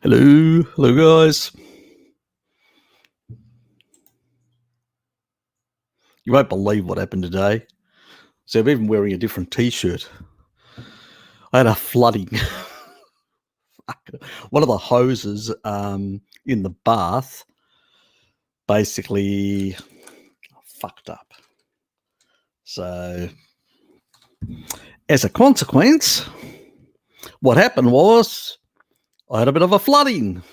Hello guys. You won't believe what happened today. So I'm even wearing a different t-shirt. I had a flooding. One of the hoses in the bath basically fucked up. So as a consequence, what happened was I had a bit of a flooding. It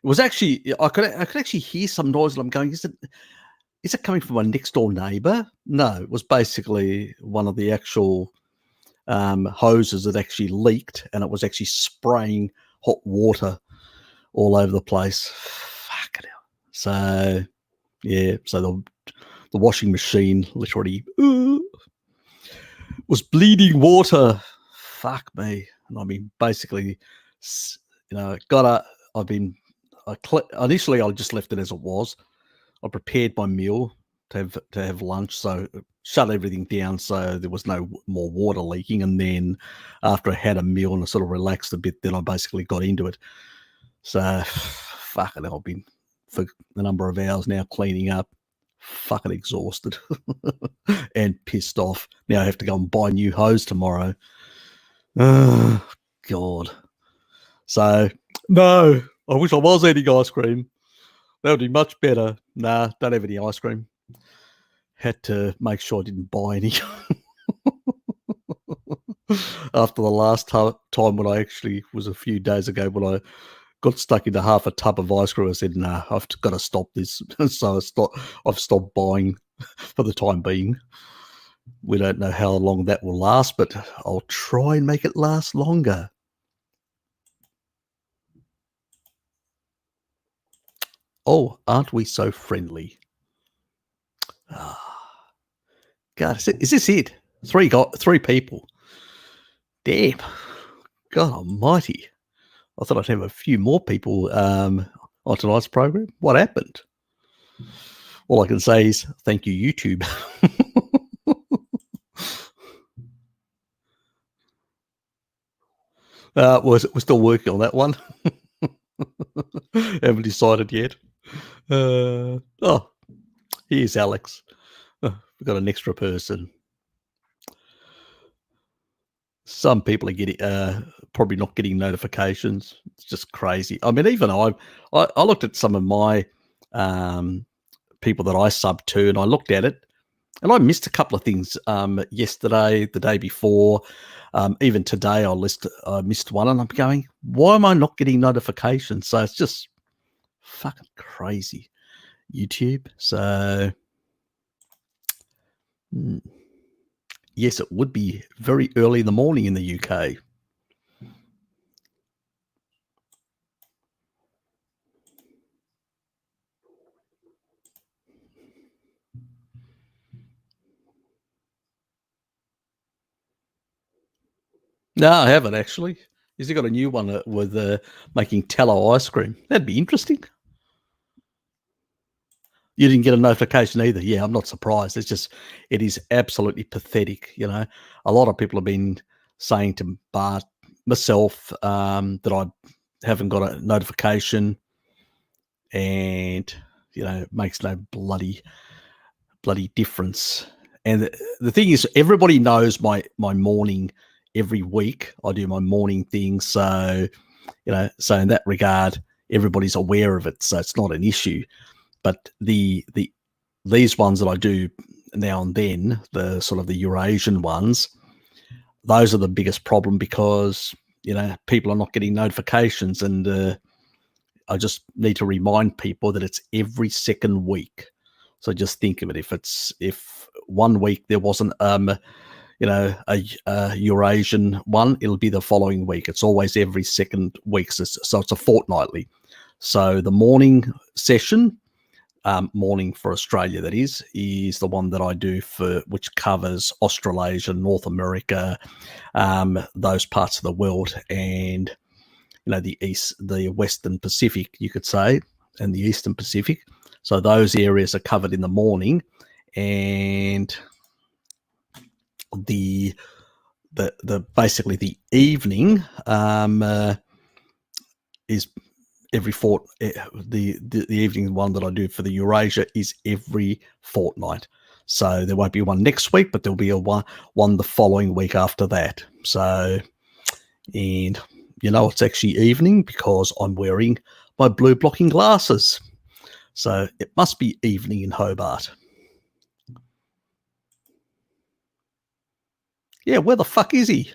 was actually, I could actually hear some noise, and I'm going, is it coming from my next door neighbor? No, it was basically one of the actual hoses that actually leaked, and it was actually spraying hot water all over the place. Fucking hell. So yeah, so the washing machine literally was bleeding water. Fuck me. And I mean, basically, initially I just left it as it was. I prepared my meal to have lunch, so shut everything down so there was no more water leaking. And then after I had a meal and I sort of relaxed a bit, then I basically got into it. So fucking hell, I've been for a number of hours now cleaning up, fucking exhausted and pissed off. Now I have to go and buy a new hose tomorrow. Oh, God. So, no, I wish I was eating ice cream. That would be much better. Nah, don't have any ice cream. Had to make sure I didn't buy any. After the last time when I actually was a few days ago when I got stuck into half a tub of ice cream, I said, nah, I've got to stop this. So I've stopped buying for the time being. We don't know how long that will last, but I'll try and make it last longer. Oh, aren't we so friendly? God, is this it? Three people. Damn. God almighty. I thought I'd have a few more people on tonight's program. What happened? All I can say is thank you, YouTube. We're still working on that one. Haven't decided yet. Oh, here's Alex. We've got an extra person. Some people are getting probably not getting notifications. It's just crazy. I mean, even I looked at some of my people that I sub to, and I looked at it, and I missed a couple of things yesterday, the day before, even today. I missed one, and I'm going, why am I not getting notifications? So it's just fucking crazy, YouTube. So yes, it would be very early in the morning in the UK. No, I haven't actually. Has he got a new one with making tallow ice cream? That'd be interesting. You didn't get a notification either. Yeah, I'm not surprised. It is absolutely pathetic. You know, a lot of people have been saying to Bart, myself, that I haven't got a notification, and it makes no bloody difference. And the thing is, everybody knows my morning every week. I do my morning thing, so so in that regard, everybody's aware of it, so it's not an issue. But these ones that I do now and then, the sort of the Eurasian ones, those are the biggest problem because people are not getting notifications, and I just need to remind people that it's every second week. So just think of it: if 1 week there wasn't a Eurasian one, it'll be the following week. It's always every second week, so it's a fortnightly. So the morning session, morning for Australia, that is the one that I do which covers Australasia, North America, those parts of the world, and the Western Pacific, you could say, and the Eastern Pacific. So those areas are covered in the morning, and the basically the evening is every the evening one that I do for the Eurasia is every fortnight. So there won't be one next week, but there'll be a one the following week after that. So, and it's actually evening because I'm wearing my blue blocking glasses. So it must be evening in Hobart. Yeah, where the fuck is he?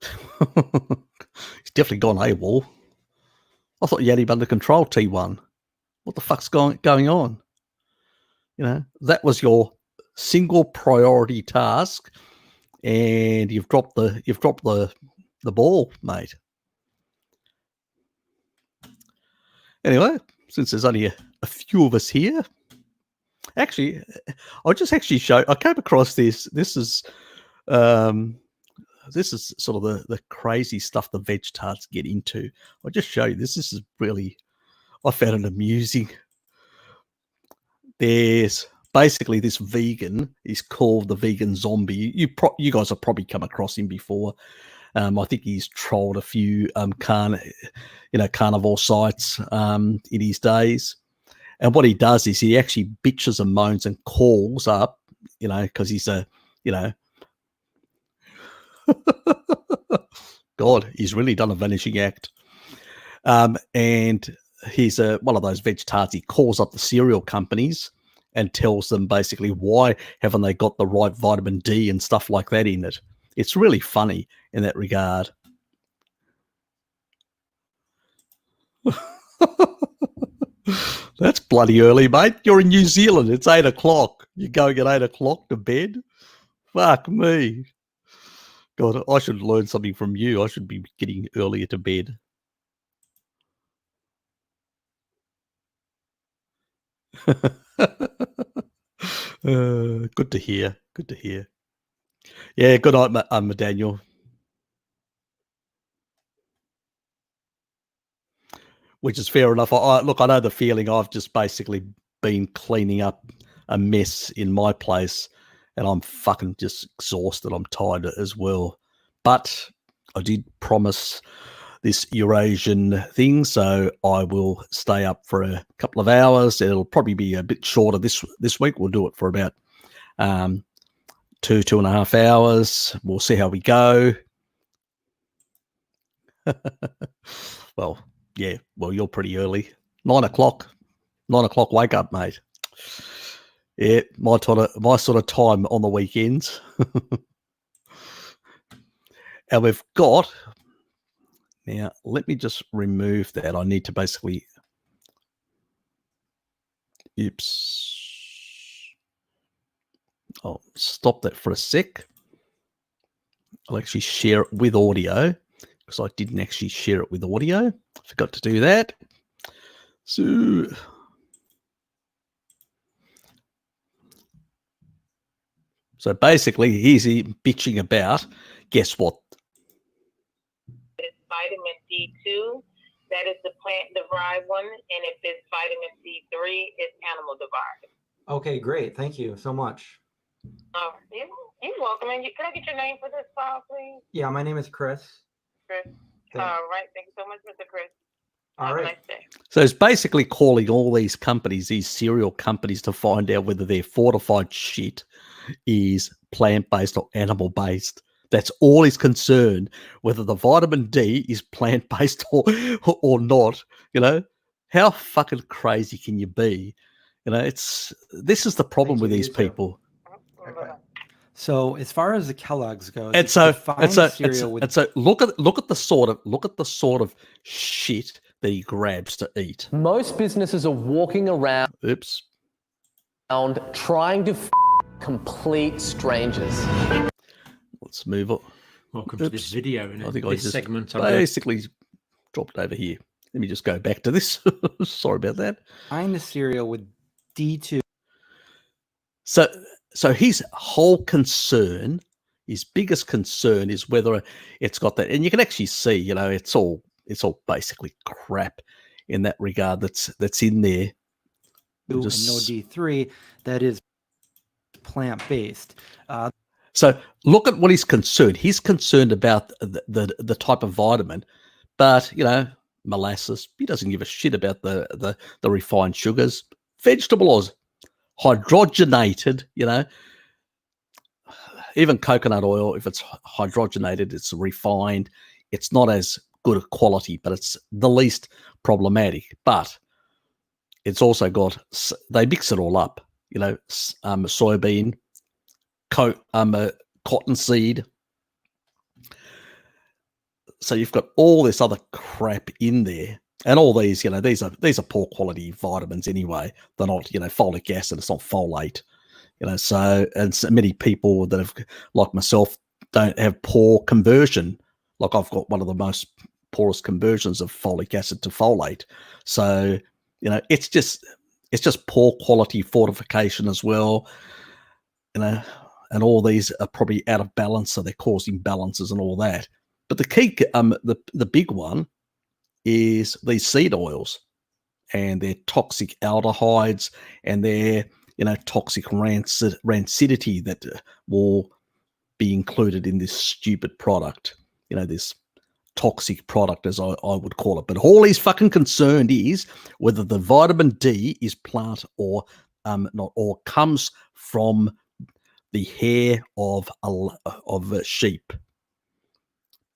He's definitely gone AWOL. I thought you had him under control, T1. What the fuck's going on? That was your single priority task, and you've dropped the ball, mate. Anyway, since there's only a few of us here, actually, I'll just actually show. I came across this. This is sort of the crazy stuff the veg tarts get into. I'll just show you this. This is really, I found it amusing. There's basically this vegan. He's called the vegan zombie. You guys have probably come across him before. I think he's trolled a few carnivore sites in his days. And what he does is he actually bitches and moans and calls up, because he's God, he's really done a vanishing act. And he's one of those veg tarts. He calls up the cereal companies and tells them basically why haven't they got the right vitamin D and stuff like that in it. It's really funny in that regard. That's bloody early, mate. You're in New Zealand. It's 8 o'clock. You're going at 8 o'clock to bed? Fuck me. God, I should learn something from you. I should be getting earlier to bed. Good to hear. Good to hear. Yeah, good night, Daniel. Which is fair enough. Look, I know the feeling. I've just basically been cleaning up a mess in my place, and I'm fucking just exhausted. I'm tired as well. But I did promise this Eurasian thing, so I will stay up for a couple of hours. It'll probably be a bit shorter this week. We'll do it for about 2.5 hours. We'll see how we go. Well, yeah. Well, you're pretty early. 9 o'clock. 9 o'clock. Wake up, mate. Yeah, my sort of time on the weekends. And we've got. Now, let me just remove that. I need to basically. Oops. I'll stop that for a sec. I'll actually share it with audio because I didn't actually share it with audio. I forgot to do that. So basically, here's he bitching about. Guess what? It's vitamin D2. That is the plant-derived one. And if it's vitamin D3, it's animal-derived. Okay, great. Thank you so much. You're welcome. And can I get your name for this file, please? Yeah, my name is Chris. Chris. All right. Thank you so much, Mr. Chris. All right. Have a nice day. So it's basically calling all these companies, these cereal companies, to find out whether their fortified shit is plant-based or animal-based. That's all he's concerned, whether the vitamin D is plant-based or not. How fucking crazy can you be? This is the problem with these people. Okay. So as far as the Kellogg's goes, and so look at the sort of shit that he grabs to eat. Most businesses are walking around. Oops. Trying to complete strangers. Let's move on. Welcome to this video. I think this segment. Basically dropped over here. Let me just go back to this. Sorry about that. Find the cereal with D2. So his whole concern, his biggest concern, is whether it's got that, and you can actually see, it's all basically crap in that regard. That's in there. And no D3 that is plant-based. So look at what he's concerned. He's concerned about the type of vitamin, But, molasses, he doesn't give a shit about the refined sugars. Vegetable oils, hydrogenated, even coconut oil, if it's hydrogenated, it's refined. It's not as good a quality, but it's the least problematic. But it's also got, they mix it all up, soybean, cottonseed. So you've got all this other crap in there. And all these, these are poor quality vitamins anyway. They're not, folic acid, it's not folate. So many people that have, like myself, don't have poor conversion. Like I've got one of the most poorest conversions of folic acid to folate. So, it's just poor quality fortification as well. And all these are probably out of balance, so they're causing imbalances and all that. But the key, the big one is these seed oils and their toxic aldehydes and their, toxic rancidity that will be included in this stupid product, this toxic product, as I would call it. But all he's fucking concerned is whether the vitamin D is plant or not, or comes from the hair of a sheep,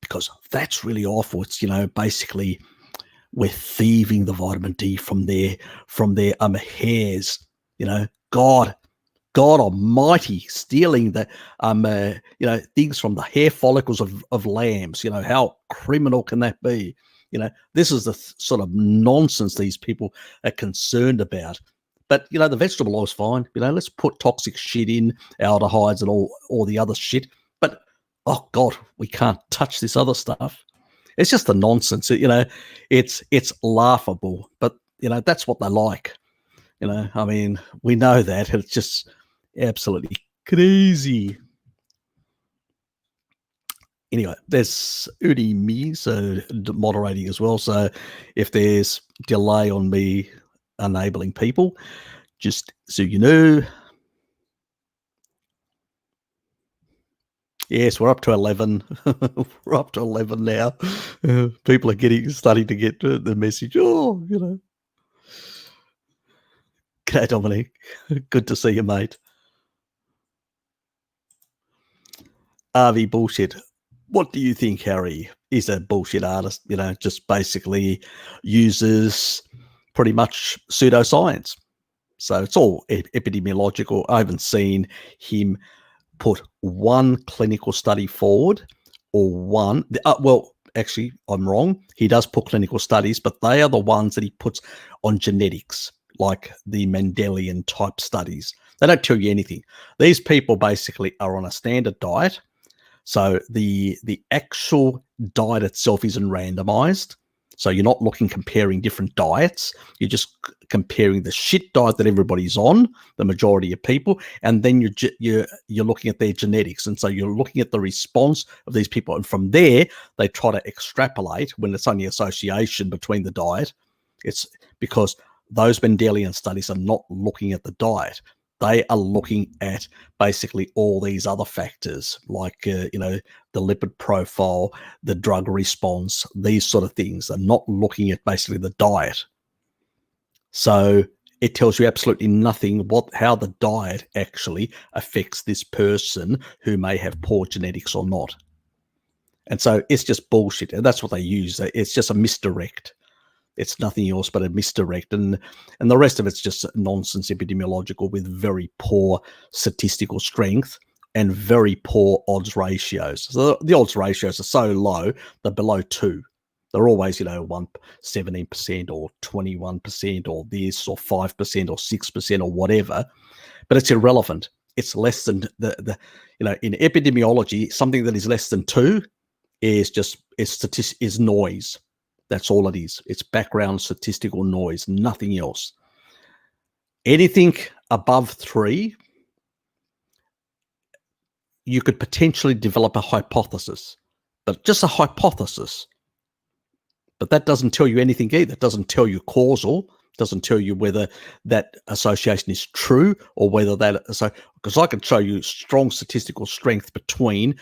because that's really awful. It's, basically we're thieving the vitamin D from their hairs, God Almighty, stealing the things from the hair follicles of lambs. How criminal can that be? This is the sort of nonsense these people are concerned about. But the vegetable oil is fine. Let's put toxic shit in, aldehydes and all the other shit. But oh God, we can't touch this other stuff. It's just the nonsense. It's laughable. But that's what they like. I mean, we know that. It's just absolutely crazy. Anyway, there's Udi me, so moderating as well. So if there's delay on me enabling people, just so you know. Yes, we're up to 11. We're up to 11 now. People are starting to get the message. Oh, Okay, Dominic. Good to see you, mate. RV bullshit. What do you think, Harry? Is a bullshit artist, just basically uses pretty much pseudoscience. So it's all epidemiological. I haven't seen him put one clinical study forward or one. Well, actually, I'm wrong. He does put clinical studies, but they are the ones that he puts on genetics, like the Mendelian type studies. They don't tell you anything. These people basically are on a standard diet. So the actual diet itself isn't randomized. So you're not comparing different diets. You're just comparing the shit diet that everybody's on, the majority of people, and then you're looking at their genetics. And so you're looking at the response of these people. And from there, they try to extrapolate when it's only association between the diet. It's because those Mendelian studies are not looking at the diet. They are looking at basically all these other factors, like, the lipid profile, the drug response, these sort of things. They're not looking at basically the diet. So it tells you absolutely nothing how the diet actually affects this person who may have poor genetics or not. And so it's just bullshit. And that's what they use. It's just a misdirect. It's nothing else but a misdirect. And the rest of it's just nonsense epidemiological with very poor statistical strength and very poor odds ratios. So the odds ratios are so low, they're below 2. They're always, 17% or 21% or this or 5% or 6% or whatever. But it's irrelevant. It's less than in epidemiology, something that is less than 2 is noise. That's all it is. It's background statistical noise, nothing else. Anything above 3, you could potentially develop a hypothesis, but just a hypothesis. But that doesn't tell you anything either. It doesn't tell you causal. Doesn't tell you whether that association is true or whether because I can show you strong statistical strength between,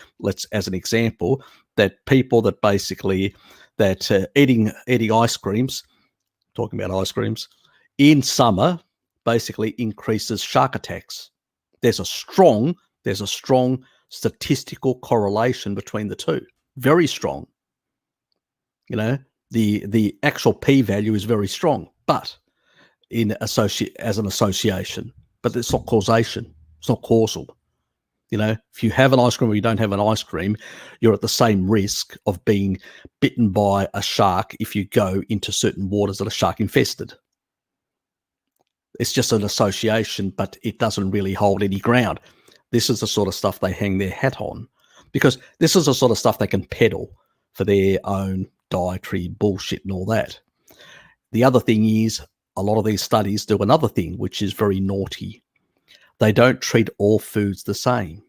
as an example, that people that basically that eating ice creams, talking about ice creams, in summer basically increases shark attacks. There's a strong statistical correlation between the two. Very strong. You know, the actual p-value is very strong, but as an association, but it's not causation. It's not causal. You know, if you have an ice cream or you don't have an ice cream, you're at the same risk of being bitten by a shark if you go into certain waters that are shark infested. It's just an association, but it doesn't really hold any ground. This is the sort of stuff they hang their hat on, because this is the sort of stuff they can peddle for their own dietary bullshit and all that. The other thing is, a lot of these studies do another thing, which is very naughty. They don't treat all foods the same.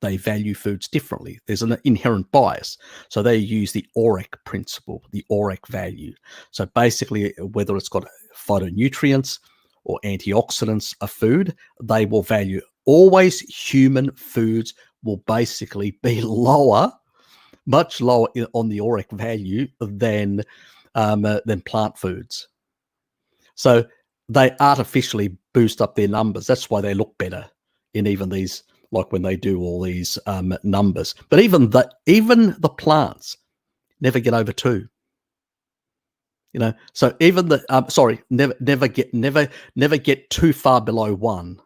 They value foods differently. There's an inherent bias. So they use the ORAC principle, the ORAC value. So basically, whether it's got phytonutrients or antioxidants, a food, they will value. Always human foods will basically be lower, much lower on the ORAC value than plant foods. So they artificially boost up their numbers. That's why they look better in even these, like when they do all these numbers. But even the plants never get over 2. You know, so even the never get too far below 1.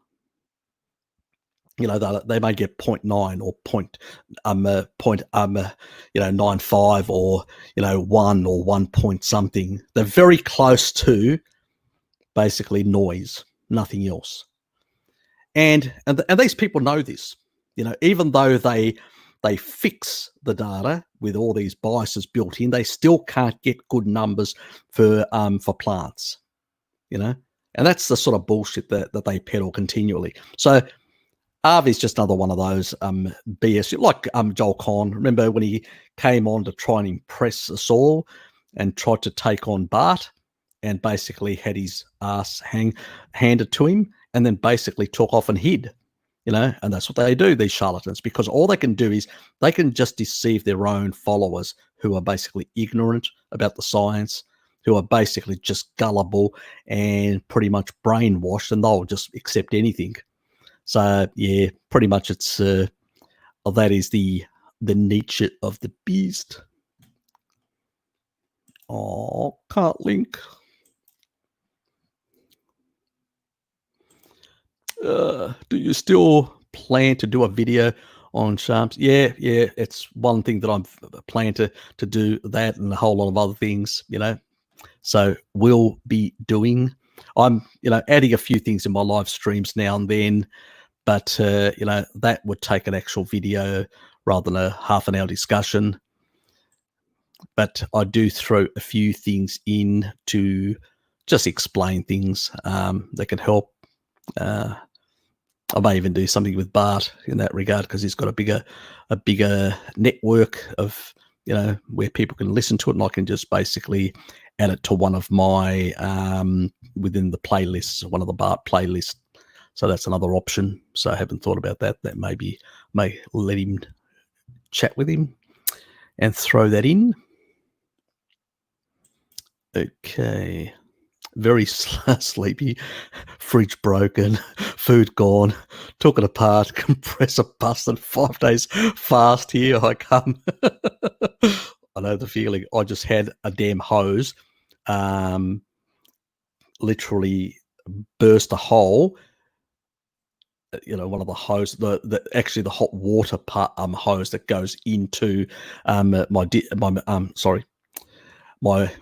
You know, they may get 0.9 or 0.95 or 1 or 1 point something. They're very close to basically noise, nothing else. And these people know this, you know, even though they fix the data with all these biases built in, they still can't get good numbers for plants, you know, and that's the sort of bullshit that they peddle continually. So ARV is just another one of those BS, like Joel Kahn. Remember when he came on to try and impress us all and tried to take on Bart, and basically had his ass handed to him, and then basically took off and hid, you know, and that's what they do, these charlatans, because all they can do is they can just deceive their own followers who are basically ignorant about the science, who are basically just gullible and pretty much brainwashed, and they'll just accept anything. So yeah, pretty much it's that is the nature of the beast. Oh, can't link. Do you still plan to do a video on sharks? Yeah, it's one thing that I'm planning to do, that and a whole lot of other things, you know. So we'll be doing. I'm, adding a few things in my live streams now and then, but that would take an actual video rather than a half an hour discussion. But I do throw a few things in to just explain things that can help. I may even do something with Bart in that regard, because he's got a bigger network of, where people can listen to it, and I can just basically add it to one of my within the playlists, one of the Bart playlists. So that's another option. So I haven't thought about that. That may let him chat with him and throw that in. Okay. Very sleepy, fridge broken, food gone, took it apart, compressor busted, 5 days fast, here I come. I know the feeling. I just had a damn hose literally burst a hole. One of the hose, actually the hot water part hose that goes into my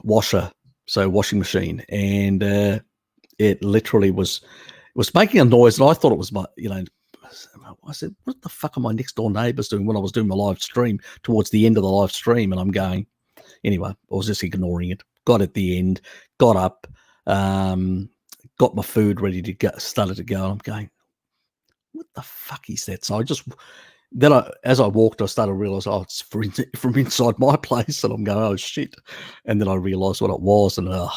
washer. So washing machine, and it literally was making a noise, and I thought it was my, I said, what the fuck are my next door neighbors doing when I was doing my live stream towards the end of the live stream? And I'm going, anyway, I was just ignoring it. Got at the end, got up, got my food ready to go, started to go, and I'm going, what the fuck is that? So as I walked, I started to realize, it's from inside my place, and I'm going, oh shit! And then I realized what it was, and I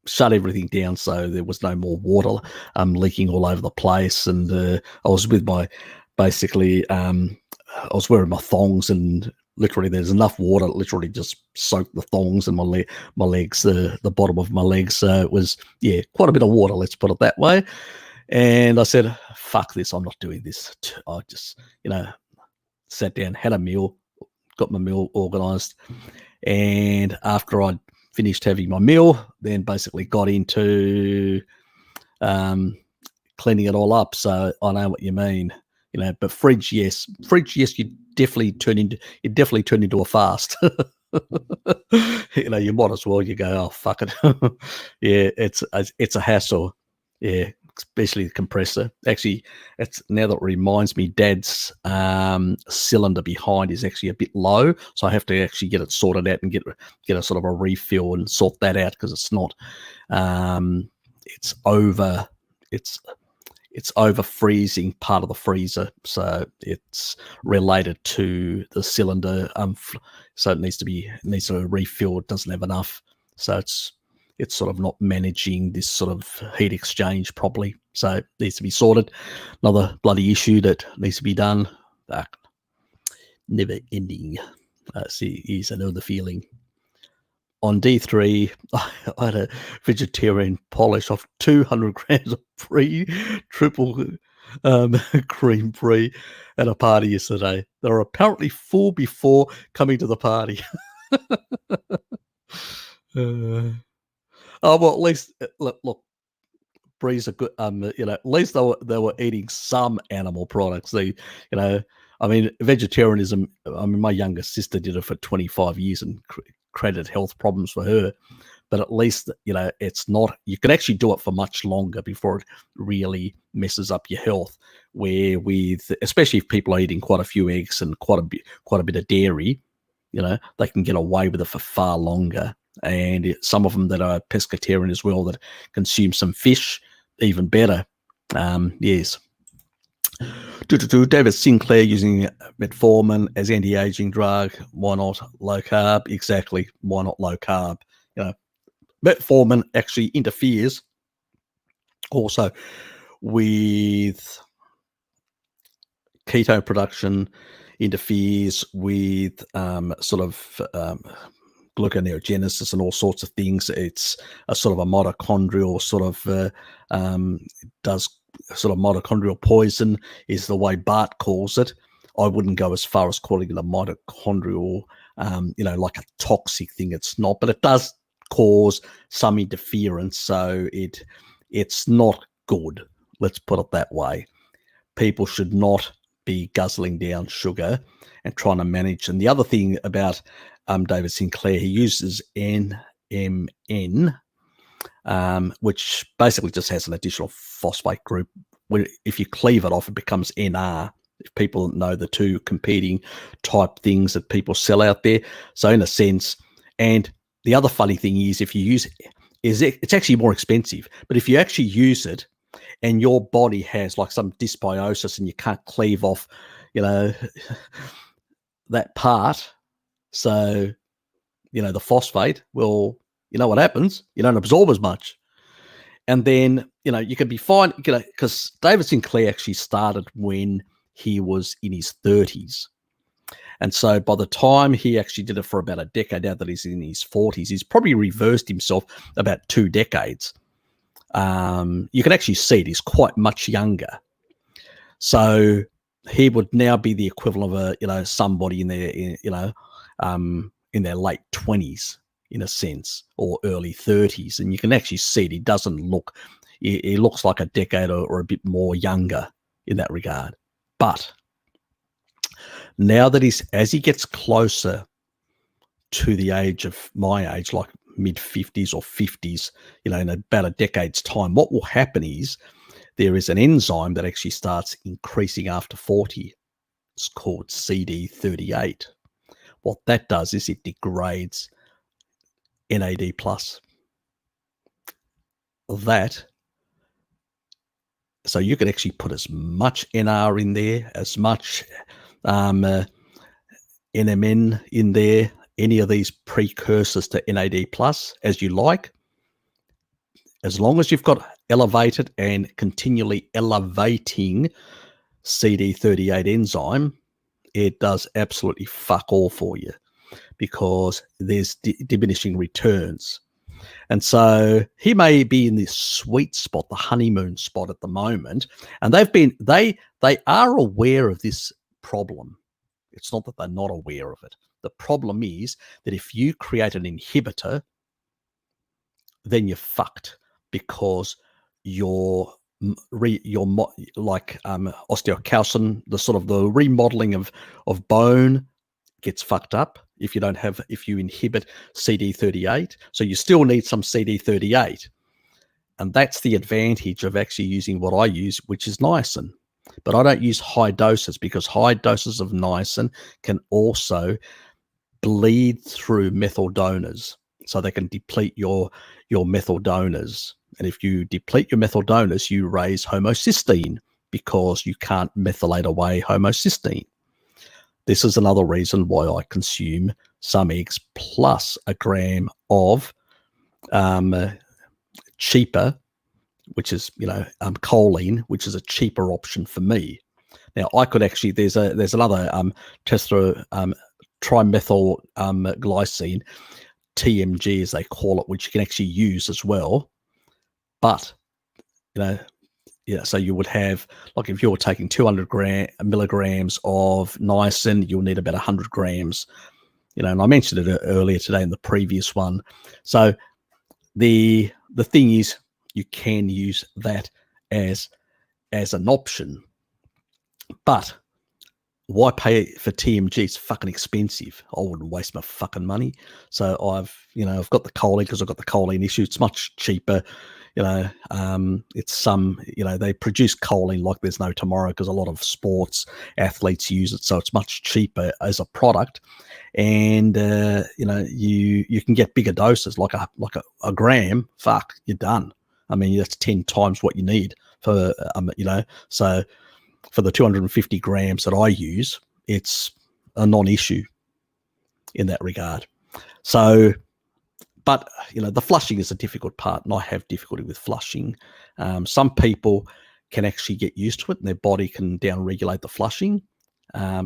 shut everything down so there was no more water leaking all over the place, and I was with my I was wearing my thongs and literally there's enough water that literally just soaked the thongs and my legs, the bottom of my legs. So it was, yeah, quite a bit of water, let's put it that way. And I said, fuck this, I'm not doing this. I just, sat down, had a meal, got my meal organised. And after I'd finished having my meal, then basically got into cleaning it all up. So I know what you mean, but fridge, yes, you definitely turn into a fast. You might as well, you go, oh, fuck it. Yeah, it's a hassle. Yeah, especially the compressor. Actually, it's now that reminds me, Dad's cylinder behind is actually a bit low, so I have to actually get it sorted out and get a sort of a refill and sort that out, because it's not it's over freezing part of the freezer, so it's related to the cylinder. So it needs to be refill. It doesn't have enough, so it's sort of not managing this sort of heat exchange properly. So it needs to be sorted. Another bloody issue that needs to be done. Never ending. See, here's another feeling. On D3, I had a vegetarian polish off 200 grams of triple cream brie at a party yesterday. They were apparently full before coming to the party. Oh, well, at least look, brees are good. At least they were eating some animal products. Vegetarianism. My younger sister did it for 25 years and created health problems for her. But at least it's not. You can actually do it for much longer before it really messes up your health. Where especially if people are eating quite a few eggs and quite a bit of dairy, they can get away with it for far longer. And some of them that are pescatarian as well, that consume some fish, even better. Yes. David Sinclair using Metformin as anti-aging drug. Why not low carb? Exactly. Why not low carb? Metformin actually interferes also with ketone production, interferes with gluconeogenesis and all sorts of things. It's a sort of a mitochondrial does sort of mitochondrial poison is the way Bart calls it. I wouldn't go as far as calling it a mitochondrial, like a toxic thing. It's not, but it does cause some interference. So it's not good. Let's put it that way. People should not be guzzling down sugar and trying to manage. And the other thing about David Sinclair, he uses NMN, which basically just has an additional phosphate group. If you cleave it off, it becomes NR. If people know the two competing type things that people sell out there. So in a sense, and the other funny thing is, if you use it, it's actually more expensive. But if you actually use it and your body has like some dysbiosis and you can't cleave off, that part, so, the phosphate, well, you know what happens? You don't absorb as much. And then, you can be fine, because David Sinclair actually started when he was in his 30s. And so by the time he actually did it for about a decade, now that he's in his 40s, he's probably reversed himself about 2 decades. You can actually see it. He's quite much younger. So he would now be the equivalent of somebody in their late 20s, in a sense, or early 30s. And you can actually see it. He doesn't look, he looks like a decade or a bit more younger in that regard. But now that as he gets closer to the age of my age, like mid 50s or 50s, in about a decade's time, what will happen is there is an enzyme that actually starts increasing after 40. It's called CD38. What that does is it degrades NAD+. So you can actually put as much NR in there, as much NMN in there, any of these precursors to NAD+ as you like. As long as you've got elevated and continually elevating CD38 enzyme, it does absolutely fuck all for you because there's diminishing returns. And so he may be in this sweet spot, the honeymoon spot at the moment, and they are aware of this problem. It's not that they're not aware of it. The problem is that if you create an inhibitor, then you're fucked because your osteocalcin, the sort of the remodeling of bone gets fucked up if you inhibit CD38. So you still need some CD38. And that's the advantage of actually using what I use, which is niacin. But I don't use high doses because high doses of niacin can also bleed through methyl donors. So they can deplete your methyl donors. And if you deplete your methyl donors, you raise homocysteine because you can't methylate away homocysteine. This is another reason why I consume some eggs plus a gram of cheaper, which is choline, which is a cheaper option for me. Now I could actually there's another trimethyl glycine, TMG as they call it, which you can actually use as well. But so you would have, like, if you're taking 200 milligrams of niacin, you'll need about 100 grams. And I mentioned it earlier today in the previous one. So the thing is, you can use that as an option, but why pay for TMG? It's fucking expensive. I wouldn't waste my fucking money. So I've got the choline because I've got the choline issue. It's much cheaper. It's they produce choline like there's no tomorrow because a lot of sports athletes use it. So it's much cheaper as a product. And, you can get bigger doses, like a gram. Fuck, you're done. I mean, that's 10 times what you need for, so for the 250 grams that I use, it's a non-issue in that regard. So, but, the flushing is a difficult part, and I have difficulty with flushing. Some people can actually get used to it, and their body can down-regulate the flushing.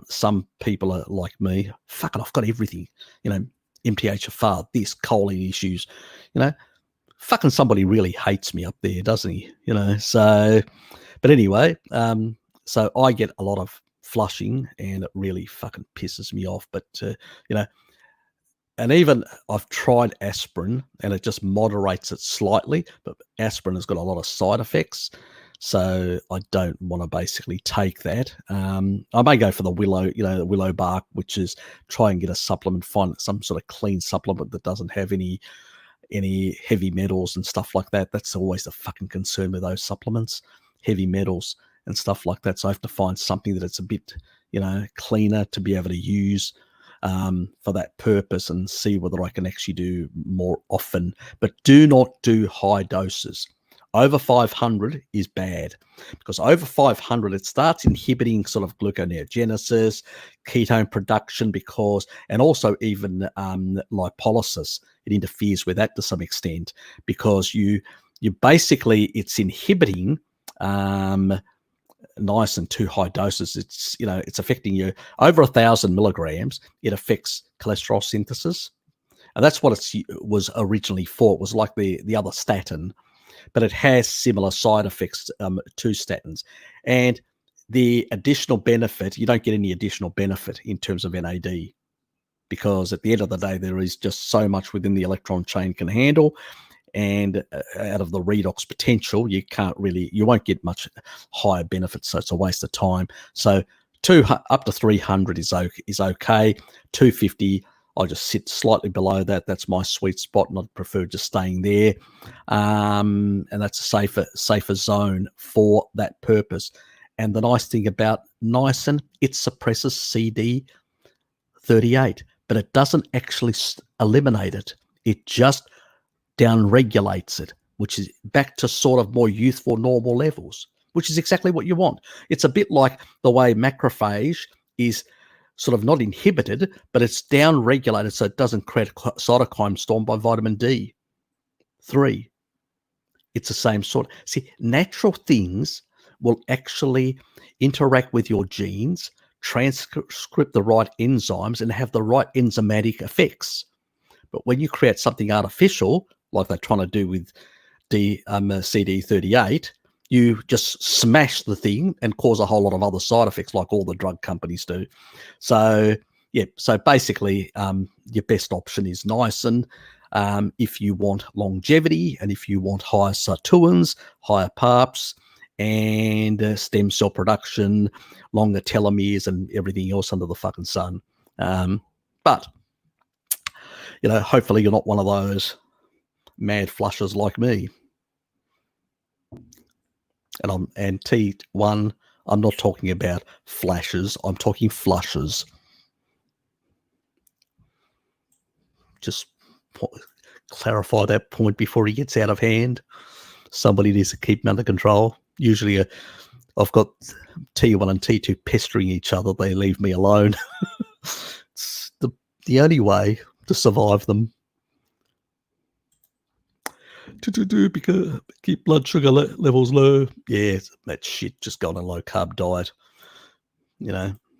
Some people are like me, fucking, I've got everything, MTHFR, this, choline issues, fucking somebody really hates me up there, doesn't he? So, but anyway, so I get a lot of flushing and it really fucking pisses me off. But, and even I've tried aspirin and it just moderates it slightly, but aspirin has got a lot of side effects. So I don't want to basically take that. I may go for the the willow bark, which is try and get a supplement, find some sort of clean supplement that doesn't have any heavy metals and stuff like that. That's always the fucking concern with those supplements, heavy metals and stuff like that. So I have to find something that it's a bit, cleaner to be able to use for that purpose and see whether I can actually do more often. But do not do high doses. Over 500 is bad because over 500, it starts inhibiting sort of gluconeogenesis, ketone production, and also even lipolysis. It interferes with that to some extent because you basically, it's inhibiting niacin too high doses. It's affecting you over 1,000 milligrams. It affects cholesterol synthesis, and that's what it was originally for. It was like the other statin, but it has similar side effects to statins. And the additional benefit, you don't get any additional benefit in terms of NAD because at the end of the day, there is just so much within the electron chain can handle. And out of the redox potential, you won't get much higher benefits. So it's a waste of time. So up to 300 is okay. 250, I just sit slightly below that. That's my sweet spot, and I'd prefer just staying there. And that's a safer zone for that purpose. And the nice thing about niacin, it suppresses CD38, but it doesn't actually eliminate it. It just down-regulates it, which is back to sort of more youthful, normal levels, which is exactly what you want. It's a bit like the way macrophage is sort of not inhibited, but it's down-regulated so it doesn't create a cytokine storm by vitamin D3. It's the same sort. See, natural things will actually interact with your genes transcript the right enzymes and have the right enzymatic effects. But when you create something artificial, like they're trying to do with CD38, you just smash the thing and cause a whole lot of other side effects, like all the drug companies do. So, yeah, so basically, your best option is niacin. If you want longevity and if you want higher sirtuins, higher PARPs, and stem cell production, longer telomeres, and everything else under the fucking sun. But, hopefully you're not one of those mad flushers like me. And T1, I'm not talking about flashes, I'm talking flushes. Just clarify that point before he gets out of hand. Somebody needs to keep him under control. Usually I've got T1 and T2 pestering each other. They leave me alone. It's the only way to survive them. Because keep blood sugar levels low. Yeah, that shit, just go on a low carb diet.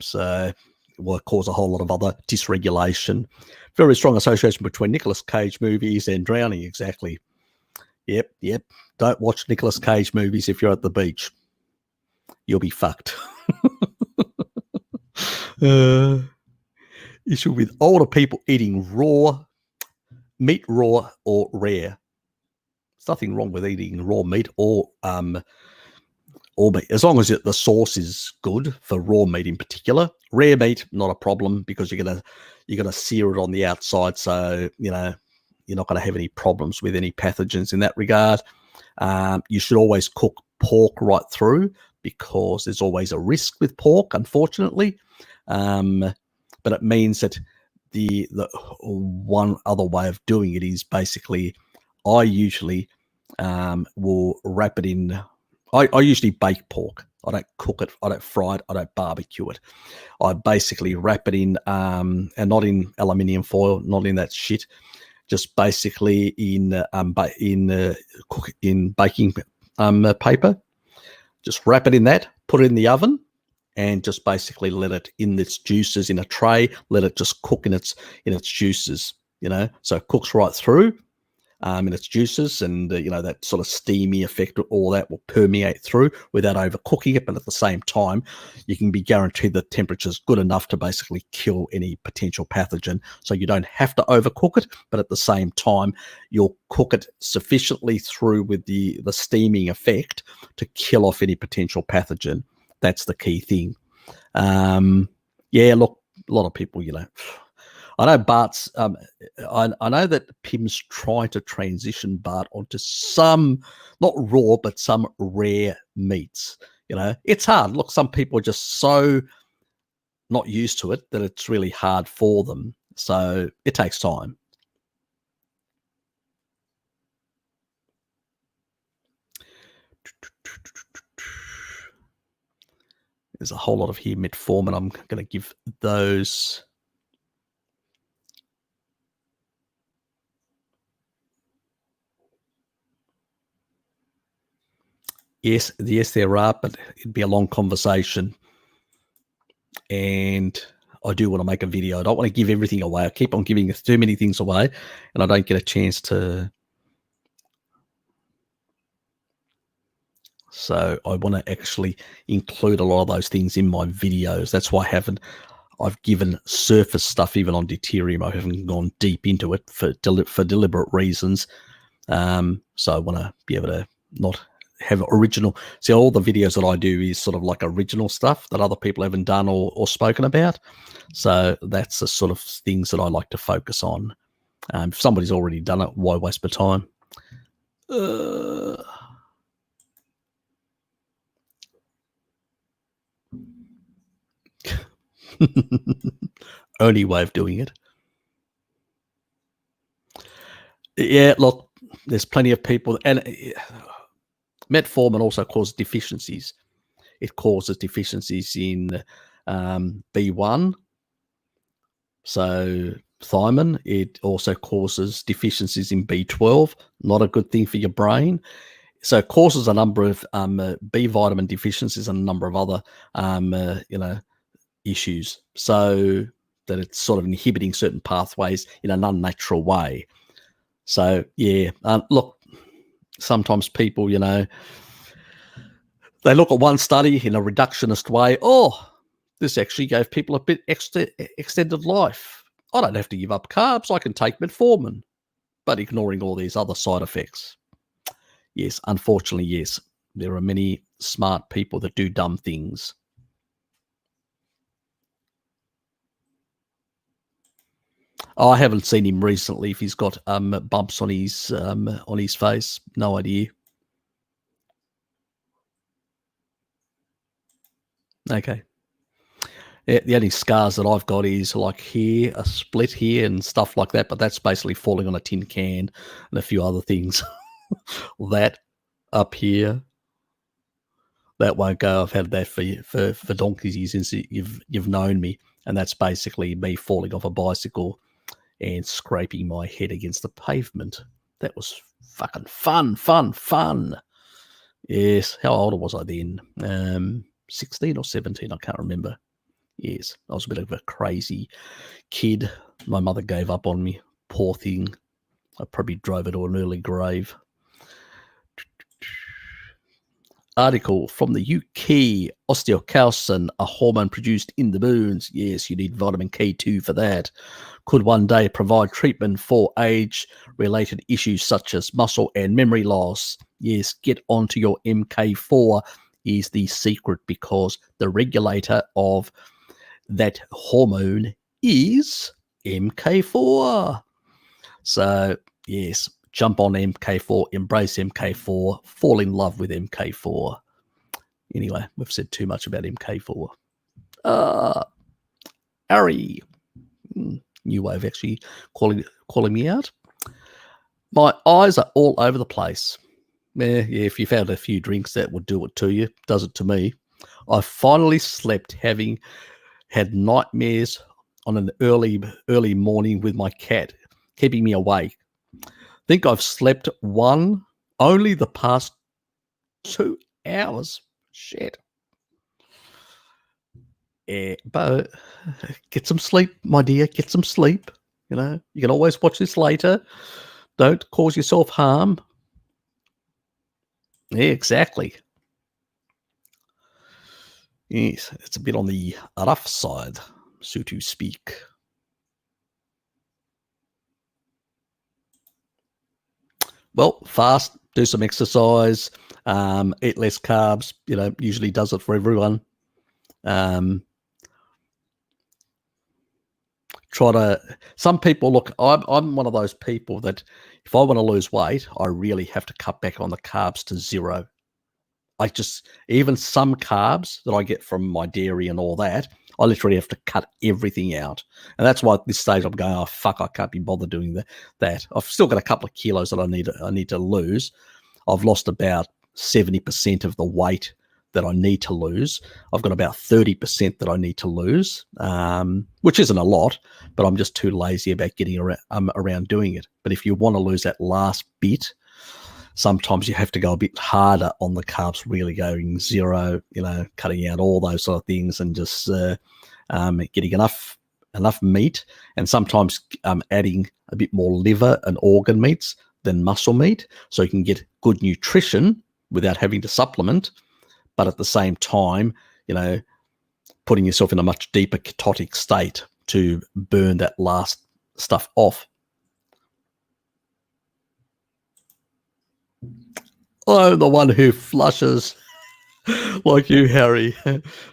So it will cause a whole lot of other dysregulation. Very strong association between Nicolas Cage movies and drowning, exactly. Yep. Don't watch Nicolas Cage movies if you're at the beach. You'll be fucked. Issue with older people eating meat raw or rare. There's nothing wrong with eating raw meat or meat, as long as the source is good for raw meat in particular. Rare meat, not a problem, because you're gonna sear it on the outside, so you're not going to have any problems with any pathogens in that regard. You should always cook pork right through, because there's always a risk with pork, unfortunately. But it means that the one other way of doing it is basically, I usually will wrap it in. I usually bake pork. I don't cook it. I don't fry it. I don't barbecue it. I basically wrap it in, and not in aluminium foil, not in that shit. Just basically in baking paper. Just wrap it in that. Put it in the oven, and just basically let it in its juices in a tray. Let it just cook in its juices. So it cooks right through. In its juices, and that sort of steamy effect, all that will permeate through without overcooking it. But at the same time, you can be guaranteed the temperature's good enough to basically kill any potential pathogen. So you don't have to overcook it, but at the same time, you'll cook it sufficiently through with the steaming effect to kill off any potential pathogen. That's the key thing. Look, a lot of people, I know Bart's. I know that Pim's trying to transition Bart onto some, not raw, but some rare meats. It's hard. Look, some people are just so not used to it that it's really hard for them. So it takes time. There's a whole lot of here metformin. I'm going to give those. Yes, there are, but it'd be a long conversation. And I do want to make a video. I don't want to give everything away. I keep on giving too many things away, and I don't get a chance to. So I want to actually include a lot of those things in my videos. That's why I've given surface stuff even on deuterium. I haven't gone deep into it for deliberate reasons. So I want to be able to not have original. See, all the videos that I do is sort of like original stuff that other people haven't done or spoken about. So that's the sort of things that I like to focus on. If somebody's already done it, why waste my time? Only way of doing it. Yeah, look, there's plenty of people, and metformin also causes deficiencies. It causes deficiencies in B1, so thiamine. It also causes deficiencies in B12, not a good thing for your brain. So it causes a number of B vitamin deficiencies and a number of other, issues, so that it's sort of inhibiting certain pathways in an unnatural way. So yeah, look, sometimes people, they look at one study in a reductionist way. Oh, this actually gave people a bit extended life. I don't have to give up carbs. I can take metformin, but ignoring all these other side effects. Yes, unfortunately, yes. There are many smart people that do dumb things. I haven't seen him recently. If he's got bumps on his face, no idea. Okay. Yeah, the only scars that I've got is like here, a split here, and stuff like that. But that's basically falling on a tin can and a few other things. That up here, that won't go. I've had that for donkey's years since you've known me, and that's basically me falling off a bicycle and scraping my head against the pavement. That was fucking fun. Yes. How old was I then? 16 or 17, I can't remember. Yes, I was a bit of a crazy kid. My mother gave up on me. Poor thing. I probably drove her to an early grave. Article from the UK. Osteocalcin, a hormone produced in the bones. Yes, you need vitamin K2 for that. Could one day provide treatment for age-related issues such as muscle and memory loss. Yes, get onto your MK4 is the secret, because the regulator of that hormone is MK4. So, yes, jump on MK4, embrace MK4, fall in love with MK4. Anyway, we've said too much about MK4. Ari, new way of actually calling me out. My eyes are all over the place. Yeah, if you've had a few drinks, that would do it to you. Does it to me. I finally slept, having had nightmares on an early morning with my cat, keeping me awake. Think I've slept only the past 2 hours. Shit. Yeah, but get some sleep, my dear. Get some sleep. You can always watch this later. Don't cause yourself harm. Yeah, exactly. Yes, it's a bit on the rough side, so to speak. Well, fast, do some exercise, eat less carbs, usually does it for everyone. Some people, look, I'm one of those people that if I want to lose weight, I really have to cut back on the carbs to zero. Even some carbs that I get from my dairy and all that, I literally have to cut everything out. And that's why at this stage I'm going, oh, fuck, I can't be bothered doing that. I've still got a couple of kilos that I need to lose. I've lost about 70% of the weight that I need to lose. I've got about 30% that I need to lose, which isn't a lot, but I'm just too lazy about getting around doing it. But if you want to lose that last bit, sometimes you have to go a bit harder on the carbs, really going zero, cutting out all those sort of things and just getting enough meat, and sometimes adding a bit more liver and organ meats than muscle meat, so you can get good nutrition without having to supplement, but at the same time, putting yourself in a much deeper ketotic state to burn that last stuff off. I'm the one who flushes like you, Harry.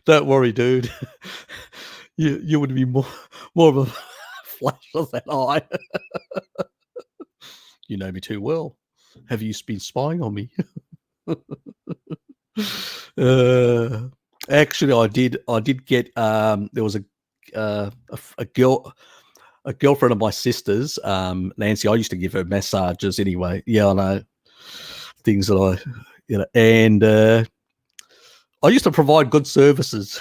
Don't worry, dude. You would be more of a flasher than I. You know me too well. Have you been spying on me? Actually, I did get. There was a girlfriend of my sister's, Nancy. I used to give her massages anyway. Yeah, I know. Things that and I used to provide good services.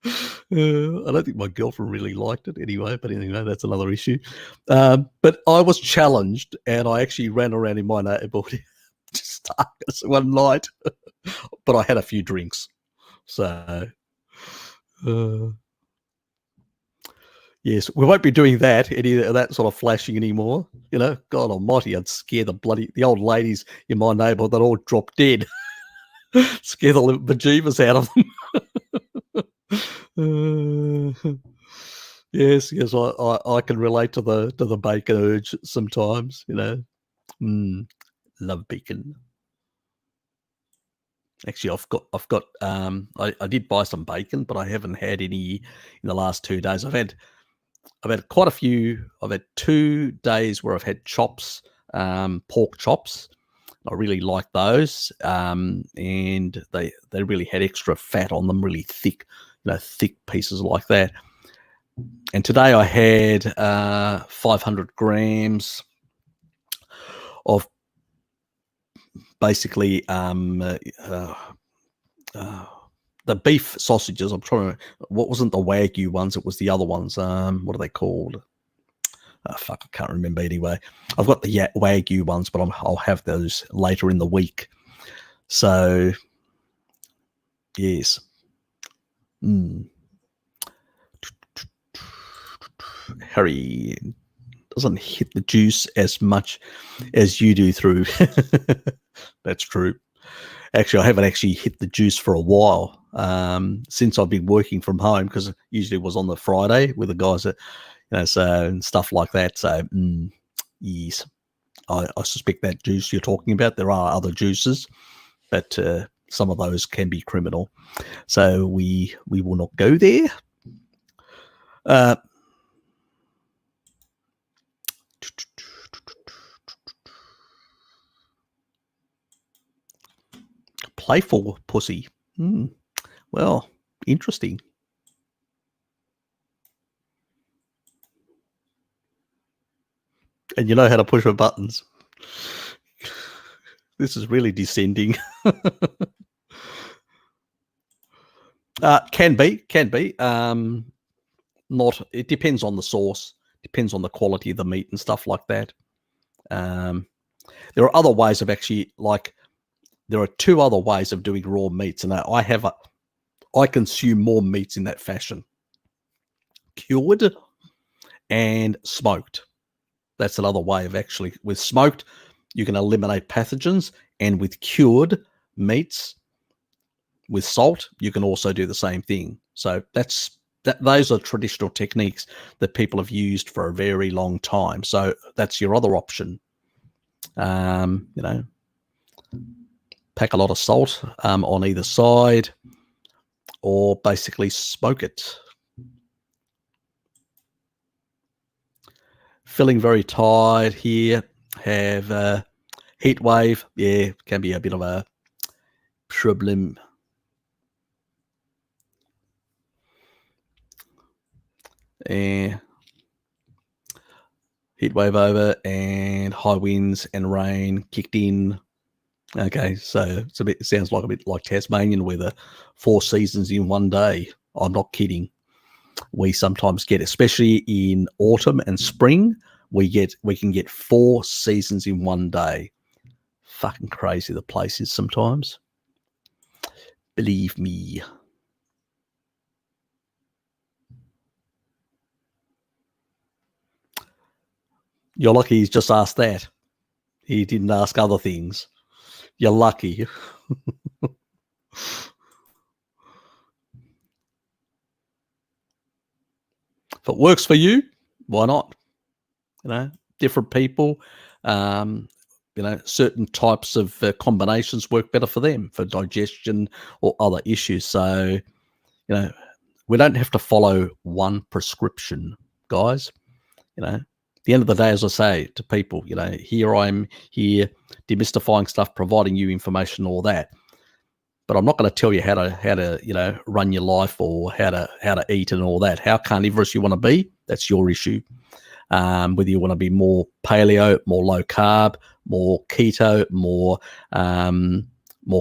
I don't think my girlfriend really liked it anyway, but anyway, that's another issue. But I was challenged, and I actually ran around in my neighborhood one night, but I had a few drinks. So, Yes, we won't be doing that, any of that sort of flashing anymore. You know, God almighty, I'd scare the old ladies in my neighbourhood that all drop dead. Scare the living bejeebus out of them. Yes, I can relate to the bacon urge sometimes, you know. Love bacon. Actually, I've got I did buy some bacon, but I haven't had any in the last 2 days. I've had quite a few. I've had 2 days where I've had chops, pork chops. I really like those, and they really had extra fat on them, really thick, thick pieces like that. And today I had 500 grams of basically the beef sausages. I'm trying to. What wasn't the Wagyu ones? It was the other ones. What are they called? I can't remember anyway. I've got the Wagyu ones, but I'll have those later in the week. So, yes. Harry doesn't hit the juice as much as you do through. That's true. Actually, I haven't actually hit the juice for a while since I've been working from home, because usually it was on the Friday with the guys that, so and stuff like that. So, yes, I suspect that juice you're talking about. There are other juices, but some of those can be criminal. So we will not go there. Playful pussy. Well, interesting. And you know how to push her buttons. This is really descending. Can be. Not. It depends on the sauce. Depends on the quality of the meat and stuff like that. There are other ways of actually, like, there are 2 other ways of doing raw meats, and I consume more meats in that fashion: cured and smoked. That's another way of actually. With smoked, you can eliminate pathogens, and with cured meats, with salt, you can also do the same thing. So those are traditional techniques that people have used for a very long time. So that's your other option. Pack a lot of salt on either side, or basically smoke it. Feeling very tired here. Have heat wave. Yeah, can be a bit of a problem. Heat wave over, and high winds and rain kicked in. Okay, so it sounds like a bit like Tasmanian weather. 4 seasons in one day. I'm not kidding. We sometimes get, especially in autumn and spring, we can get 4 seasons in one day. Fucking crazy the place is sometimes. Believe me. You're lucky he's just asked that. He didn't ask other things. You're lucky. If it works for you, why not? Different people, certain types of combinations work better for them for digestion or other issues. So, we don't have to follow one prescription, guys. At the end of the day, as I say to people, here I'm here demystifying stuff, providing you information, all that. But I'm not going to tell you how to run your life, or how to eat and all that. How carnivorous you want to be, that's your issue. Whether you want to be more paleo, more low carb, more keto, more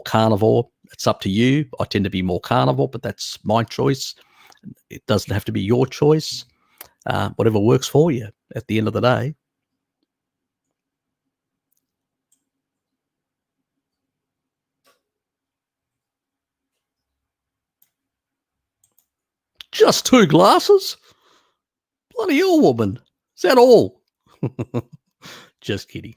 carnivore, it's up to you. I tend to be more carnivore, but that's my choice. It doesn't have to be your choice. Whatever works for you at the end of the day. Just 2 glasses? Bloody hell, woman. Is that all? Just kidding.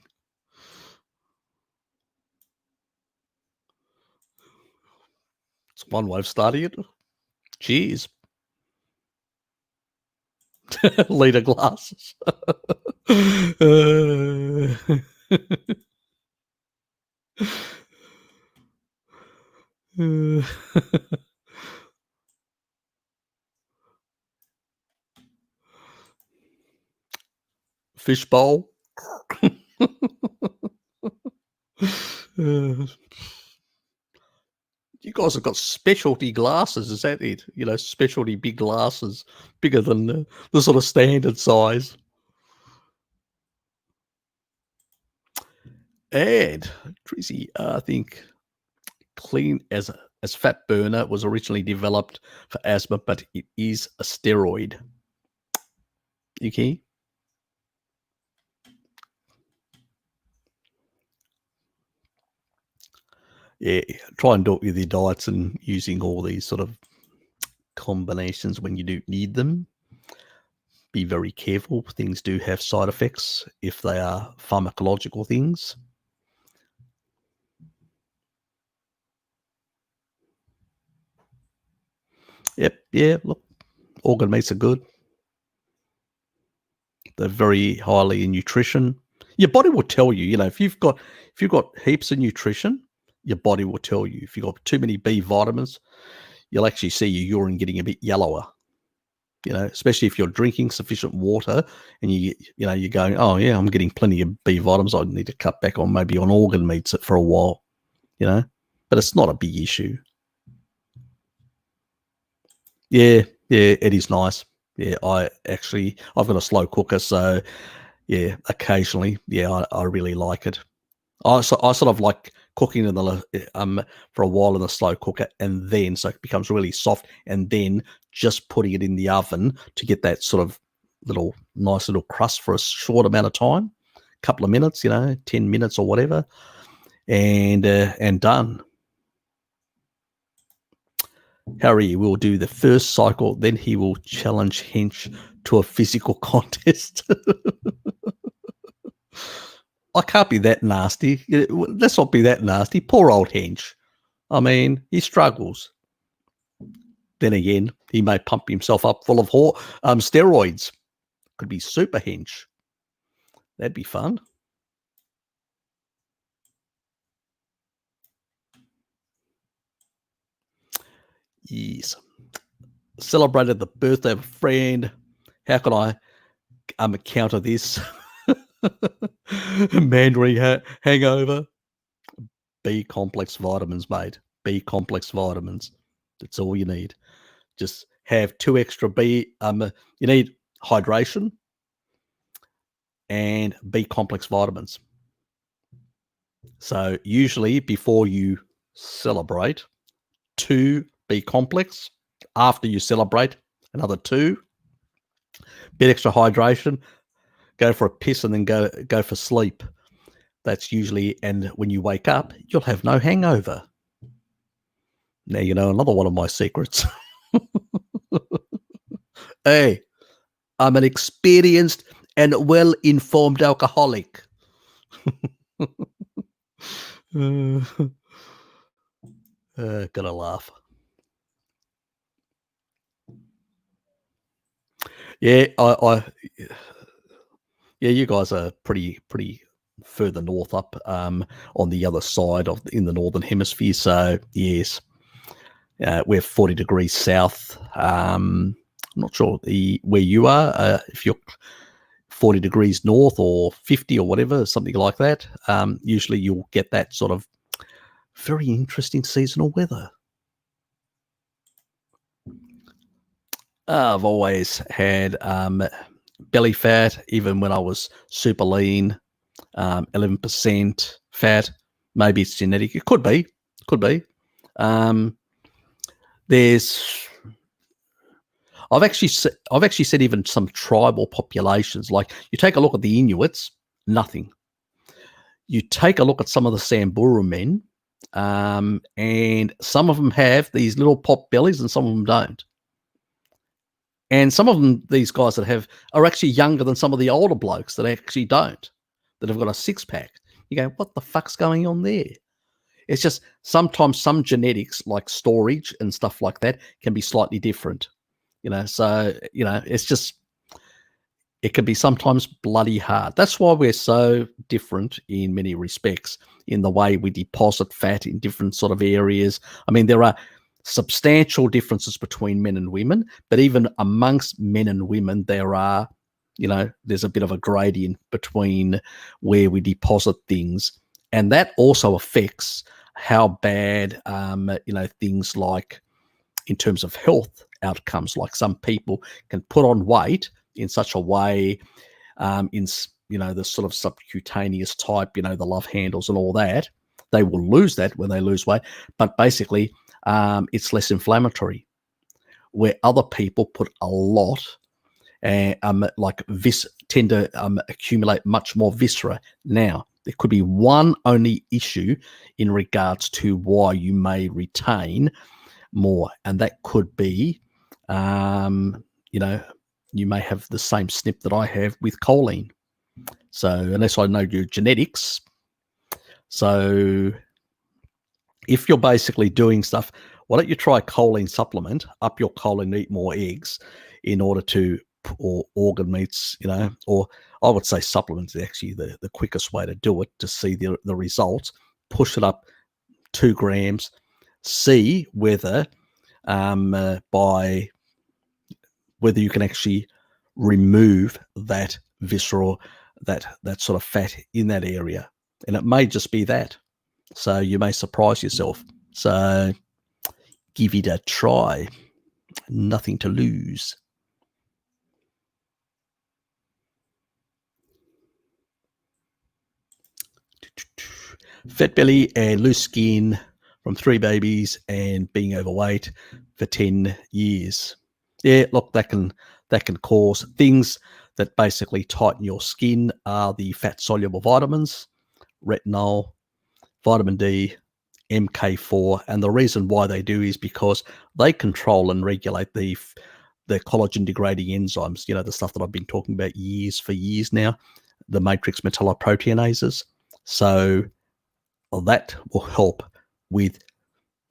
It's one way of starting it. Cheers. Liter glasses. Fishbowl. You guys have got specialty glasses, is that it? You know, specialty big glasses, bigger than the sort of standard size. And Tracy, I think clean as fat burner was originally developed for asthma, but it is a steroid. Okay. Yeah, try and do it with your diets and using all these sort of combinations when you do need them. Be very careful. Things do have side effects if they are pharmacological things. Yep, yeah, look, organ meats are good. They're very highly in nutrition. Your body will tell you, you know, if you've got heaps of nutrition, your body will tell you. If you've got too many B vitamins, you'll actually see your urine getting a bit yellower. You know, especially if you're drinking sufficient water and you're going, oh yeah, I'm getting plenty of B vitamins. I need to cut back on maybe on organ meats for a while, you know, but it's not a big issue. Yeah, it is nice. Yeah, I've got a slow cooker, so yeah, occasionally, yeah, I really like it. I sort of like cooking in the for a while in the slow cooker, and then so it becomes really soft, and then just putting it in the oven to get that sort of nice little crust for a short amount of time, couple of minutes, 10 minutes or whatever, and done. Harry will do the first cycle, then he will challenge Hench to a physical contest. I can't be that nasty. Let's not be that nasty. Poor old Hench. I mean, he struggles. Then again, he may pump himself up full of steroids. Could be super Hench. That'd be fun. Yes. Celebrated the birthday of a friend. How can I counter this? Mandarin hangover. B complex vitamins, mate. B complex vitamins. That's all you need. Just have 2 extra B. You need hydration and B complex vitamins. So usually before you celebrate, 2 B complex. After you celebrate, another 2. Bit extra hydration. Go for a piss and then go for sleep. That's usually, and when you wake up, you'll have no hangover. Now you know another one of my secrets. Hey, I'm an experienced and well-informed alcoholic. Gotta laugh. Yeah, yeah, you guys are pretty further north up on the other side in the northern hemisphere. So yes, we're 40 degrees south. I'm not sure where you are. If you're 40 degrees north or 50 or whatever, something like that. Usually you'll get that sort of very interesting seasonal weather. I've always had belly fat, even when I was super lean, 11% fat. Maybe it's genetic. It could be. I've actually said even some tribal populations, like you take a look at the Inuits, nothing. You take a look at some of the Samburu men, and some of them have these little pop bellies and some of them don't. And some of them, these guys that have, are actually younger than some of the older blokes that actually don't, that have got a six-pack. You go, what the fuck's going on there? It's just sometimes some genetics, like storage and stuff like that, can be slightly different. So, it's just, it can be sometimes bloody hard. That's why we're so different in many respects in the way we deposit fat in different sort of areas. I mean, there are substantial differences between men and women, but even amongst men and women, there are, there's a bit of a gradient between where we deposit things. And that also affects how bad, things like in terms of health outcomes, like some people can put on weight in such a way, the sort of subcutaneous type, the love handles and all that, they will lose that when they lose weight. But basically, it's less inflammatory, where other people put a lot and tend to accumulate much more viscera. Now, there could be one only issue in regards to why you may retain more, and that could be, you may have the same SNP that I have with choline. So unless I know your genetics, so if you're basically doing stuff, why don't you try choline supplement, up your choline, eat more eggs in order to, or organ meats, or I would say supplements is actually the quickest way to do it, to see the results. Push it up 2 grams, see whether whether you can actually remove that visceral, that sort of fat in that area. And it may just be that. So you may surprise yourself. So give it a try. Nothing to lose. Fat belly and loose skin from 3 babies and being overweight for 10 years. Yeah, look, that can cause things that basically tighten your skin are the fat-soluble vitamins, retinol, vitamin D, MK4, and the reason why they do is because they control and regulate the collagen-degrading enzymes, the stuff that I've been talking about for years now, the matrix metalloproteinases. So that will help with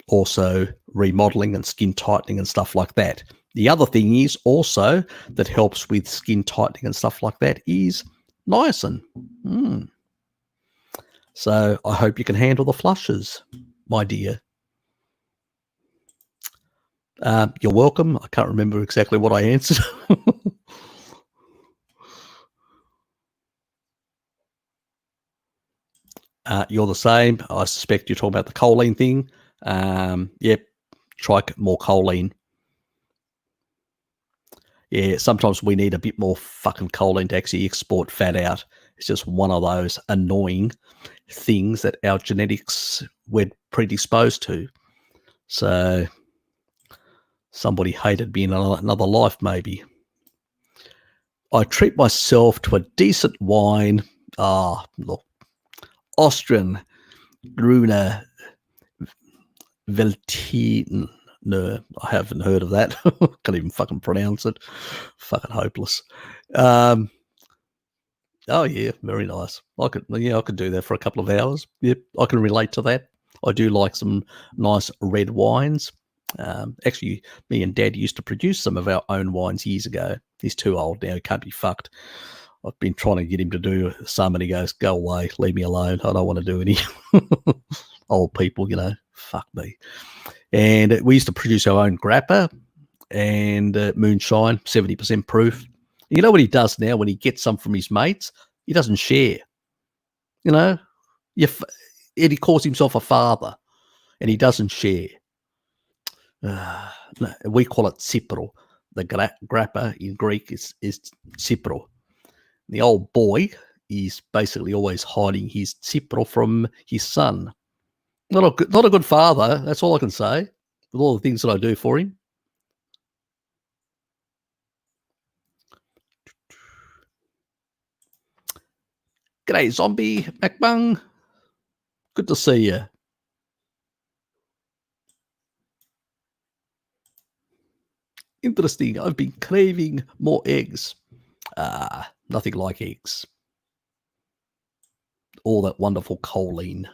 also remodeling and skin tightening and stuff like that. The other thing is also that helps with skin tightening and stuff like that is niacin. So I hope you can handle the flushes, my dear. You're welcome. I can't remember exactly what I answered. You're the same. I suspect you're talking about the choline thing. Yep, try more choline. Yeah, sometimes we need a bit more fucking choline to actually export fat out. It's just one of those annoying things that our genetics we're predisposed to. So somebody hated me in another life, maybe. I treat myself to a decent wine. Look, Austrian Gruner Veltliner. No, I haven't heard of that. Can't even fucking pronounce it. Fucking hopeless. Oh yeah, very nice. I could do that for a couple of hours. Yep, I can relate to that. I do like some nice red wines. Actually, me and Dad used to produce some of our own wines years ago. He's too old now; he can't be fucked. I've been trying to get him to do some, and he goes, "Go away, leave me alone. I don't want to do any." Old people, fuck me. And we used to produce our own grappa and moonshine, 70% proof. You know what he does now when he gets some from his mates? He doesn't share. And he calls himself a father, and he doesn't share. We call it tsipro. The grappa in Greek is tsipro. The old boy is basically always hiding his tsipro from his son. Not a good father. That's all I can say. With all the things that I do for him. G'day, Zombie MacBung. Good to see you. interesting. I've been craving more eggs. Nothing like eggs. All that wonderful choline.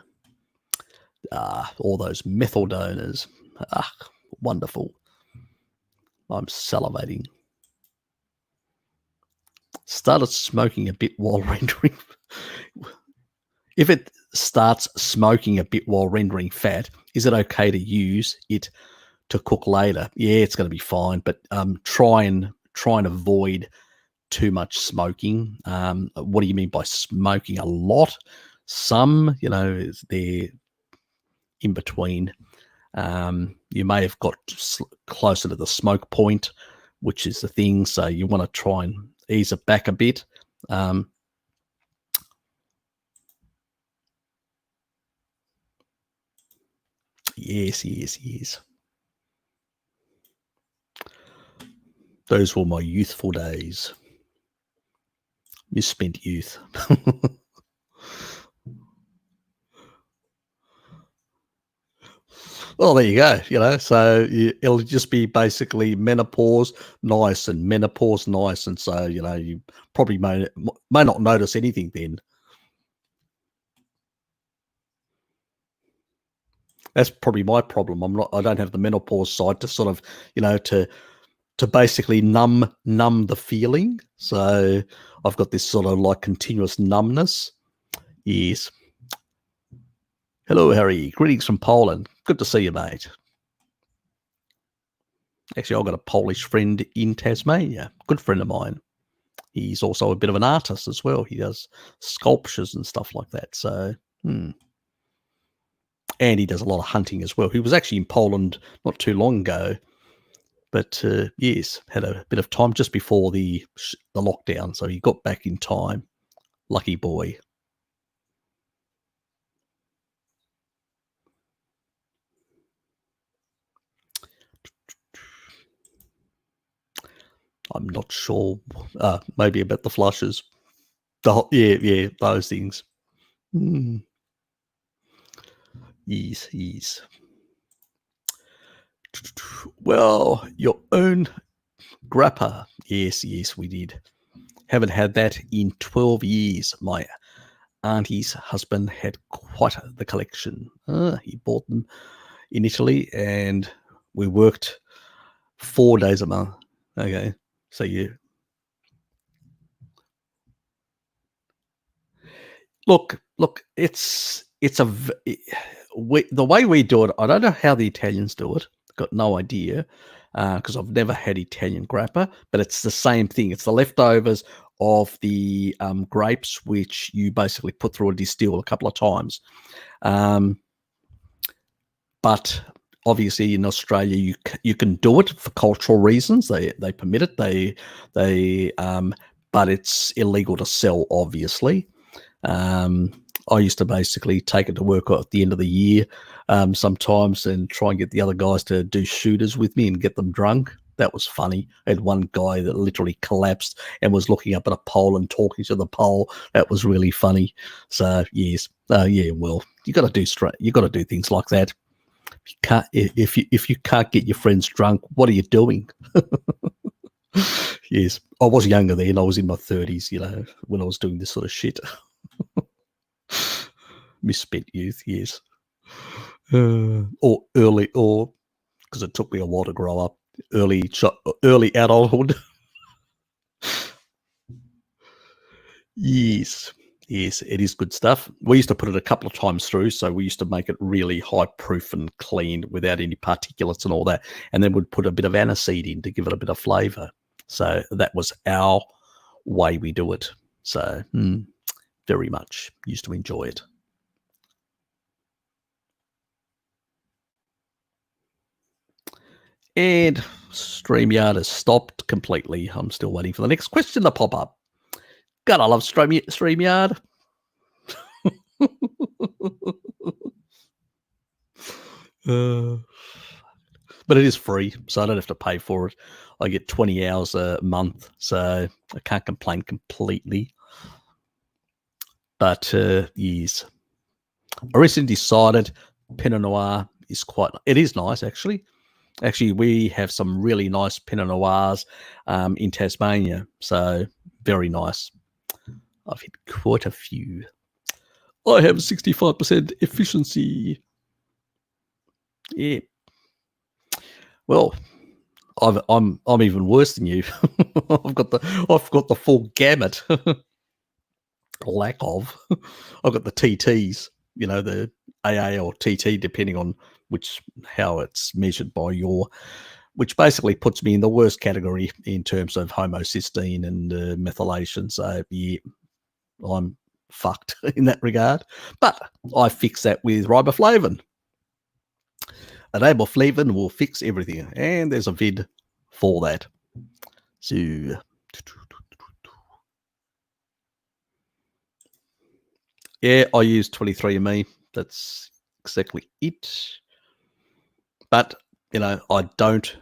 All those methyl donors. Wonderful. I'm salivating. Started smoking a bit while rendering. If it starts smoking a bit while rendering fat, is it okay to use it to cook later? Yeah, it's going to be fine, but try and avoid too much smoking. What do you mean by smoking a lot? Some, they're in between. You may have got closer to the smoke point, which is the thing. So you want to try and ease it back a bit. Yes. Those were my youthful days. Misspent youth. Well, there you go. So it'll just be basically menopause, nice, and menopause, nice. And so, you probably may not notice anything then. That's probably my problem. I don't have the menopause side to sort of, to basically numb the feeling. So I've got this sort of like continuous numbness. Yes. Hello, Harry. Greetings from Poland. Good to see you, mate. Actually, I've got a Polish friend in Tasmania. Good friend of mine. He's also a bit of an artist as well. He does sculptures and stuff like that. So, And he does a lot of hunting as well. He was actually in Poland not too long ago. But yes, had a bit of time just before the lockdown. So he got back in time. Lucky boy. I'm not sure. Maybe about the flushes. Yeah, those things. Yes. Well, your own grappa. Yes, we did. Haven't had that in 12 years. My auntie's husband had quite the collection. He bought them in Italy, and we worked 4 days a month. Okay, so you look. The way we do it. I don't know how the Italians do it. Got no idea, because I've never had Italian grappa. But it's the same thing. It's the leftovers of the grapes, which you basically put through a distill a couple of times. But obviously in Australia, you can do it for cultural reasons. They permit it. But it's illegal to sell, obviously. I used to basically take it to work at the end of the year sometimes and try and get the other guys to do shooters with me and get them drunk. That was funny. I had one guy that literally collapsed and was looking up at a pole and talking to the pole. That was really funny. So yes, well, you got to do things like that. If you can't get your friends drunk, what are you doing? Yes, I was younger then. I was in my 30s, when I was doing this sort of shit. Misspent youth, yes. Or because it took me a while to grow up, early adulthood. Yes, it is good stuff. We used to put it a couple of times through, so we used to make it really high proof and clean without any particulates and all that, and then we'd put a bit of aniseed in to give it a bit of flavour. So that was our way we do it. So very much used to enjoy it. And StreamYard has stopped completely. I'm still waiting for the next question to pop up. God, I love StreamYard. But it is free, so I don't have to pay for it. I get 20 hours a month, so I can't complain completely. But yes, I recently decided Pinot Noir is it is nice actually. Actually, we have some really nice Pinot Noirs in Tasmania. So very nice. I've hit quite a few. I have 65% efficiency. Yeah. Well, I'm even worse than you. I've got the full gamut. Lack of. I've got the TTs. You know, the AA or TT, depending on how it's measured by which basically puts me in the worst category in terms of homocysteine and methylation. So yeah, I'm fucked in that regard. But I fix that with riboflavin. Riboflavin will fix everything, and there's a vid for that. So yeah, I use 23andMe. That's exactly it. But you know, I don't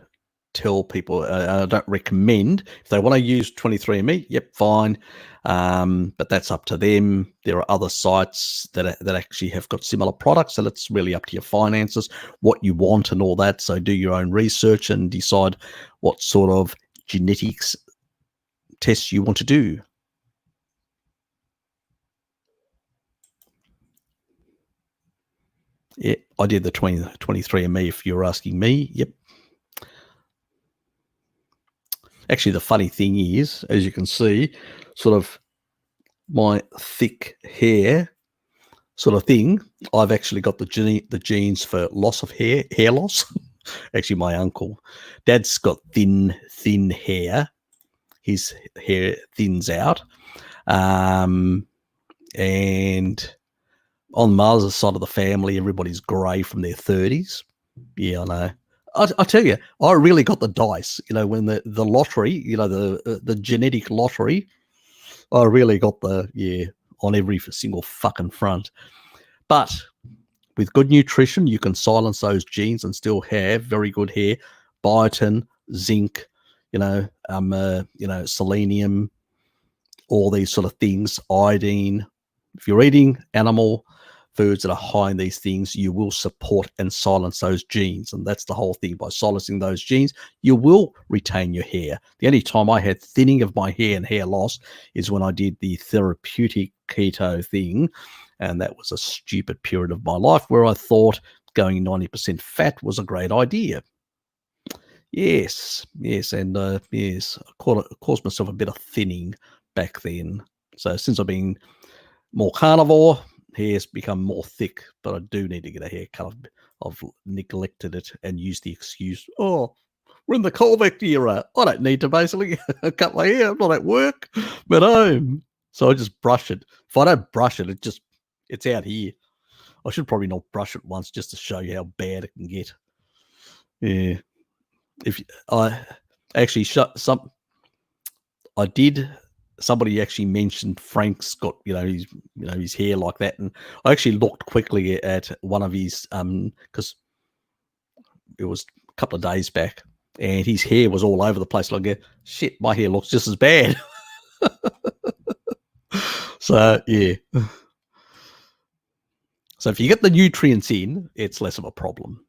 tell people. I don't recommend if they want to use 23andMe. Yep, fine. But that's up to them. There are other sites that actually have got similar products, and it's really up to your finances, what you want, and all that. So do your own research and decide what sort of genetics tests you want to do. Yeah, I did the 23andMe. If you're asking me, yep. Actually, the funny thing is, as you can see, sort of my thick hair sort of thing, I've actually got the genes for loss of hair loss. Actually, my uncle, Dad's got thin hair. His hair thins out. And on mother's side of the family, everybody's grey from their 30s. Yeah, I know. I tell you, I really got the dice. You know, when the lottery, you know, the genetic lottery, I really got on every single fucking front. But with good nutrition, you can silence those genes and still have very good hair. Biotin, zinc, selenium, all these sort of things, iodine. If you're eating animal foods that are high in these things, you will support and silence those genes. And that's the whole thing. By silencing those genes, you will retain your hair. The only time I had thinning of my hair and hair loss is when I did the therapeutic keto thing. And that was a stupid period of my life where I thought going 90% fat was a great idea. Yes. And yes, I caused myself a bit of thinning back then. So since I've been more carnivore, hair's become more thick, but I do need to get a haircut. I've neglected it and used the excuse, oh, we're in the Colbeck era. I don't need to basically cut my hair. I'm not at work, I'm at home. So I just brush it. If I don't brush it, it's out here. I should probably not brush it once just to show you how bad it can get. Yeah. If I actually somebody actually mentioned Frank's got his hair like that, and I actually looked quickly at one of his because it was a couple of days back, and his hair was all over the place. Like, shit, my hair looks just as bad. So yeah. So if you get the nutrients in, it's less of a problem.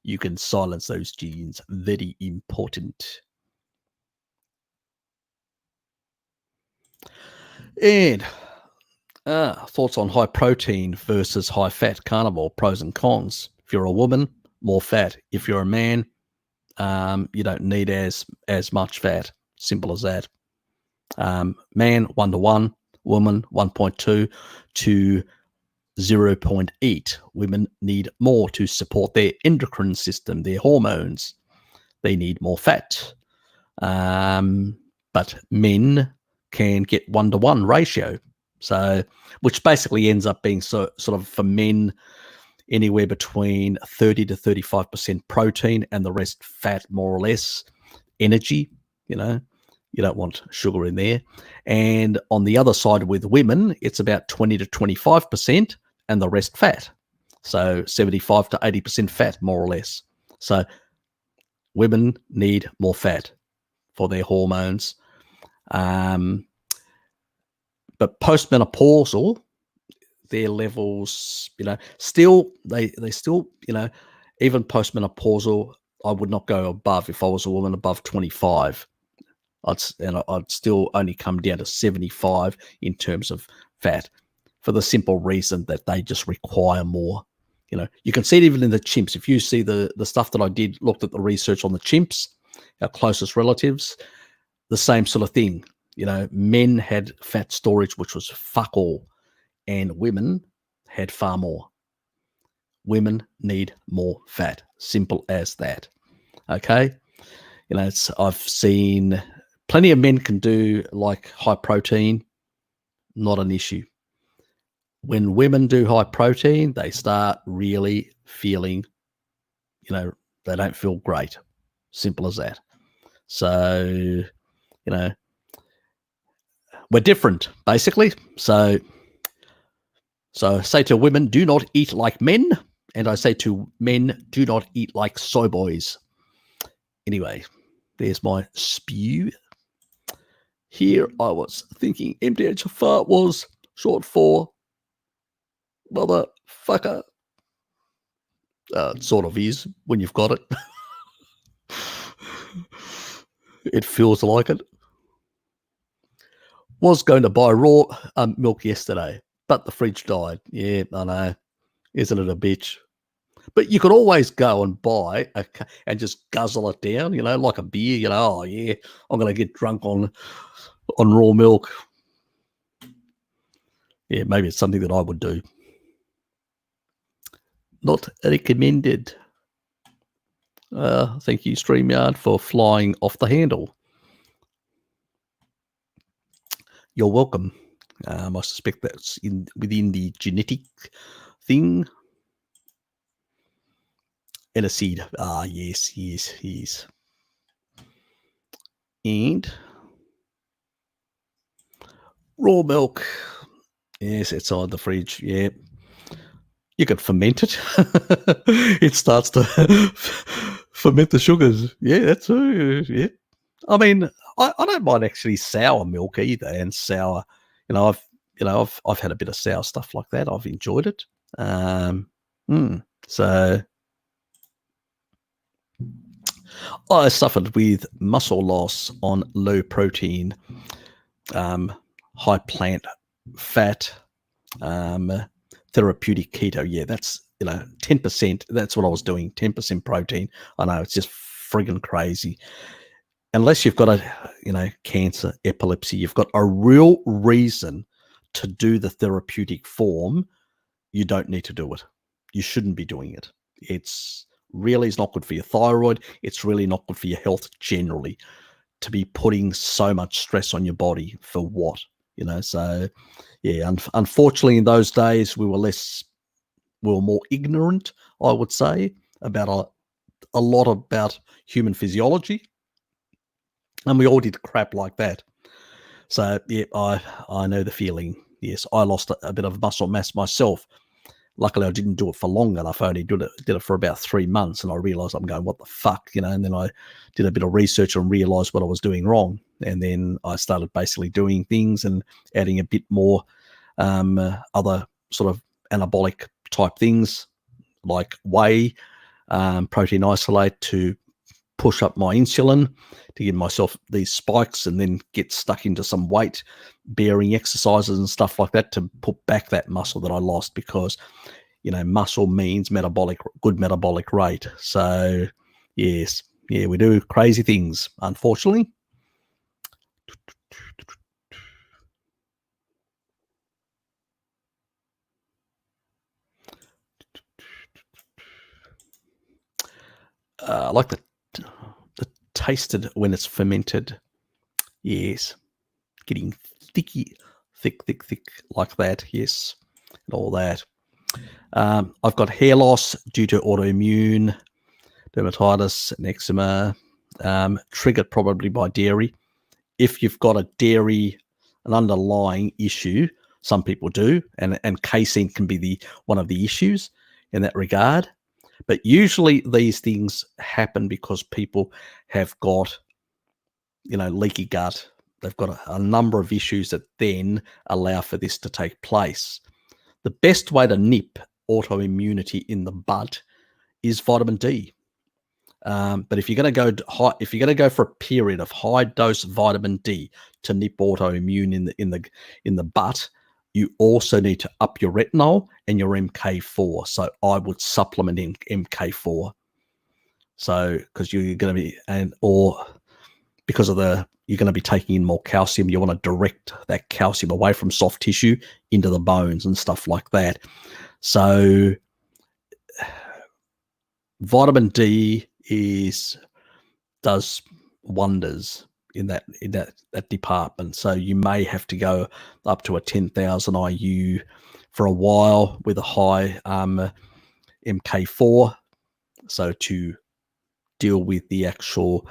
You can silence those genes. Very important. And thoughts on high protein versus high fat carnivore, pros and cons. If you're a woman, more fat. If you're a man, you don't need as much fat. Simple as that. Man 1:1, woman 1.2 to 0.8. Women need more to support their endocrine system, their hormones. They need more fat. But men can get 1:1 ratio. So, which basically ends up being sort of for men anywhere between 30 to 35% protein and the rest fat, more or less. Energy, you don't want sugar in there. And on the other side with women, it's about 20 to 25% and the rest fat. So 75 to 80% fat, more or less. So women need more fat for their hormones. But postmenopausal, their levels, still, they still, even postmenopausal, I would not go above, if I was a woman, above 25. I'd still only come down to 75 in terms of fat, for the simple reason that they just require more. You know, you can see it even in the chimps. If you see the stuff that I did, looked at the research on the chimps, our closest relatives, the same sort of thing. You know, men had fat storage, which was fuck all, and women had far more. Women need more fat. Simple as that. Okay. You know, I've seen plenty of men can do like high protein, not an issue. When women do high protein, they start really feeling, you know, they don't feel great. Simple as that. So, you know, we're different, basically. So I say to women, do not eat like men. And I say to men, do not eat like soy boys. Anyway, there's my spew. Here I was thinking MTHFR was short for motherfucker. It sort of is when you've got it. It feels like it. Was going to buy raw milk yesterday, but the fridge died. Yeah, I know. Isn't it a bitch? But you could always go and buy and just guzzle it down, you know, like a beer. You know, oh yeah, I'm going to get drunk on raw milk. Yeah, maybe it's something that I would do. Not recommended. Thank you, StreamYard, for flying off the handle. You're welcome. I suspect that's within the genetic thing. Aniseed. Ah, yes. And raw milk. Yes, it's on the fridge. Yeah. You could ferment it. It starts to ferment the sugars. Yeah, that's yeah. I mean, I don't mind actually sour milk either, and sour. I've had a bit of sour stuff like that. I've enjoyed it. So I suffered with muscle loss on low protein, high plant fat, therapeutic keto. Yeah, that's 10%. That's what I was doing. 10% protein. I know it's just friggin' crazy. Unless you've got cancer, epilepsy, you've got a real reason to do the therapeutic form, you don't need to do it. You shouldn't be doing it. It's not good for your thyroid. It's really not good for your health generally to be putting so much stress on your body for what, so yeah, unfortunately in those days we were more ignorant, I would say, about a lot about human physiology. And we all did crap like that. So, yeah, I know the feeling. Yes, I lost a bit of muscle mass myself. Luckily, I didn't do it for long enough. I only did it for about 3 months, and I realized I'm going, what the fuck, and then I did a bit of research and realized what I was doing wrong. And then I started basically doing things and adding a bit more other sort of anabolic type things like whey, protein isolate to push up my insulin, to give myself these spikes and then get stuck into some weight bearing exercises and stuff like that to put back that muscle that I lost, because muscle means good metabolic rate. So yes, yeah, we do crazy things, unfortunately. I like the tasted when it's fermented. Yes, getting thick like that. Yes, and all that. I've got hair loss due to autoimmune dermatitis and eczema, triggered probably by dairy. If you've got an underlying issue, some people do, and casein can be one of the issues in that regard. But usually these things happen because people have got, leaky gut. They've got a number of issues that then allow for this to take place. The best way to nip autoimmunity in the bud is vitamin D. But if you're going to if you're going to go for a period of high dose vitamin D to nip autoimmune in the butt, you also need to up your retinol and your MK4. So I would supplement in MK4. So because you're going to be because of you're going to be taking in more calcium, you want to direct that calcium away from soft tissue into the bones and stuff like that. So vitamin D does wonders in that department. So you may have to go up to a 10,000 IU for a while with a high MK4, so to deal with the actual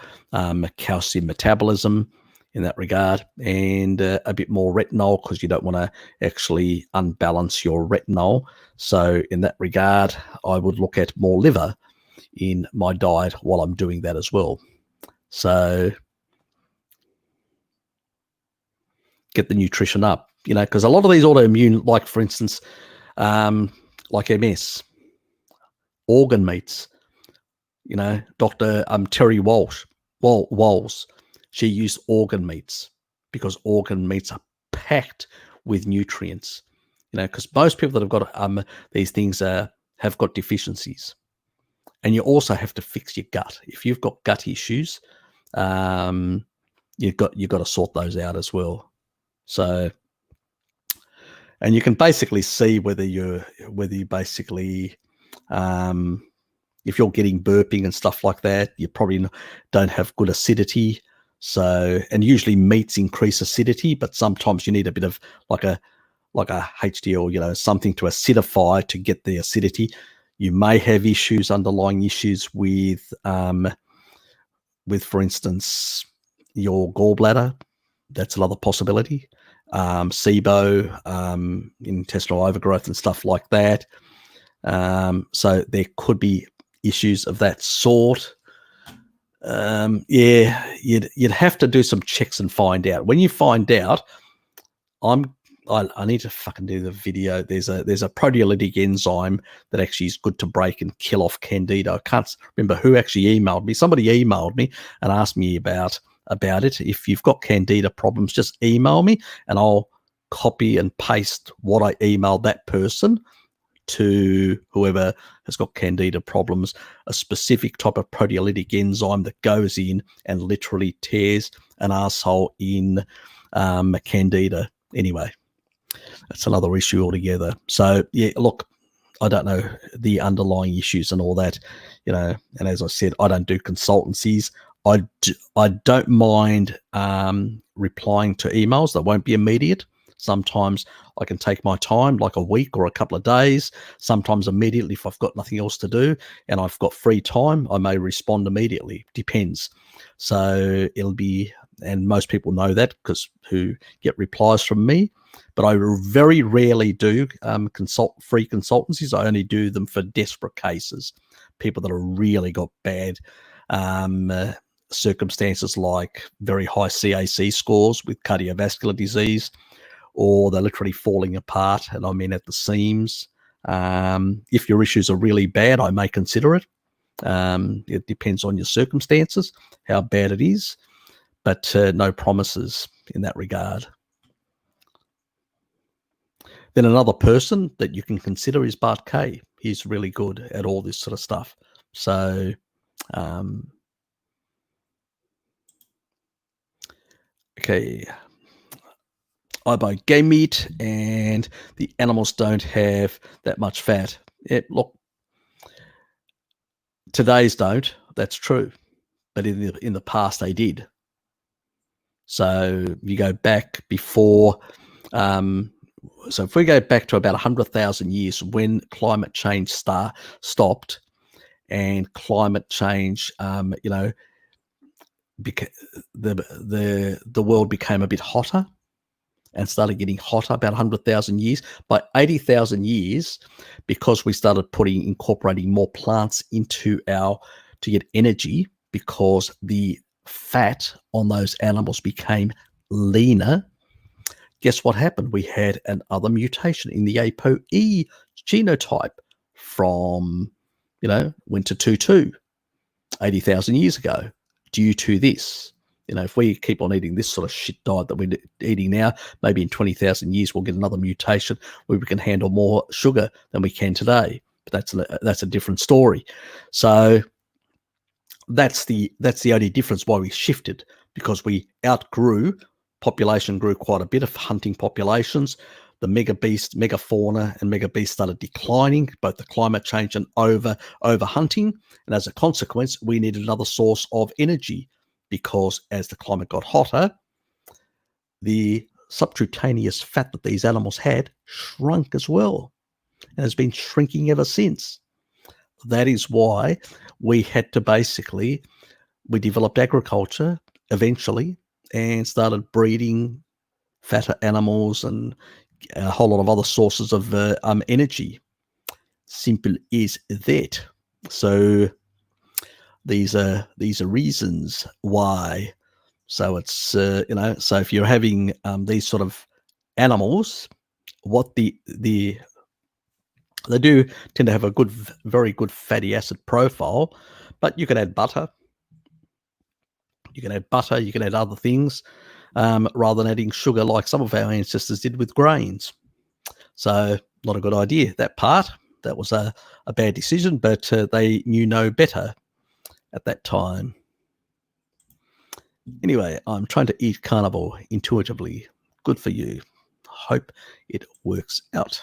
calcium metabolism in that regard, and a bit more retinol because you don't want to actually unbalance your retinol. So in that regard, I would look at more liver in my diet while I'm doing that as well. So get the nutrition up, because a lot of these autoimmune, like for instance, like MS, organ meats, Dr. Terry Walsh, she used organ meats because organ meats are packed with nutrients, because most people that have got these things have got deficiencies. And you also have to fix your gut. If you've got gut issues, you've got to sort those out as well. So, and you can basically see whether you basically, if you're getting burping and stuff like that, you probably don't have good acidity. So, and usually meats increase acidity, but sometimes you need a bit of like a HDL, something to acidify to get the acidity. You may have underlying issues with, for instance, your gallbladder. That's another possibility. SIBO, intestinal overgrowth and stuff like that. So there could be issues of that sort. You'd have to do some checks and find out. When you find out, I need to fucking do the video. There's a proteolytic enzyme that actually is good to break and kill off candida. I can't remember who actually emailed me. Somebody emailed me and asked me about it. If you've got candida problems, just email me and I'll copy and paste what I emailed that person to whoever has got candida problems, a specific type of proteolytic enzyme that goes in and literally tears an arsehole in candida. Anyway, that's another issue altogether. So yeah, look, I don't know the underlying issues and all that, and as I said, I don't do consultancies. I don't mind replying to emails that won't be immediate. Sometimes I can take my time, like a week or a couple of days. Sometimes immediately, if I've got nothing else to do and I've got free time, I may respond immediately. Depends. So it'll be, and most people know that because who get replies from me. But I very rarely do free consultancies. I only do them for desperate cases, people that have really got bad circumstances, like very high CAC scores with cardiovascular disease, or they're literally falling apart, and I mean at the seams. If your issues are really bad, I may consider it. It depends on your circumstances, how bad it is, but no promises in that regard. Then another person that you can consider is Bart Kay. He's really good at all this sort of stuff. So, okay. I buy game meat and the animals don't have that much fat. Yeah, look, today's don't. That's true. But in the past, they did. So you go back before... so if we go back to about 100,000 years when climate change stopped, and climate change, the world became a bit hotter and started getting hotter about 100,000 years. By 80,000 years, because we started incorporating more plants into to get energy, because the fat on those animals became leaner, guess what happened? We had another mutation in the ApoE genotype from, went to 2-2. 80,000 years ago due to this. If we keep on eating this sort of shit diet that we're eating now, maybe in 20,000 years we'll get another mutation where we can handle more sugar than we can today. But that's a different story. So that's the only difference why we shifted, because we outgrew, population grew quite a bit of hunting populations. The megafauna and megabeast started declining, both the climate change and over hunting. And as a consequence, we needed another source of energy, because as the climate got hotter, the subcutaneous fat that these animals had shrunk as well, and has been shrinking ever since. That is why we had to we developed agriculture eventually and started breeding fatter animals and a whole lot of other sources of energy. Simple is that. So these are reasons why. So it's so if you're having these sort of animals, what they do tend to have a very good fatty acid profile, but you can add butter. You can add other things, rather than adding sugar like some of our ancestors did with grains. So not a good idea. That was a bad decision, but they knew no better at that time. Anyway, I'm trying to eat carnivore intuitively. Good for you. Hope it works out.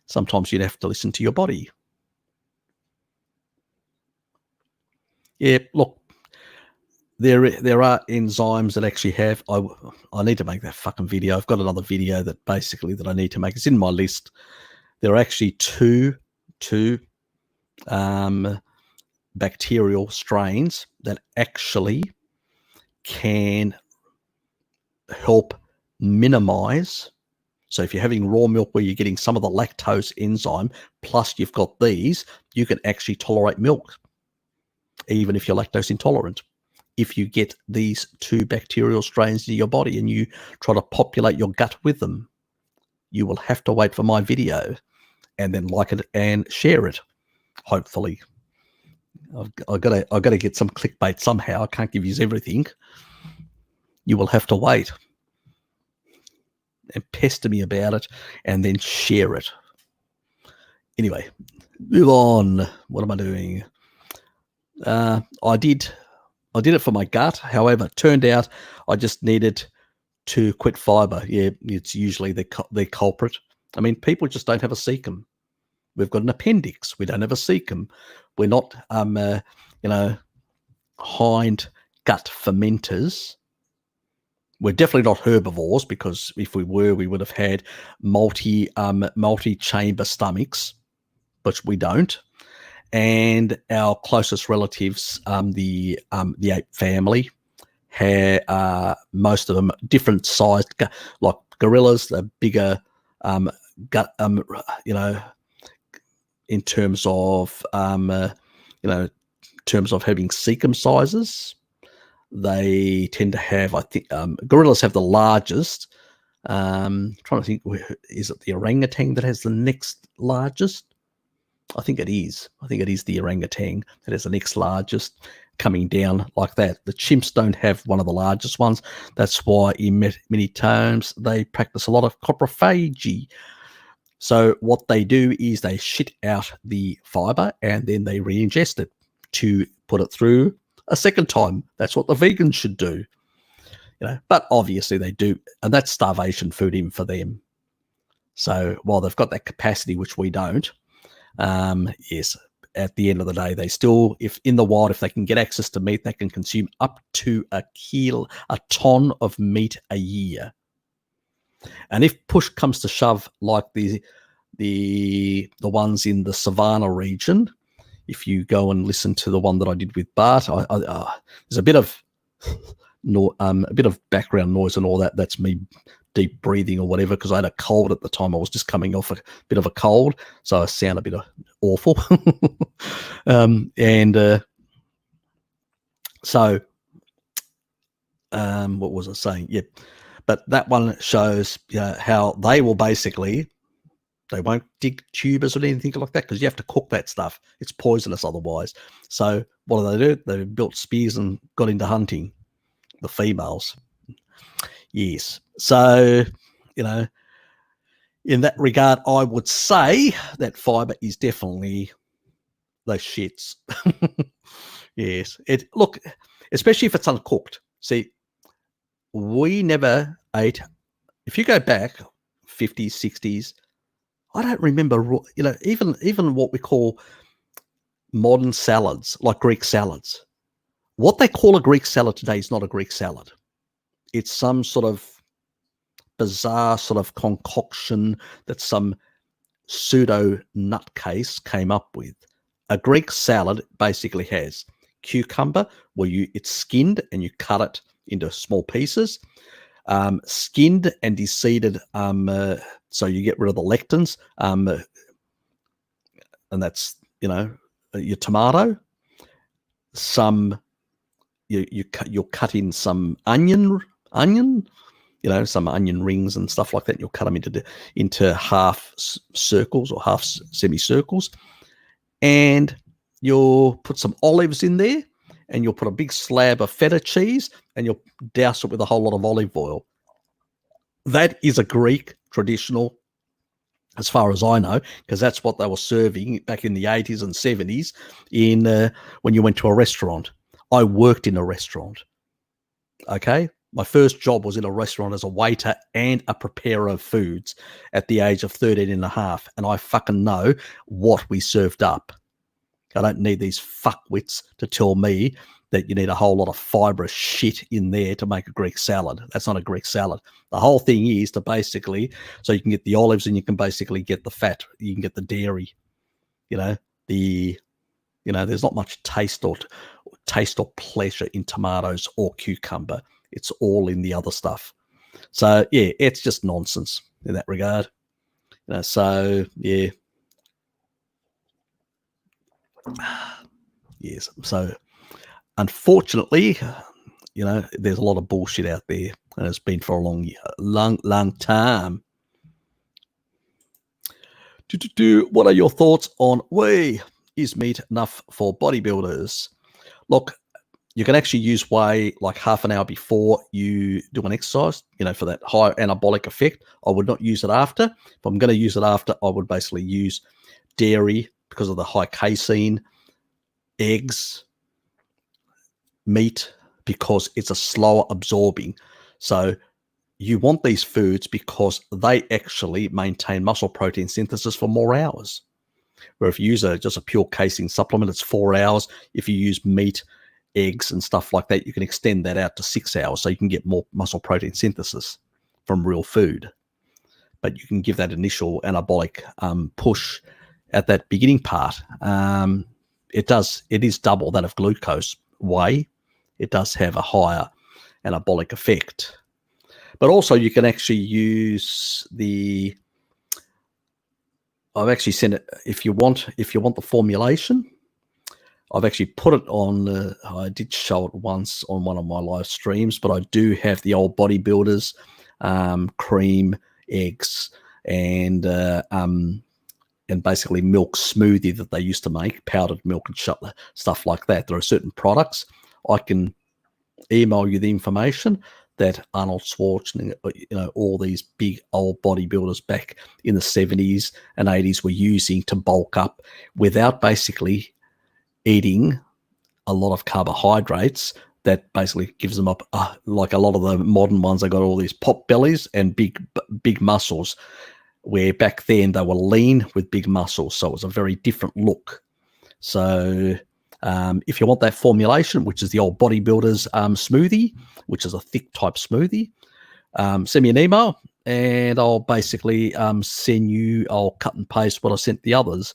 Sometimes you'd have to listen to your body. Yeah, look, there are enzymes that actually have. I need to make that fucking video. I've got another video that I need to make. It's in my list. There are actually two bacterial strains that actually can help minimize. So if you're having raw milk where you're getting some of the lactose enzyme, plus you've got these, you can actually tolerate milk, even if you're lactose intolerant. If you get these two bacterial strains in your body and you try to populate your gut with them, you will have to wait for my video and then like it and share it. Hopefully, I've got to get some clickbait somehow. I can't give you everything. You will have to wait and pester me about it and then share it. Anyway, move on. What am I doing? I did it for my gut. However, it turned out I just needed to quit fiber. Yeah, it's usually the culprit. I mean, people just don't have a cecum. We've got an appendix. We don't have a cecum. We're not, hind gut fermenters. We're definitely not herbivores, because if we were, we would have had multi-chamber stomachs, but we don't. And our closest relatives, the ape family, most of them different sized, like gorillas, they're bigger gut, in terms of having cecum sizes. They tend to have, I think, gorillas have the largest. Trying to think, is it the orangutan that has the next largest? I think it is. I think it is the orangutan that has the next largest, coming down like that. The chimps don't have one of the largest ones. That's why in many times they practice a lot of coprophagy. So what they do is they shit out the fiber and then they re-ingest it to put it through a second time. That's what the vegans should do. But obviously they do, and that's starvation food even for them. So while they've got that capacity, which we don't, yes, at the end of the day, they still, if in the wild, if they can get access to meat, they can consume up to a ton of meat a year. And if push comes to shove, like the ones in the savannah region, if you go and listen to the one that I did with Bart, there's a bit of background noise and all that. That's me deep breathing or whatever, because I had a cold at the time. I was just coming off a bit of a cold, so I sound a bit awful. What was I saying? Yep. But that one shows how they will basically They won't dig tubers or anything like that because you have to cook that stuff. It's poisonous otherwise. So what do? They built spears and got into hunting, the females. Yes. So, in that regard, I would say that fiber is definitely those shits. Yes. Look, especially if it's uncooked. See, we never ate, if you go back 50s, 60s, I don't remember, even what we call modern salads, like Greek salads. What they call a Greek salad today is not a Greek salad. It's some sort of bizarre sort of concoction that some pseudo nutcase came up with. A Greek salad basically has cucumber, where it's skinned and you cut it into small pieces, skinned and deseeded, so you get rid of the lectins, and that's your tomato. You'll cut in some onion, some onion rings and stuff like that. You'll cut them into half circles or half semicircles, and you'll put some olives in there, and you'll put a big slab of feta cheese, and you'll douse it with a whole lot of olive oil. That is a Greek traditional, as far as I know, because that's what they were serving back in the 80s and 70s when you went to a restaurant. I worked in a restaurant. Okay? My first job was in a restaurant as a waiter and a preparer of foods at the age of 13 and a half, and I fucking know what we served up. I don't need these fuckwits to tell me that you need a whole lot of fibrous shit in there to make a Greek salad. That's not a Greek salad. The whole thing is to basically, so you can get the olives and you can basically get the fat, you can get the dairy, there's not much taste or pleasure in tomatoes or cucumber. It's all in the other stuff. So yeah, it's just nonsense in that regard. So yeah. Yes. So unfortunately, there's a lot of bullshit out there, and it's been for a long time. What are your thoughts on whey? Is meat enough for bodybuilders? Look, you can actually use whey like half an hour before you do an exercise, for that high anabolic effect. I would not use it after. If I'm going to use it after, I would basically use dairy because of the high casein, eggs, meat, because it's a slower absorbing. So you want these foods because they actually maintain muscle protein synthesis for more hours. Where if you use just a pure casein supplement, it's 4 hours. If you use meat, eggs, and stuff like that, you can extend that out to 6 hours, so you can get more muscle protein synthesis from real food. But you can give that initial anabolic push at that beginning part. It is double that of glucose whey. It does have a higher anabolic effect. But also you can actually use I've actually sent it, if you want the formulation, I've actually put it on, I did show it once on one of my live streams, but I do have the old bodybuilders, cream, eggs, and basically milk smoothie that they used to make, powdered milk and stuff like that. There are certain products. I can email you the information that Arnold Schwarzenegger, all these big old bodybuilders back in the 70s and 80s were using to bulk up without basically eating a lot of carbohydrates. That basically gives them up, like a lot of the modern ones, they got all these pop bellies and big muscles, where back then they were lean with big muscles. So it was a very different look. So if you want that formulation, which is the old bodybuilders smoothie, which is a thick type smoothie, send me an email and I'll basically I'll cut and paste what I sent the others,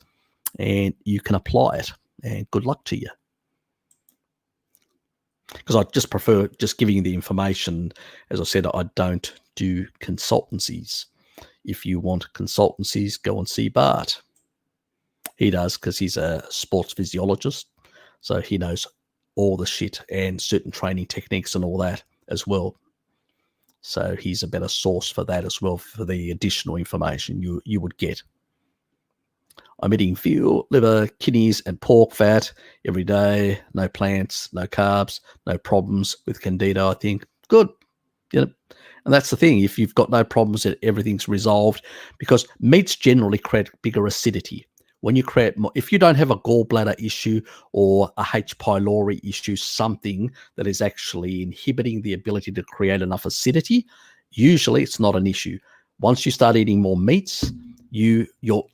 and you can apply it, and good luck to you. Because I just prefer just giving you the information. As I said, I don't do consultancies. If you want consultancies, go and see Bart. He does, because he's a sports physiologist. So he knows all the shit and certain training techniques and all that as well. So he's a better source for that as well, for the additional information you would get. I'm eating veal, liver, kidneys, and pork fat every day. No plants, no carbs, no problems with candida. I think good, you know. And that's the thing. If you've got no problems, everything's resolved, because meats generally create bigger acidity. When you create more, if you don't have a gallbladder issue or a H. pylori issue, something that is actually inhibiting the ability to create enough acidity, usually it's not an issue. Once you start eating more meats,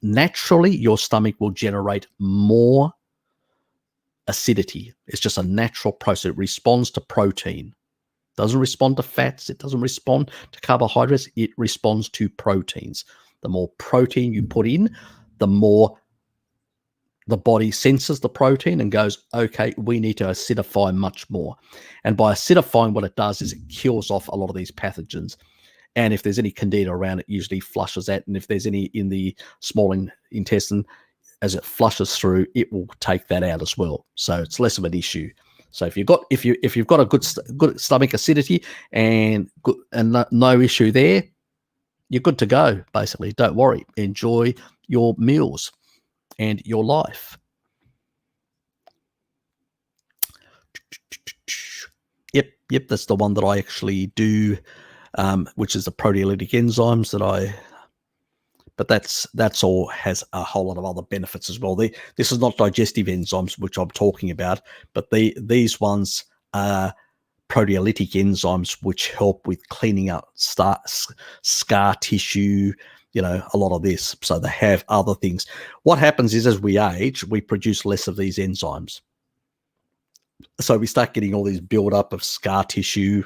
naturally your stomach will generate more acidity. It's just a natural process. It responds to protein. Doesn't respond to fats. It doesn't respond to carbohydrates. It responds to proteins. The more protein you put in, the more the body senses the protein and goes, okay, we need to acidify much more. And by acidifying, what it does is it kills off a lot of these pathogens. And if there's any candida around, it usually flushes that. And if there's any in the small intestine, as it flushes through, it will take that out as well. So it's less of an issue. So if you've got a good stomach acidity and no issue there, you're good to go. Basically, don't worry. Enjoy your meals and your life. Yep, that's the one that I actually do. Which is the proteolytic enzymes that but that's all has a whole lot of other benefits as well. This is not digestive enzymes, which I'm talking about, but these ones are proteolytic enzymes, which help with cleaning up scar tissue, a lot of this. So they have other things. What happens is, as we age, we produce less of these enzymes. So we start getting all these build-up of scar tissue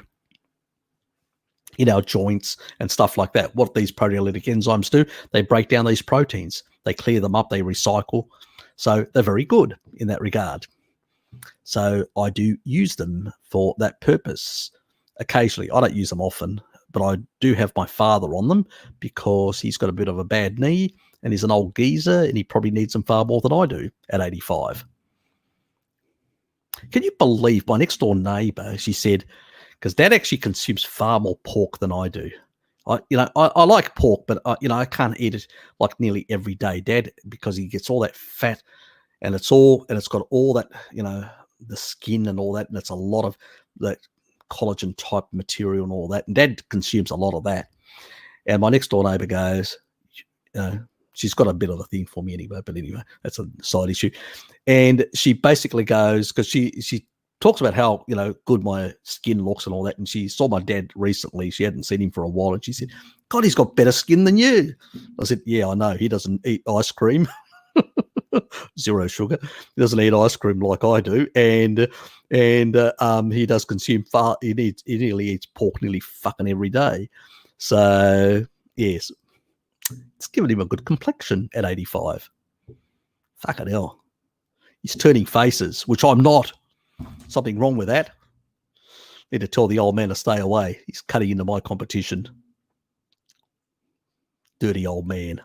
in our joints and stuff like that. What these proteolytic enzymes do, they break down these proteins. They clear them up, they recycle. So they're very good in that regard. So I do use them for that purpose occasionally. I don't use them often, but I do have my father on them because he's got a bit of a bad knee and he's an old geezer and he probably needs them far more than I do at 85. Can you believe my next door neighbor, she said, because Dad actually consumes far more pork than I do. I like pork, but I can't eat it like nearly every day, Dad, because he gets all that fat, and it's got all that, the skin and all that, and it's a lot of that collagen type material and all that. And Dad consumes a lot of that. And my next door neighbor goes, she's got a bit of a thing for me anyway, but anyway, that's a side issue. And she basically goes, because she talks about how, good my skin looks and all that. And she saw my dad recently. She hadn't seen him for a while. And she said, God, he's got better skin than you. I said, yeah, I know. He doesn't eat ice cream. 0 sugar. He doesn't eat ice cream like I do. And he does consume he nearly eats pork nearly fucking every day. So, yes, it's given him a good complexion at 85. Fucking hell. He's turning faces, which I'm not. Something wrong with that. Need to tell the old man to stay away. He's cutting into my competition. Dirty old man.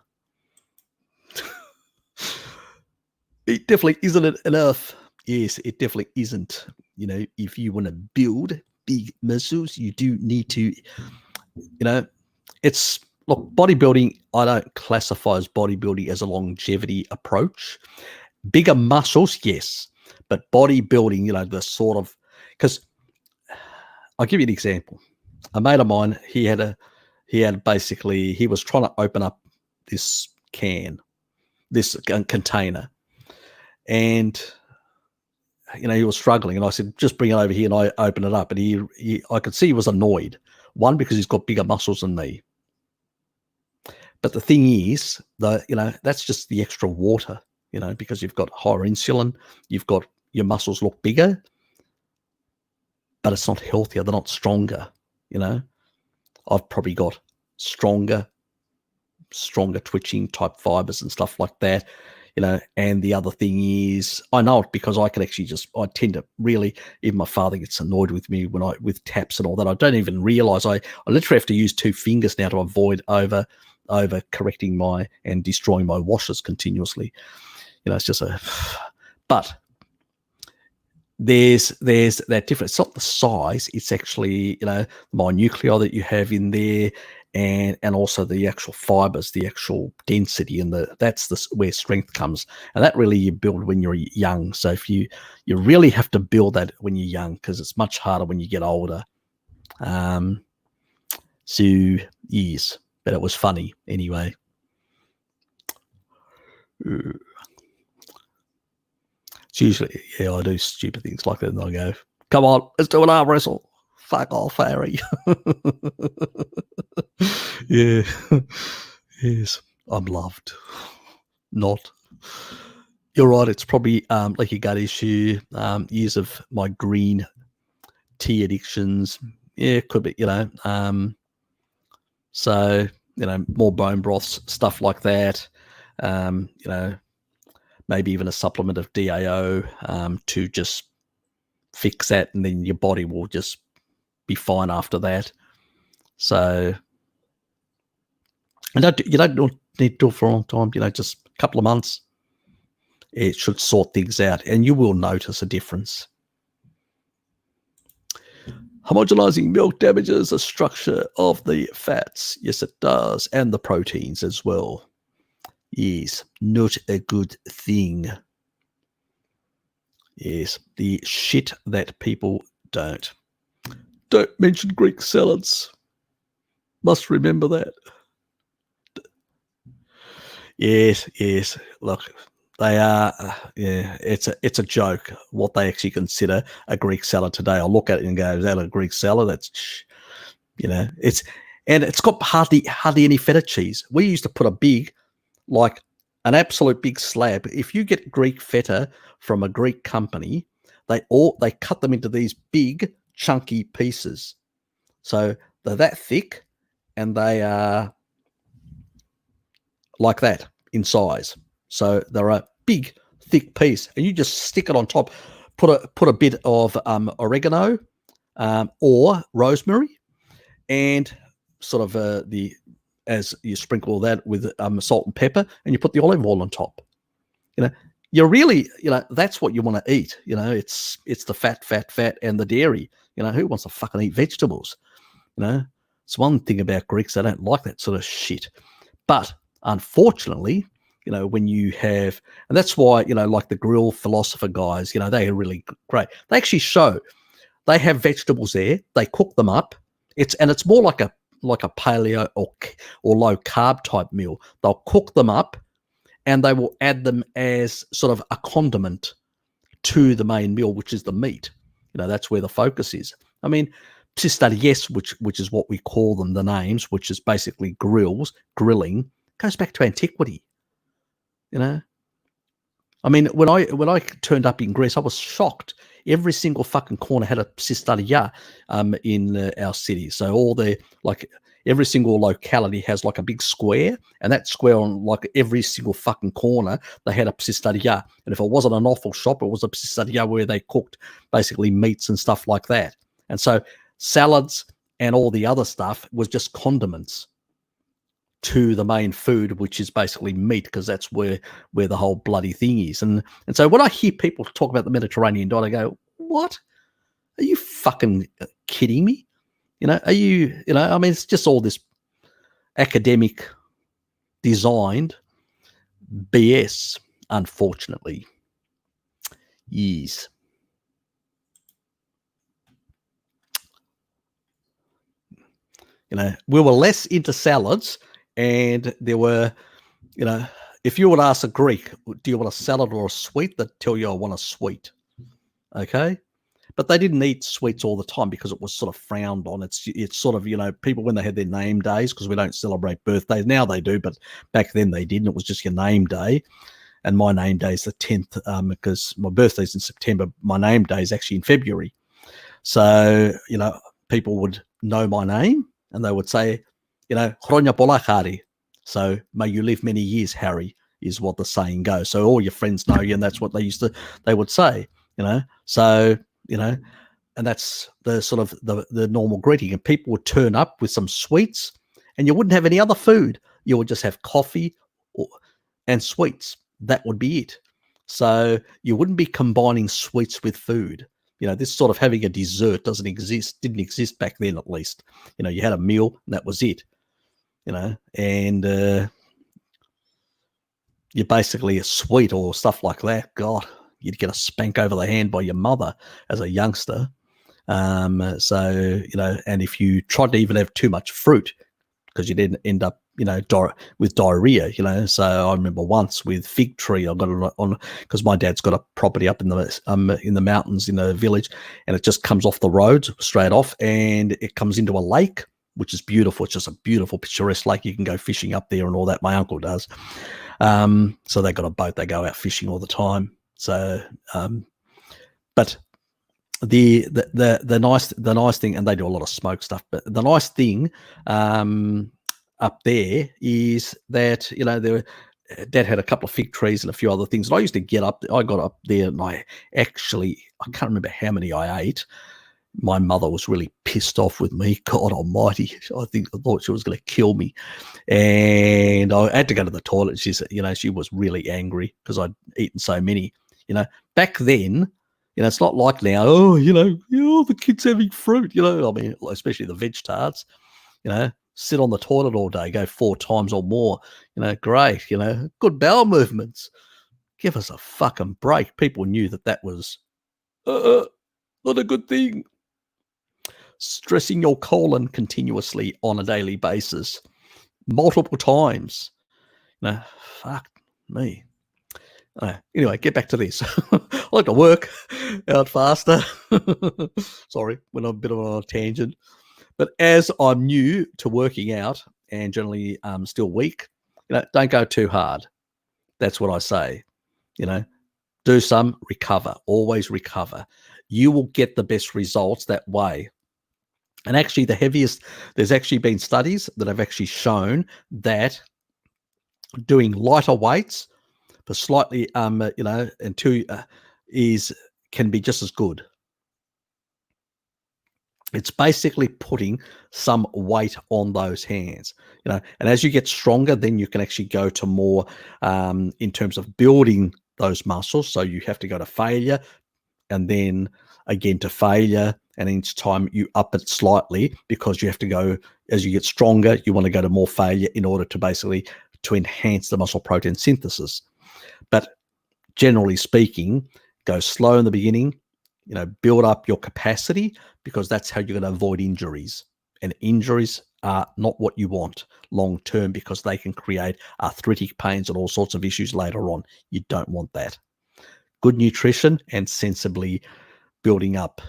It definitely isn't enough. Yes, it definitely isn't. If you want to build big muscles, you do need to, look, bodybuilding, I don't classify as bodybuilding as a longevity approach. Bigger muscles, yes. But bodybuilding, the sort of, because I'll give you an example. A mate of mine, he was trying to open up this container, and he was struggling. And I said, just bring it over here, and I opened it up, and I could see he was annoyed. One, because he's got bigger muscles than me. But the thing is, that's just the extra water. Because you've got higher insulin, you've got your muscles look bigger, but it's not healthier. They're not stronger. I've probably got stronger twitching type fibers and stuff like that. And the other thing is, I know it because I tend to really, even my father gets annoyed with me with taps and all that. I don't even realize I literally have to use 2 fingers now to avoid over correcting and destroying my washers continuously. It's just but there's that difference. It's not the size, it's actually, the minuclei that you have in there, and also the actual fibers, the actual density, and that's where strength comes. And that really you build when you're young. So if you really have to build that when you're young, because it's much harder when you get older. So yes, but it was funny anyway. It's usually, I do stupid things like that, and I go, come on, let's do an arm wrestle. Fuck off, Harry. Yeah. Yes, I'm loved. Not. You're right, it's probably like a gut issue, years of my green tea addictions. Yeah, it could be, so, more bone broths, stuff like that. Maybe even a supplement of DAO to just fix that, and then your body will just be fine after that. So, and you don't need to do it for a long time, just a couple of months. It should sort things out, and you will notice a difference. Homogenizing milk damages the structure of the fats. Yes, it does, and the proteins as well. Yes, not a good thing. Yes, the shit that people don't mention Greek salads. Must remember that. Yes. Look, they are. It's a joke what they actually consider a Greek salad today. I look at it and go, "Is that a Greek salad?" That's, it's got hardly any feta cheese. We used to put an absolute big slab. If you get Greek feta from a Greek company, they cut them into these big chunky pieces. So they're that thick, and they are like that in size. So they're a big, thick piece, and you just stick it on top. Put a bit of oregano or rosemary, and sort of as you sprinkle that with salt and pepper, and you put the olive oil on top. You're really, that's what you want to eat. It's the fat, and the dairy. Who wants to fucking eat vegetables? It's one thing about Greeks, they don't like that sort of shit. But unfortunately, when you have, and that's why, like the grill philosopher guys, they are really great. They actually show, they have vegetables there, they cook them up. It's more like a paleo or low carb type meal. They'll cook them up, and they will add them as sort of a condiment to the main meal, which is the meat. That's where the focus is. I mean, pseudoscience, which is what we call them, the names, which is basically grilling, goes back to antiquity. I mean, when I turned up in Greece, I was shocked. Every single fucking corner had a pseudoscience in our city. So every single locality has like a big square, and that square on like every single fucking corner, they had a pseudoscience. And if it wasn't an awful shop, it was a pseudoscience where they cooked basically meats and stuff like that. And so salads and all the other stuff was just condiments to the main food, which is basically meat, because that's where the whole bloody thing is. And so when I hear people talk about the Mediterranean diet, I go, what? Are you fucking kidding me? Are you, I mean, it's just all this academic designed BS, unfortunately. Yes. We were less into salads, and there were, if you would ask a Greek, do you want a salad or a sweet? They'd tell you, I want a sweet. Okay. But they didn't eat sweets all the time because it was sort of frowned on. It's sort of, people, when they had their name days, because we don't celebrate birthdays. Now they do, but back then they didn't. It was just your name day. And my name day is the 10th because my birthday's in September. My name day is actually in February. So, people would know my name, and they would say, Hronia pola, Harry. So, may you live many years, Harry, is what the saying goes. So all your friends know you, and that's what they would say, So, and that's the sort of the normal greeting. And people would turn up with some sweets, and you wouldn't have any other food. You would just have coffee and sweets. That would be it. So you wouldn't be combining sweets with food. You know, this sort of having a dessert didn't exist back then, at least. You know, you had a meal and that was it, you know, and you basically a sweet or stuff like that. God, you'd get a spank over the hand by your mother as a youngster. So, you know, and if you tried to even have too much fruit, because you didn't end up, you know, with diarrhea, you know. So I remember once with fig tree, I got it on because my dad's got a property up in the mountains in a village, and it just comes off the road straight off, and it comes into a lake, which is beautiful. It's just a beautiful picturesque lake. You can go fishing up there and all that. My uncle does. So they got a boat. They go out fishing all the time. So, but the nice thing, and they do a lot of smoke stuff, but the nice thing up there is that, you know, Dad had a couple of fig trees and a few other things, and I used to I got up there, and I can't remember how many I ate. My mother was really pissed off with me. God almighty, I thought she was going to kill me, and I had to go to the toilet. She said, you know, she was really angry because I'd eaten so many. You know, back then, you know, it's not like now. Oh, you know, the kids having fruit. You know, I mean, especially the veg tarts. You know, sit on the toilet all day, go 4 times or more. You know, great. You know, good bowel movements. Give us a fucking break. People knew that was not a good thing. Stressing your colon continuously on a daily basis, multiple times. You know, fuck me. Anyway, get back to this. I like to work out faster. Sorry, went on a bit of a tangent. But as I'm new to working out and generally still weak, you know, don't go too hard. That's what I say. You know, do some, recover. Always recover. You will get the best results that way. And actually, there's actually been studies that have actually shown that doing lighter weights for slightly, you know, and can be just as good. It's basically putting some weight on those hands, you know, and as you get stronger, then you can actually go to more in terms of building those muscles. So you have to go to failure and then again to failure. And each time you up it slightly, because you have to go, as you get stronger, you want to go to more failure in order to basically to enhance the muscle protein synthesis. But generally speaking, go slow in the beginning, you know, build up your capacity, because that's how you're going to avoid injuries. And injuries are not what you want long term, because they can create arthritic pains and all sorts of issues later on. You don't want that. Good nutrition and sensibly building up.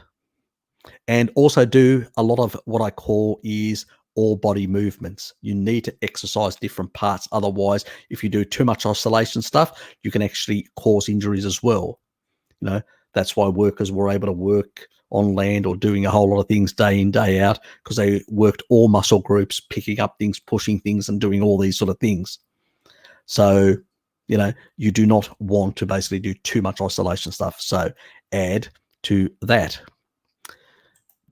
And also do a lot of what I call is all body movements. You need to exercise different parts. Otherwise, if you do too much isolation stuff, you can actually cause injuries as well. You know, that's why workers were able to work on land or doing a whole lot of things day in, day out, because they worked all muscle groups, picking up things, pushing things, and doing all these sort of things. So, you know, you do not want to basically do too much isolation stuff. So add to that.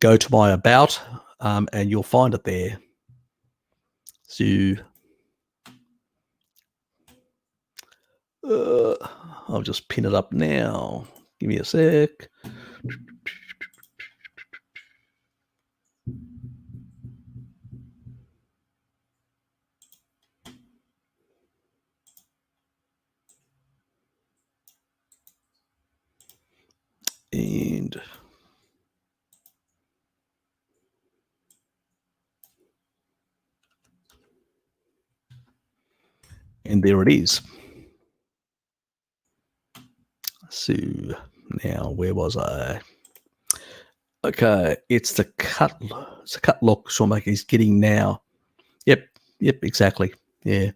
Go to my about and you'll find it there. So I'll just pin it up now. Give me a sec. And there it is. So now, where was I? Okay, it's the cut. It's a cut look Shawmaker is getting now. Yep, exactly. Yeah.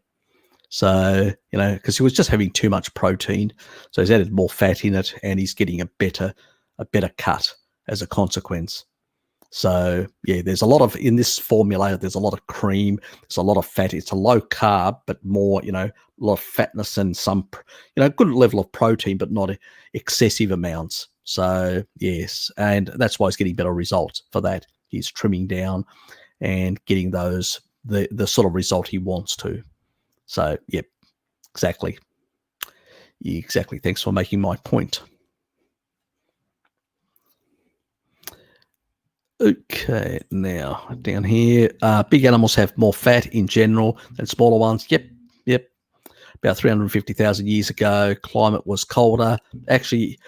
So, you know, because he was just having too much protein, so he's added more fat in it, and he's getting a better cut as a consequence. So yeah, there's a lot of, in this formula, there's a lot of cream, there's a lot of fat. It's a low carb, but more, you know, a lot of fatness and some, you know, good level of protein, but not excessive amounts. So yes, and that's why he's getting better results for that. He's trimming down and getting those, the sort of result he wants to. So yep, exactly. Exactly. Thanks for making my point. Okay, now down here, big animals have more fat in general than smaller ones. Yep. About 350,000 years ago, climate was colder. Actually,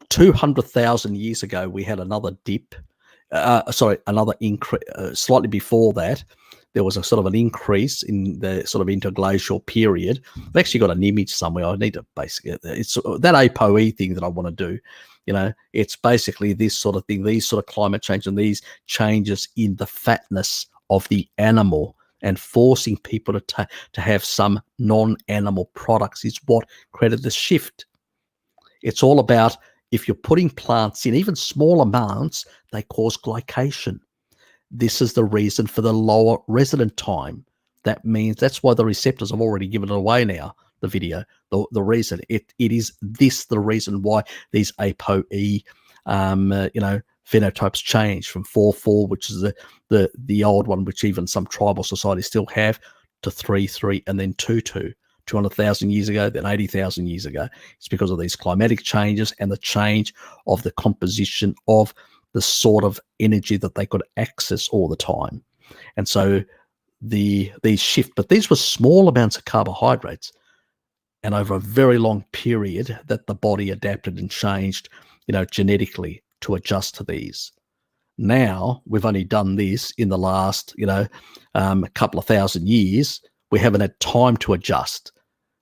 200,000 years ago, we had another dip. Another increase. Slightly before that, there was a sort of an increase in the sort of interglacial period. I've actually got an image somewhere. I need to basically, it's that ApoE thing that I want to do. You know, it's basically this sort of thing, these sort of climate change and these changes in the fatness of the animal and forcing people to have some non-animal products is what created the shift. It's all about, if you're putting plants in even small amounts, they cause glycation. This is the reason for the lower resident time. That means that's why the receptors have already given it away now, the video. The reason it is this, the reason why these ApoE phenotypes change from 4-4, which is the old one, which even some tribal societies still have, to 3-3 and then 2-2. 200,000 years ago, then 80,000 years ago. It's because of these climatic changes and the change of the composition of the sort of energy that they could access all the time. And so these shift, but these were small amounts of carbohydrates, and over a very long period that the body adapted and changed, genetically to adjust to these. Now we've only done this in the last, couple of thousand years. We haven't had time to adjust.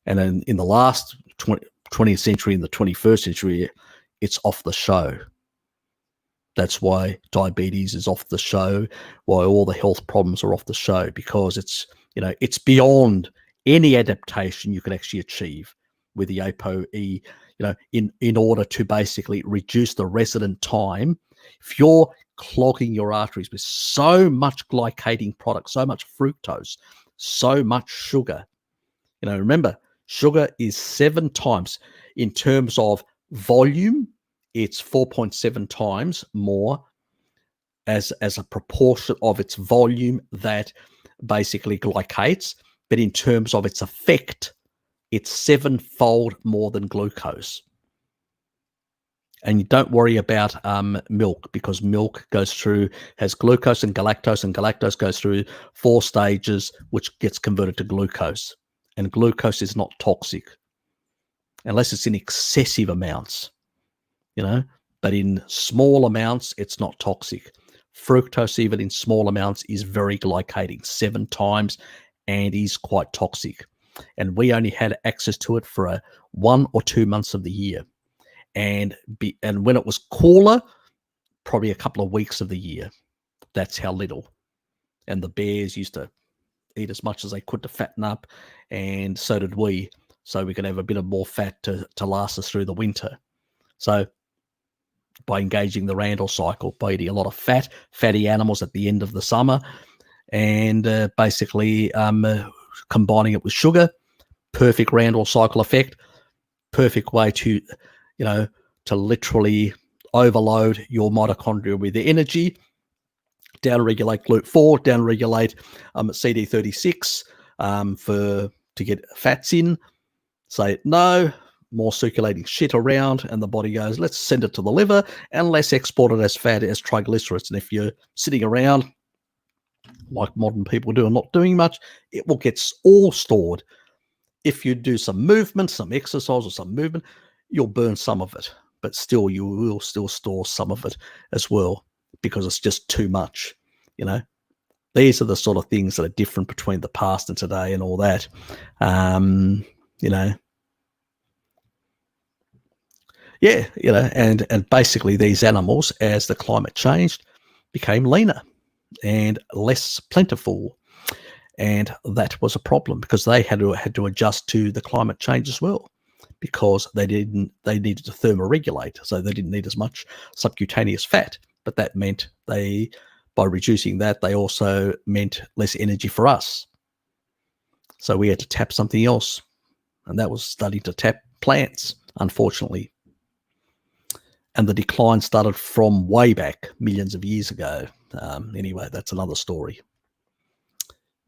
And then in the last 20th century, in the 21st century, it's off the show. That's why diabetes is off the show, why all the health problems are off the show, because it's beyond any adaptation you can actually achieve with the ApoE, in order to basically reduce the resident time. If you're clogging your arteries with so much glycating product, so much fructose, so much sugar, remember, sugar is 7 times in terms of volume. It's 4.7 times more as a proportion of its volume that basically glycates. But in terms of its effect, it's 7-fold more than glucose. And you don't worry about milk, because milk has glucose and galactose goes through 4 stages, which gets converted to glucose. And glucose is not toxic unless it's in excessive amounts, but in small amounts, it's not toxic. Fructose, even in small amounts, is very glycating, 7 times, and is quite toxic. And we only had access to it for 1 or 2 months of the year. And when it was cooler, probably a couple of weeks of the year. That's how little. And the bears used to eat as much as they could to fatten up, and so did we, so we could have a bit of more fat to last us through the winter. So by engaging the Randall cycle, by eating a lot of fatty animals at the end of the summer, and basically combining it with sugar, perfect Randall cycle effect, perfect way to literally overload your mitochondria with the energy, downregulate GLUT4, downregulate CD36 to get fats in. Say no, more circulating shit around, and the body goes, let's send it to the liver and let's export it as fat, as triglycerides. And if you're sitting around like modern people do and not doing much, it will get all stored. If you do some movement, some exercise or some movement, you'll burn some of it, but still you will still store some of it as well, because it's just too much. These are the sort of things that are different between the past and today and all that. And basically these animals, as the climate changed, became leaner and less plentiful. And that was a problem, because they had to adjust to the climate change as well, because they needed to thermoregulate, so they didn't need as much subcutaneous fat. But that meant by reducing that, they also meant less energy for us. So we had to tap something else, and that was starting to tap plants, unfortunately. And the decline started from way back, millions of years ago. Anyway, that's another story.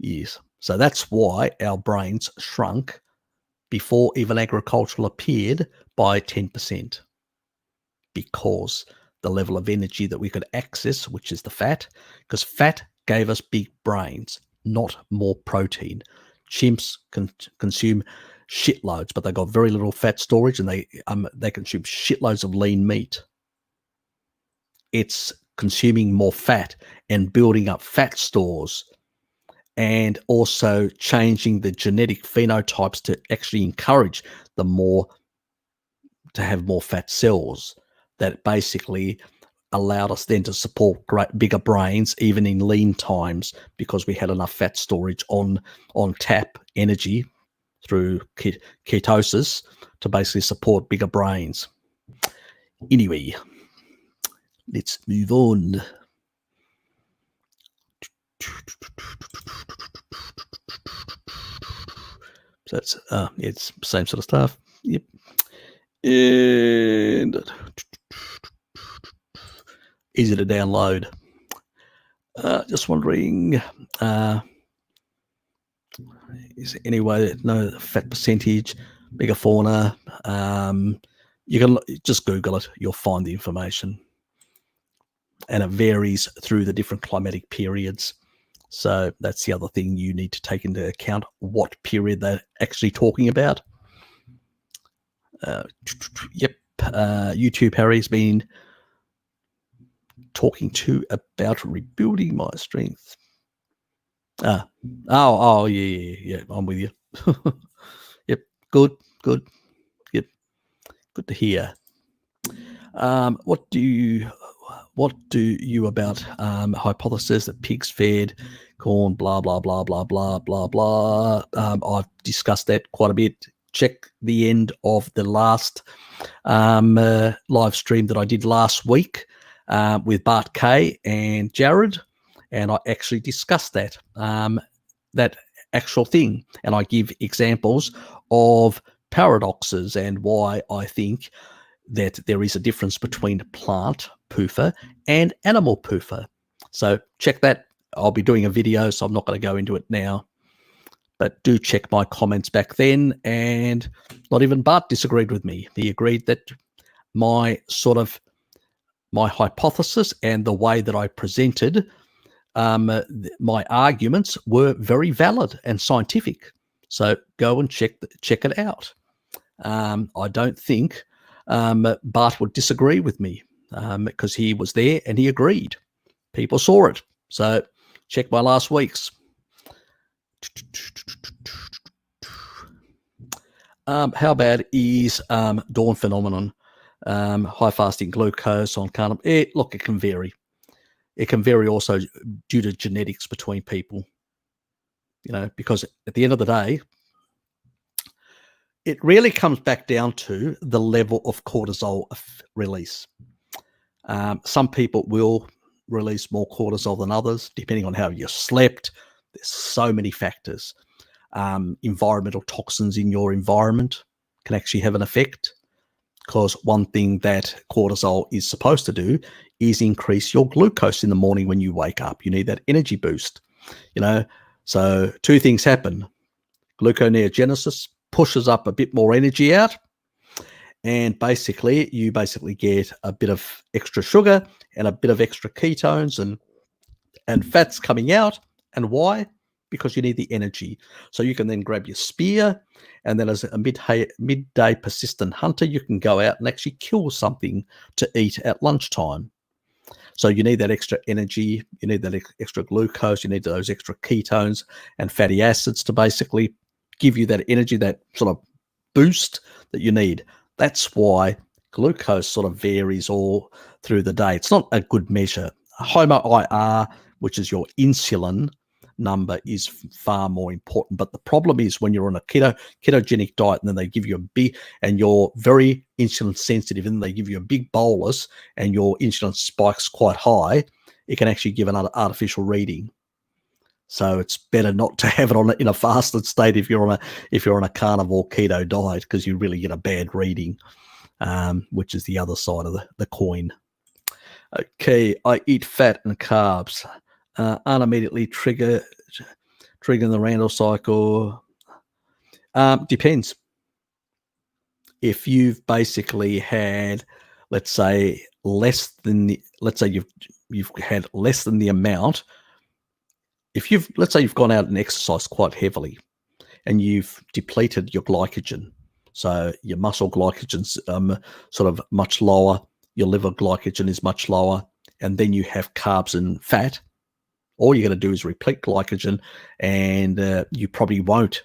Yes. So that's why our brains shrunk before even agricultural appeared by 10%, because the level of energy that we could access, which is the fat, because fat gave us big brains, not more protein. Chimps can consume shitloads, but they got very little fat storage, and they consume shitloads of lean meat. It's consuming more fat and building up fat stores, and also changing the genetic phenotypes to actually encourage to have more fat cells, that basically allowed us then to support bigger brains even in lean times, because we had enough fat storage on tap energy through ketosis to basically support bigger brains. Anyway, let's move on. So that's it's same sort of stuff. Yep. And easy to download. Just wondering, is there any way to know the fat percentage, bigger fauna? You can just Google it, you'll find the information. And it varies through the different climatic periods. So that's the other thing you need to take into account, what period they're actually talking about. Yep, YouTube Harry's been talking to about rebuilding my strength. Oh, yeah, I'm with you. Yep, good. Yep, good to hear. What do you about hypothesis that pigs fed corn, blah, blah, blah, blah, blah, blah, blah. I've discussed that quite a bit. Check the end of the last live stream that I did last week with Bart K and Jared, and I actually discussed that actual thing, and I give examples of paradoxes and why I think that there is a difference between plant PUFA and animal PUFA. So check that. I'll be doing a video, so I'm not going to go into it now. But do check my comments back then, and not even Bart disagreed with me. He agreed that my hypothesis and the way that I presented my arguments were very valid and scientific. So go and check it out. I don't think Bart would disagree with me because he was there and he agreed. People saw it. So check my last week's. How bad is dawn phenomenon? High fasting glucose on carnivore? Look, it can vary. It can vary also due to genetics between people. Because at the end of the day, it really comes back down to the level of cortisol release. Some people will release more cortisol than others, depending on how you slept. There's so many factors. Environmental toxins in your environment can actually have an effect, because one thing that cortisol is supposed to do is increase your glucose in the morning when you wake up. You need that energy boost, So two things happen. Gluconeogenesis pushes up a bit more energy out, and you get a bit of extra sugar and a bit of extra ketones and fats coming out. And why? Because you need the energy. So you can then grab your spear, and then as a midday persistent hunter, you can go out and actually kill something to eat at lunchtime. So you need that extra energy, you need that extra glucose, you need those extra ketones and fatty acids to basically give you that energy, that sort of boost that you need. That's why glucose sort of varies all through the day. It's not a good measure. HOMO-IR, which is your insulin number, is far more important. But the problem is when you're on a ketogenic diet, and then they give you and you're very insulin sensitive, and they give you a big bolus and your insulin spikes quite high, it can actually give an artificial reading. So it's better not to have it in a fasted state if you're on a carnivore keto diet, because you really get a bad reading, which is the other side of the coin. Okay, I eat fat and carbs. Aren't immediately triggering the Randall cycle. Depends. if you've basically had, let's say, you've had less than the amount. If let's say you've gone out and exercised quite heavily, and you've depleted your glycogen, so your muscle glycogen's sort of much lower, your liver glycogen is much lower, and then you have carbs and fat. All you're going to do is replete glycogen, and you probably won't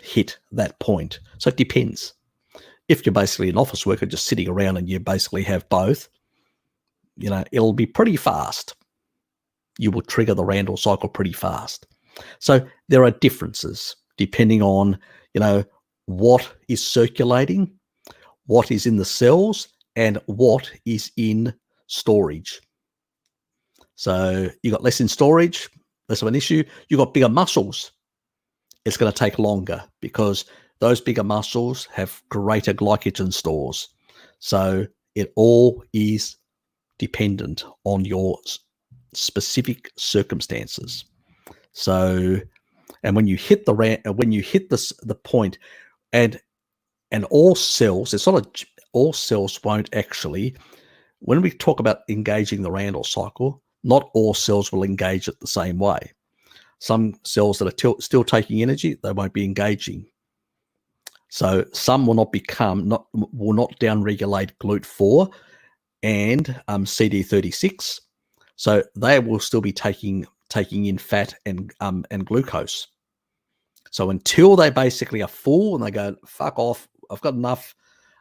hit that point. So it depends. If you're basically an office worker just sitting around and you basically have both, it'll be pretty fast. You will trigger the Randall cycle pretty fast. So there are differences depending on, what is circulating, what is in the cells, and what is in storage. So you got less in storage, less of an issue. You got bigger muscles. It's going to take longer because those bigger muscles have greater glycogen stores. So it all is dependent on your specific circumstances. So, and when you hit the point, and all cells, it's not all cells won't actually. When we talk about engaging the Randall cycle, not all cells will engage it the same way. Some cells that are still taking energy, they won't be engaging. So some will not downregulate GLUT4 and CD36. So they will still be taking in fat and glucose. So until they basically are full and they go, fuck off, I've got enough,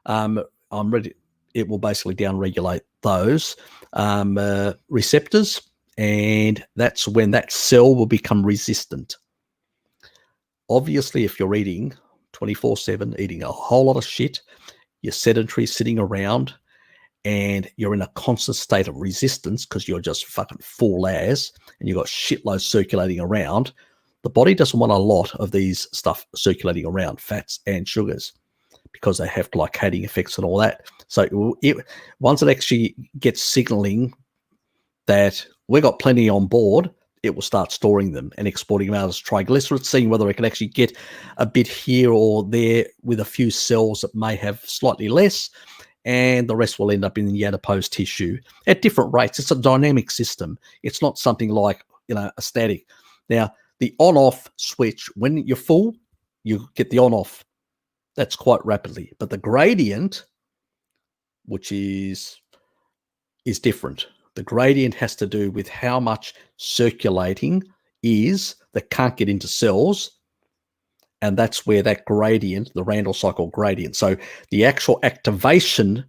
I'm ready, it will basically downregulate those receptors, and that's when that cell will become resistant. Obviously, if you're eating 24/7, eating a whole lot of shit, you're sedentary, sitting around, and you're in a constant state of resistance because you're just fucking full as, and you've got shitloads circulating around, the body doesn't want a lot of these stuff circulating around, fats and sugars, because they have glycating effects and all that. So once it actually gets signaling that we got plenty on board, it will start storing them and exporting them out as triglycerides, seeing whether it can actually get a bit here or there with a few cells that may have slightly less, and the rest will end up in the adipose tissue at different rates. It's a dynamic system. It's not something like, a static. Now, the on-off switch, when you're full, you get the on-off. That's quite rapidly. But the gradient, which is different. The gradient has to do with how much circulating is that can't get into cells. And that's where that gradient, the Randall cycle gradient. So the actual activation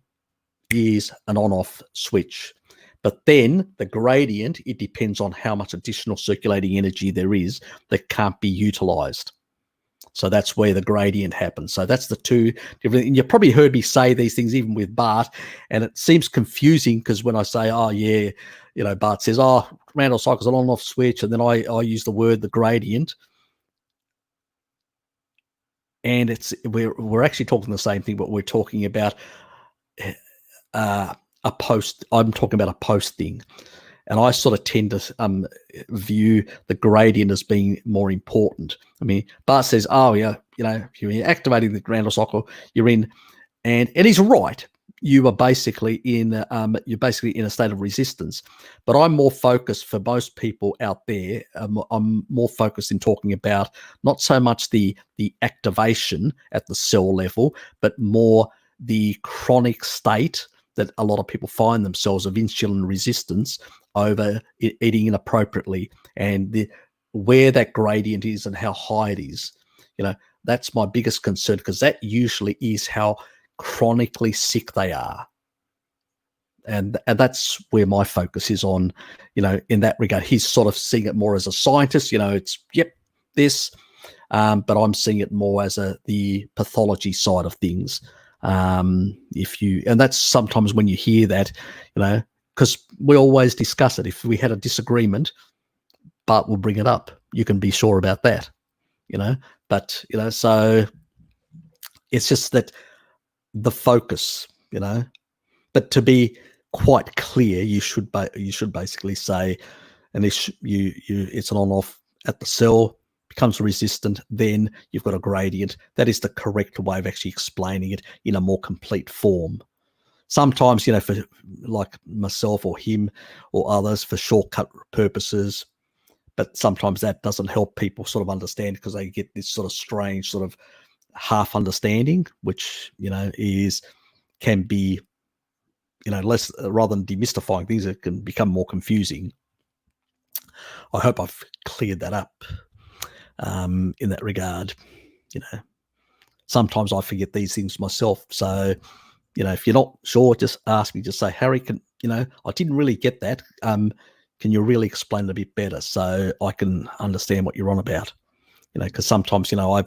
is an on-off switch. But then the gradient, it depends on how much additional circulating energy there is that can't be utilized. So that's where the gradient happens. So that's the two different. And you probably heard me say these things even with Bart, and it seems confusing because when I say, oh yeah, Bart says, oh, Randall cycle's an on-off switch, and then I use the gradient, and we're actually talking the same thing, but we're talking about a post. I'm talking about a post thing. And I sort of tend to view the gradient as being more important. I mean, Bart says, oh, yeah, you're activating the Randall cycle, you're in, and he's right. You are basically in a state of resistance. But I'm more focused, for most people out there, I'm more focused in talking about not so much the activation at the cell level, but more the chronic state that a lot of people find themselves of insulin resistance over eating inappropriately, and where that gradient is and how high it is. That's my biggest concern, because that usually is how chronically sick they are. And that's where my focus is on, in that regard. He's sort of seeing it more as a scientist, it's, yep, this, but I'm seeing it more as the pathology side of things. And that's sometimes when you hear that, because we always discuss it. If we had a disagreement, Bart will bring it up. You can be sure about that, but, so it's just that the focus, but to be quite clear, you should basically say, and it's an on-off at the cell, becomes resistant, then you've got a gradient. That is the correct way of actually explaining it in a more complete form. Sometimes, you know, for like myself or him or others, for shortcut purposes, but sometimes that doesn't help people sort of understand, because they get this sort of strange sort of half understanding, which, you know, can be, you know, less, rather than demystifying things, it can become more confusing. I hope I've cleared that up in that regard. You know, sometimes I forget these things myself. So, you know, if you're not sure, just ask me. Just say, Harry, you know, I didn't really get that. Can you really explain it a bit better so I can understand what you're on about? You know, because sometimes, you know,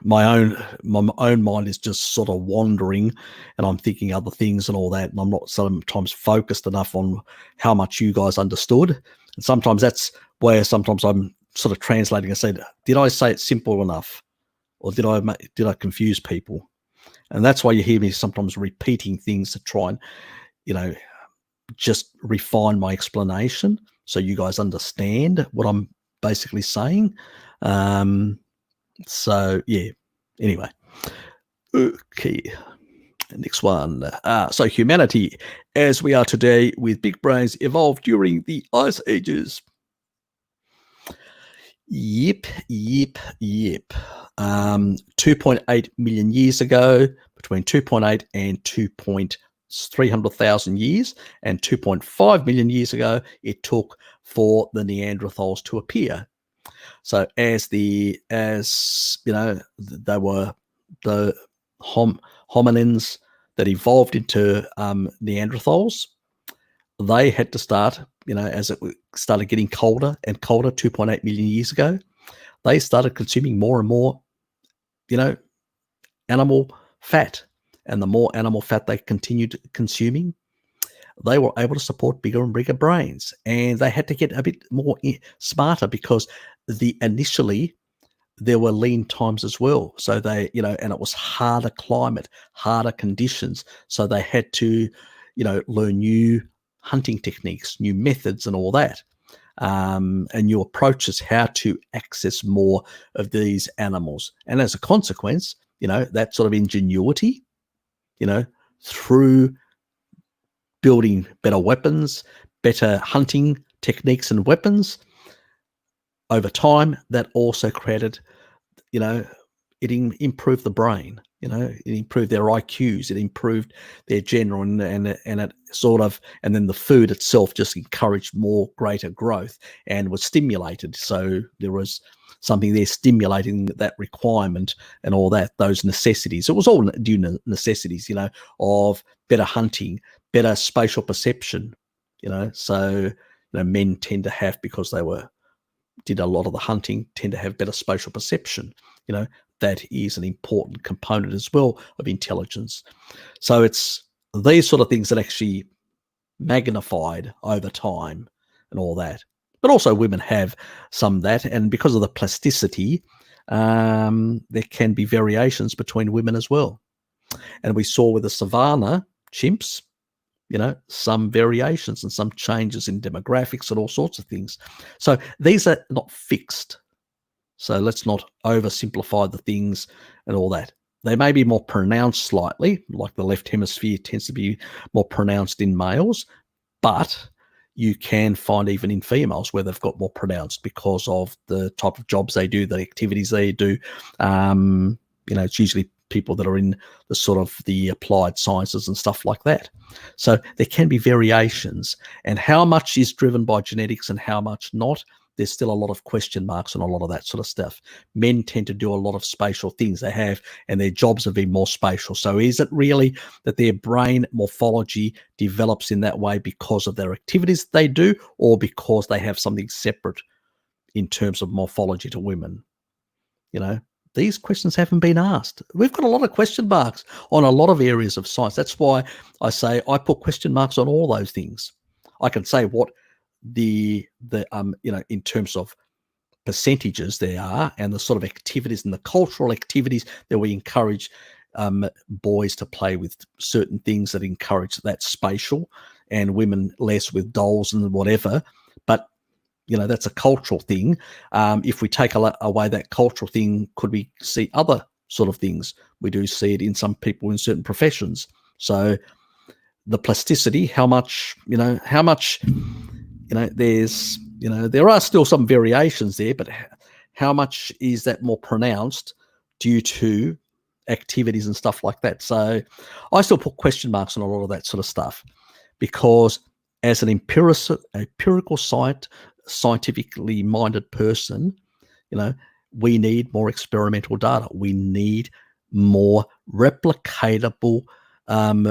my own mind is just sort of wandering, and I'm thinking other things and all that, and I'm not sometimes focused enough on how much you guys understood. And sometimes that's where sometimes I'm sort of translating and saying, did I say it simple enough, or did I confuse people? And that's why you hear me sometimes repeating things to try and, you know, just refine my explanation so you guys understand what I'm basically saying. So yeah, anyway, okay, next one. So humanity as we are today with big brains evolved during the ice ages. Yep. 2.8 million years ago, between 2.8 and 2.300,000 years, and 2.5 million years ago, it took for the Neanderthals to appear. So as you know, they were the hominins that evolved into Neanderthals. They had to start, you know, as it started getting colder and colder, 2.8 million years ago, they started consuming more and more, you know, animal fat. And the more animal fat they continued consuming, they were able to support bigger and bigger brains. And they had to get a bit more smarter, because initially there were lean times as well. So they, you know, and it was harder climate, harder conditions. So they had to, you know, learn new hunting techniques, new methods and all that. And new approaches how to access more of these animals. And as a consequence, you know, that sort of ingenuity, you know, through building better weapons, better hunting techniques and weapons, over time, that also created, you know, it improved the brain, you know, it improved their IQs, it improved their general, and it sort of, and then the food itself just encouraged more greater growth and was stimulated. So there was something there stimulating that requirement and all that, those necessities. It was all due necessities, you know, of better hunting, better spatial perception, you know. So, you know, men tend to have, because they did a lot of the hunting, tend to have better spatial perception, you know. That is an important component as well of intelligence. So it's these sort of things that actually magnified over time and all that. But also women have some of that, and because of the plasticity, there can be variations between women as well. And we saw with the savanna chimps, you know, some variations and some changes in demographics and all sorts of things. So these are not fixed. So let's not oversimplify the things and all that. They may be more pronounced slightly, like the left hemisphere tends to be more pronounced in males, but you can find even in females where they've got more pronounced because of the type of jobs they do, the activities they do. You know, it's usually people that are in the sort of the applied sciences and stuff like that. So there can be variations, and how much is driven by genetics and how much not, there's still a lot of question marks and a lot of that sort of stuff. Men tend to do a lot of spatial things they have, and their jobs have been more spatial. So is it really that their brain morphology develops in that way because of their activities they do, or because they have something separate in terms of morphology to women? You know, these questions haven't been asked. We've got a lot of question marks on a lot of areas of science. That's why I say I put question marks on all those things. I can say what the you know, in terms of percentages there are, and the sort of activities and the cultural activities that we encourage boys to play with certain things that encourage that spatial, and women less with dolls and whatever. But that's a cultural thing. If we take away that cultural thing, could we see other sort of things? We do see it in some people in certain professions. So the plasticity, how much, there's, there are still some variations there, but how much is that more pronounced due to activities and stuff like that? So I still put question marks on a lot of that sort of stuff, because as an empirical scientifically minded person, we need more experimental data. We need more replicatable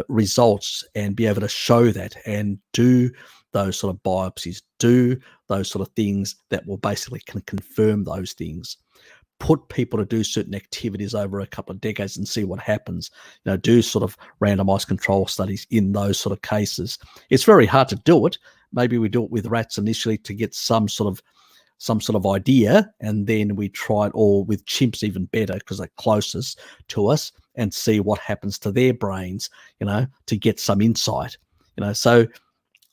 results, and be able to show that and do those sort of biopsies, do those sort of things that will basically can confirm those things. Put people to do certain activities over a couple of decades and see what happens. Do sort of randomized control studies in those sort of cases. It's very hard to do it. Maybe we do it with rats initially to get some sort of idea, and then we try it all with chimps, even better because they're closest to us, and see what happens to their brains, to get some insight. So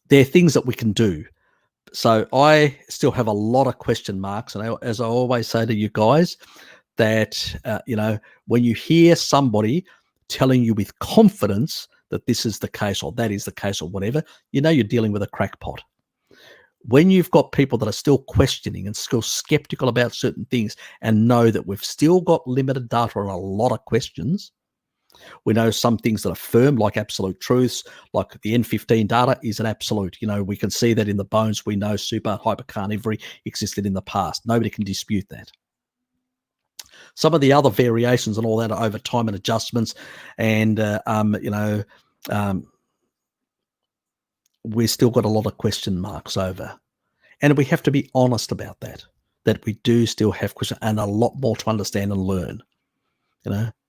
there are things that we can do. So I still have a lot of question marks, and as I always say to you guys, that when you hear somebody telling you with confidence that this is the case or that is the case or whatever, you're dealing with a crackpot. When you've got people that are still questioning and still skeptical about certain things, and know that we've still got limited data on a lot of questions, we know some things that are firm, like absolute truths, like the N15 data is an absolute. We can see that in the bones. We know super hypercarnivory existed in the past. Nobody can dispute that. Some of the other variations and all that are over time and adjustments, and we've still got a lot of question marks over. And we have to be honest about that we do still have questions and a lot more to understand and learn.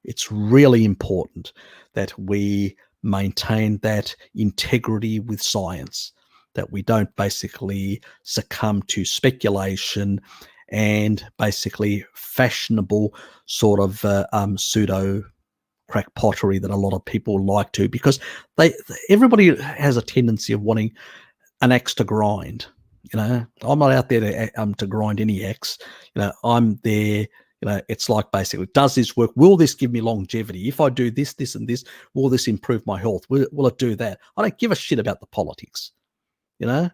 It's really important that we maintain that integrity with science, that we don't basically succumb to speculation and basically fashionable sort of pseudo crackpottery that a lot of people like to, because everybody has a tendency of wanting an axe to grind. I'm not out there to grind any axe. I'm there. It's like basically, does this work? Will this give me longevity? If I do this, this, and this, will this improve my health? Will it do that? I don't give a shit about the politics. Let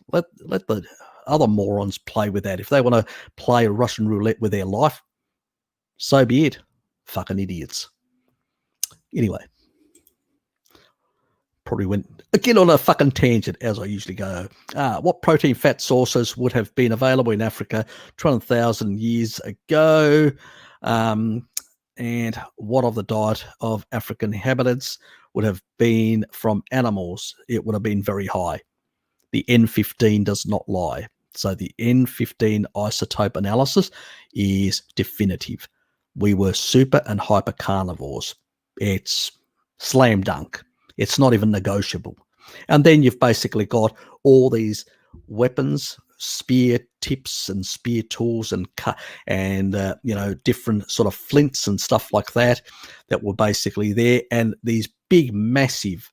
the other morons play with that. If they want to play Russian roulette with their life, so be it. Fucking idiots. Anyway, probably went again on a fucking tangent, as I usually go. What protein fat sources would have been available in Africa 200,000 years ago? And what of the diet of African inhabitants would have been from animals? It would have been very high. The N15 does not lie. So the N15 isotope analysis is definitive. We were super and hyper carnivores. It's slam dunk. It's not even negotiable. And then you've basically got all these weapons, spear tips and spear tools and different sort of flints and stuff like that were basically there. And these big, massive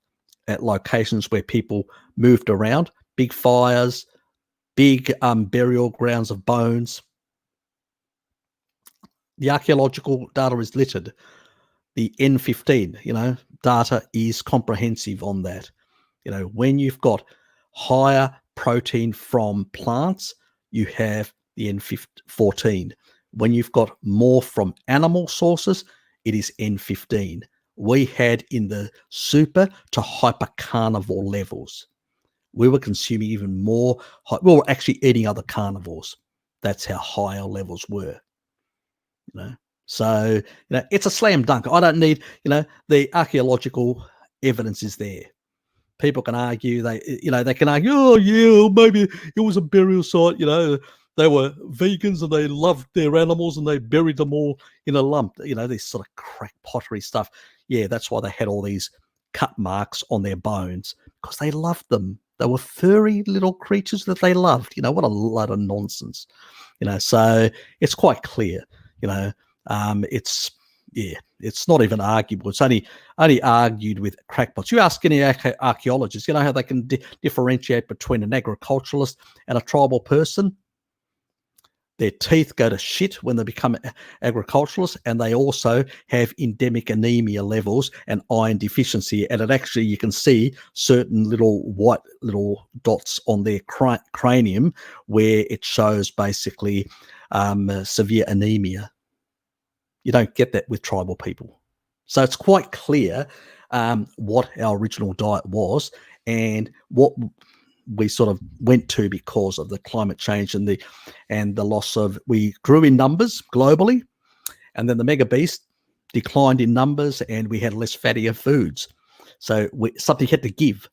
locations where people moved around, big fires, big burial grounds of bones. The archaeological data is littered. The N15, data is comprehensive on that. When you've got higher protein from plants, you have the N14. When you've got more from animal sources, it is N15. We had in the super to hypercarnivore levels. We were consuming even more. We were actually eating other carnivores. That's how high our levels were. So, it's a slam dunk. I don't need, the archaeological evidence is there. People can argue, they can argue, oh yeah, maybe it was a burial site, they were vegans and they loved their animals and they buried them all in a lump, this sort of crack pottery stuff. Yeah, that's why they had all these cut marks on their bones, because they loved them. They were furry little creatures that they loved. What a lot of nonsense. So it's quite clear, it's yeah, it's not even arguable. It's only argued with crackpots. You ask any archaeologists, you know how they can differentiate between an agriculturalist and a tribal person? Their teeth go to shit when they become agriculturalists, and they also have endemic anemia levels and iron deficiency. And it actually, you can see certain little white little dots on their cranium where it shows basically severe anemia. You don't get that with tribal people. So it's quite clear what our original diet was and what we sort of went to because of the climate change and the loss of, we grew in numbers globally, and then the mega beast declined in numbers and we had less fattier foods. So something had to give.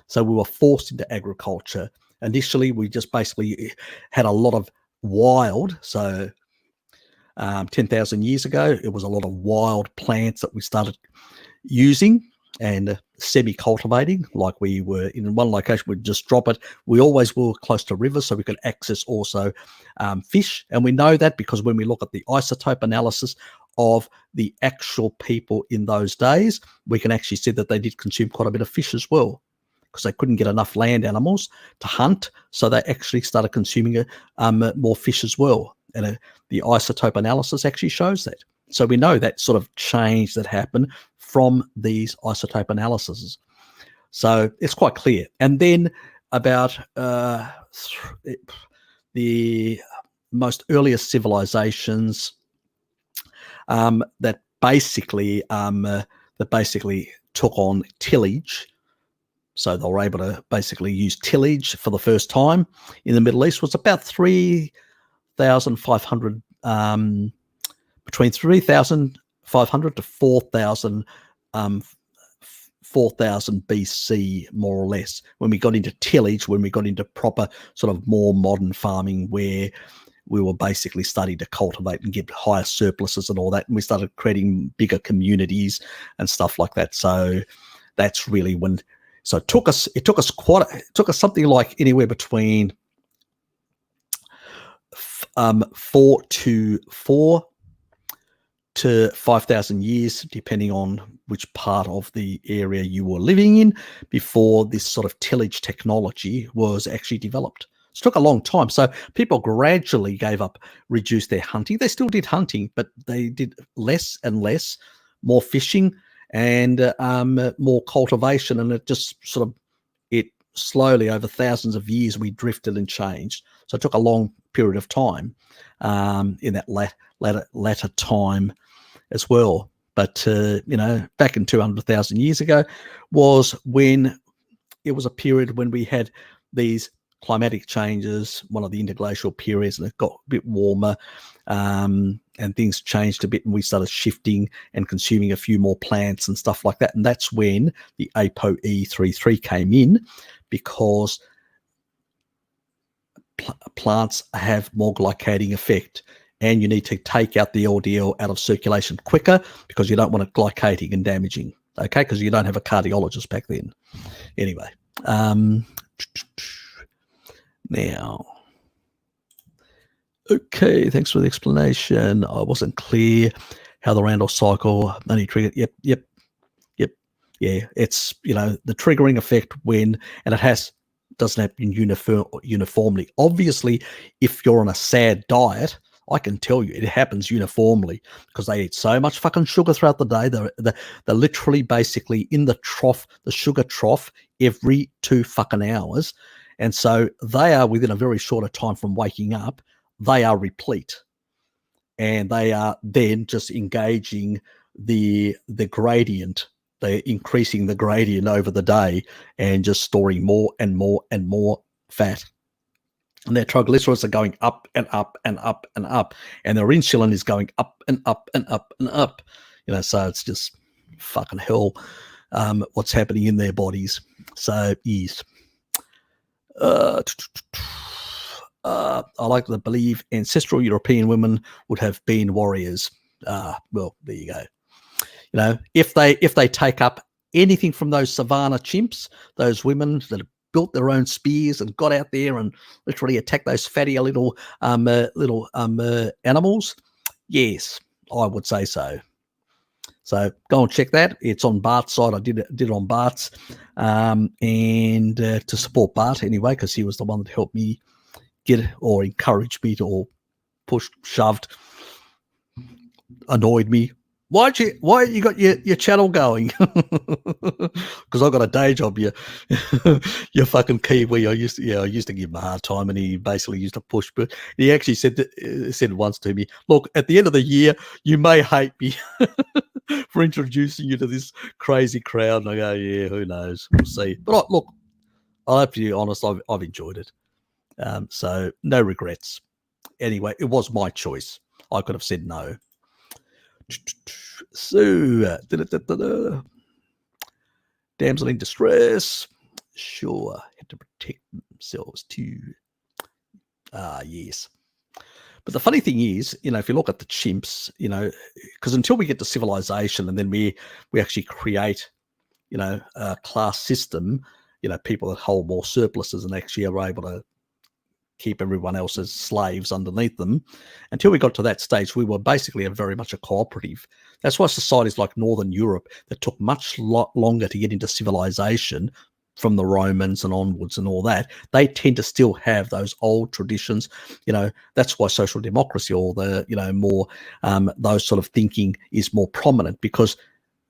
So we were forced into agriculture. Initially, we just basically had a lot of wild, so 10,000 years ago, it was a lot of wild plants that we started using and semi-cultivating. Like we were in one location, we'd just drop it. We always were close to rivers, so we could access also fish. And we know that because when we look at the isotope analysis of the actual people in those days, we can actually see that they did consume quite a bit of fish as well, because they couldn't get enough land animals to hunt, so they actually started consuming more fish as well. And the isotope analysis actually shows that. So we know that sort of change that happened from these isotope analyses. So it's quite clear. And then about the most earliest civilizations that basically took on tillage. So they were able to basically use tillage for the first time in the Middle East, was about 3,500, between 3,500 to 4,000 BC, more or less, when we got into tillage, when we got into proper sort of more modern farming, where we were basically starting to cultivate and get higher surpluses and all that, and we started creating bigger communities and stuff like that. So that's really when. So it took us something like anywhere between 4 to 5,000 years, depending on which part of the area you were living in, before this sort of tillage technology was actually developed. It took a long time. So people gradually reduced their hunting. They still did hunting, but they did less and less, more fishing and more cultivation. And it just sort of, it slowly over thousands of years, we drifted and changed. So it took a long period of time in that latter time as well. But, back in 200,000 years ago was when it was a period when we had these climatic changes, one of the interglacial periods, and it got a bit warmer and things changed a bit, and we started shifting and consuming a few more plants and stuff like that. And that's when the ApoE33 came in, because plants have more glycating effect, and you need to take out the LDL out of circulation quicker because you don't want it glycating and damaging, okay, because you don't have a cardiologist back then. Anyway, now, okay, thanks for the explanation. I wasn't clear how the Randall cycle only triggered. Yep. Yeah, it's, the triggering effect when, and it doesn't happen uniformly. Obviously, if you're on a sad diet, I can tell you it happens uniformly, because they eat so much fucking sugar throughout the day. They're literally basically in the trough, the sugar trough, every 2 fucking hours. And so they are, within a very short time from waking up, they are replete. And they are then just engaging the gradient. They're increasing the gradient over the day and just storing more and more and more fat. And their triglycerides are going up and up and up and up. And their insulin is going up and up and up and up. So it's just fucking hell what's happening in their bodies. So, yes. I like to believe ancestral European women would have been warriors. Well, there you go. If they take up anything from those savannah chimps, those women that have built their own spears and got out there and literally attacked those fattier little animals, yes, I would say so. So go and check that. It's on Bart's side. I did it on Bart's, and to support Bart anyway, because he was the one that helped me get it, or encouraged me to, or pushed, shoved, annoyed me. Why you got your channel going? Because I got a day job. You fucking Kiwi. I used to give him a hard time, and he basically used to push. But he actually said once to me, "Look, at the end of the year, you may hate me for introducing you to this crazy crowd." And I go, "Yeah, who knows? We'll see." But look, I'll have to be honest. I've enjoyed it, so no regrets. Anyway, it was my choice. I could have said no. So, damsel in distress. Sure, had to protect themselves too. Yes. But the funny thing is, if you look at the chimps, because until we get to civilization and then we actually create, a class system, people that hold more surpluses and actually are able to keep everyone else as slaves underneath them. Until we got to that stage, we were basically very much a cooperative. That's why societies like Northern Europe that took much longer to get into civilization, from the Romans and onwards and all that, they tend to still have those old traditions. That's why social democracy, or the, more those sort of thinking is more prominent, because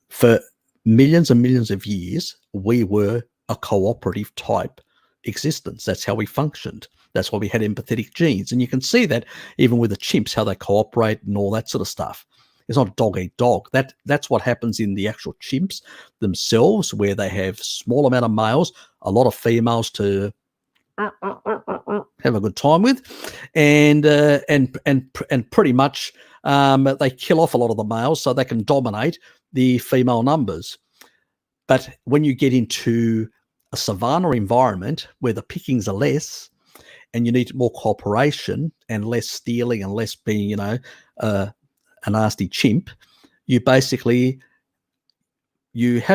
for millions and millions of years, we were a cooperative type existence. That's how we functioned. That's why we had empathetic genes. And you can see that even with the chimps, how they cooperate and all that sort of stuff. It's not dog eat dog. That's what happens in the actual chimps themselves, where they have small amount of males, a lot of females to have a good time with, and pretty much they kill off a lot of the males so they can dominate the female numbers. But when you get into a savanna environment where the pickings are less, and you need more cooperation and less stealing and less being, a nasty chimp, you have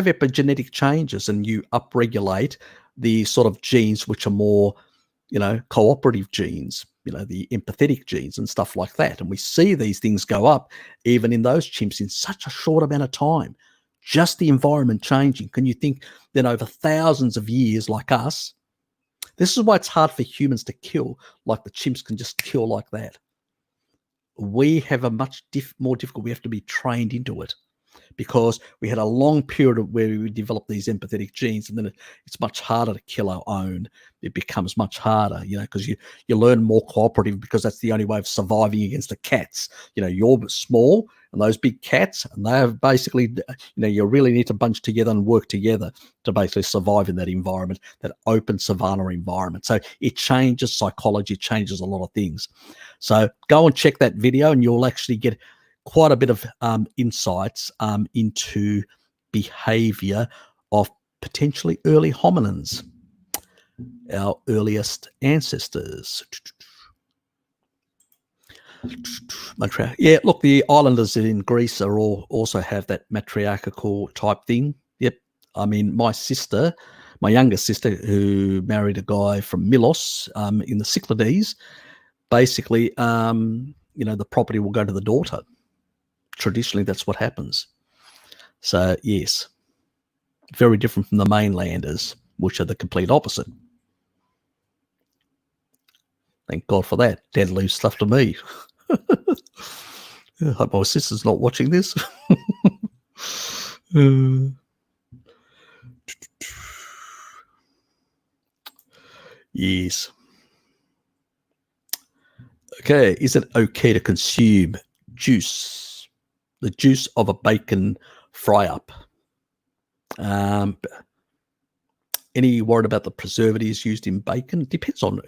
epigenetic changes, and you upregulate the sort of genes which are more, cooperative genes, the empathetic genes and stuff like that. And we see these things go up even in those chimps in such a short amount of time. Just the environment changing. Can you think then over thousands of years, like us? This is why it's hard for humans to kill like the chimps can just kill like that. We have a much more difficult. We have to be trained into it, because we had a long period where we developed these empathetic genes, and then it's much harder to kill our own. It becomes much harder, because you learn more cooperative, because that's the only way of surviving against the cats. You're small, and those big cats, and they have basically, you really need to bunch together and work together to basically survive in that environment, that open savanna environment. So it changes psychology, changes a lot of things. So go and check that video, and you'll actually get quite a bit of insights into behavior of potentially early hominins, our earliest ancestors. Yeah, look, the islanders in Greece are also have that matriarchal type thing. Yep. I mean, my youngest sister, who married a guy from Milos in the Cyclades, basically, the property will go to the daughter. Traditionally, that's what happens. So, yes, very different from the mainlanders, which are the complete opposite. Thank God for that. Dad leaves stuff to me. I hope my sister's not watching this. Yes. Okay, is it okay to consume juice? The juice of a bacon fry-up. Any worried about the preservatives used in bacon? Depends on,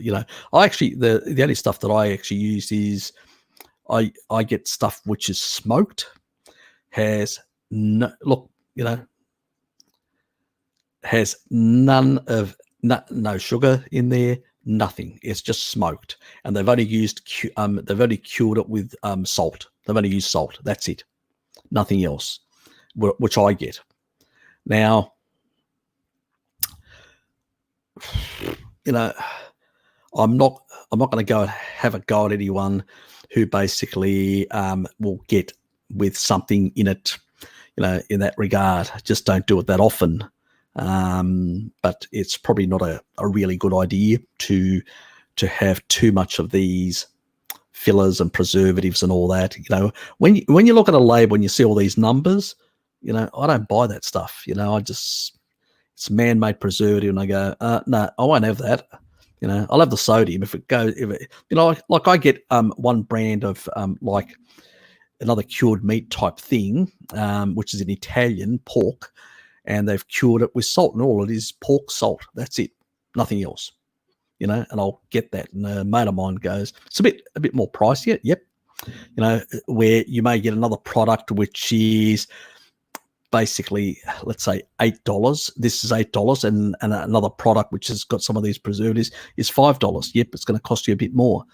I actually, the only stuff that I actually use is I get stuff which is smoked, has no sugar in there, nothing. It's just smoked, and they've only cured it with salt. They've only used salt. That's it, nothing else, which I get. Now, I'm not going to go have a go at anyone who basically will get with something in it, in that regard. Just don't do it that often. But it's probably not a really good idea to have too much of these fillers and preservatives and all that. When you look at a label and you see all these numbers, I don't buy that stuff. It's man-made preservative, and I go, no, I won't have that. I'll have the sodium if it goes. Like I get one brand of like another cured meat type thing, which is an Italian pork, and they've cured it with salt, and all it is pork salt. That's it, nothing else. And I'll get that. And a mate of mine goes, it's a bit more pricey. Yep. Where you may get another product which is basically, let's say $8. This is $8, and another product which has got some of these preservatives is $5. Yep, it's going to cost you a bit more,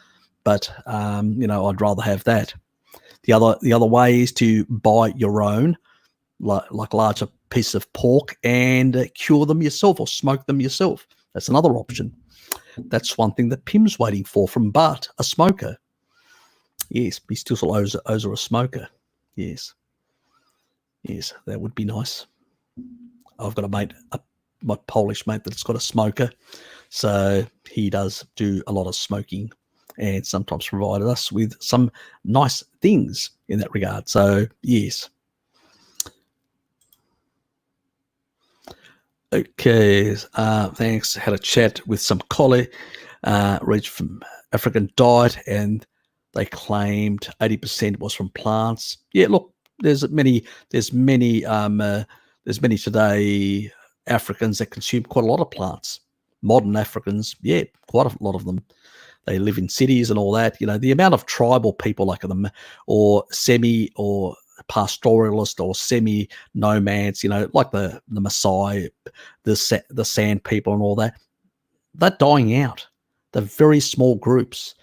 but I'd rather have that. The other way is to buy your own, like larger piece of pork, and cure them yourself or smoke them yourself. That's another option. That's one thing that Pim's waiting for from Bart, a smoker. Yes, he still owes her a smoker. Yes, that would be nice. I've got a mate, my Polish mate, that's got a smoker, so he does do a lot of smoking and sometimes provided us with some nice things in that regard. So yes. Okay, thanks. Had a chat with some colleague, read from African Diet, and they claimed 80% was from plants. Yeah, look, there's many today Africans that consume quite a lot of plants. Modern Africans, yeah, quite a lot of them. They live in cities and all that. The amount of tribal people like them, or semi or pastoralist or semi nomads, like the Maasai, the Sand people and all that, they're dying out. They're very small groups.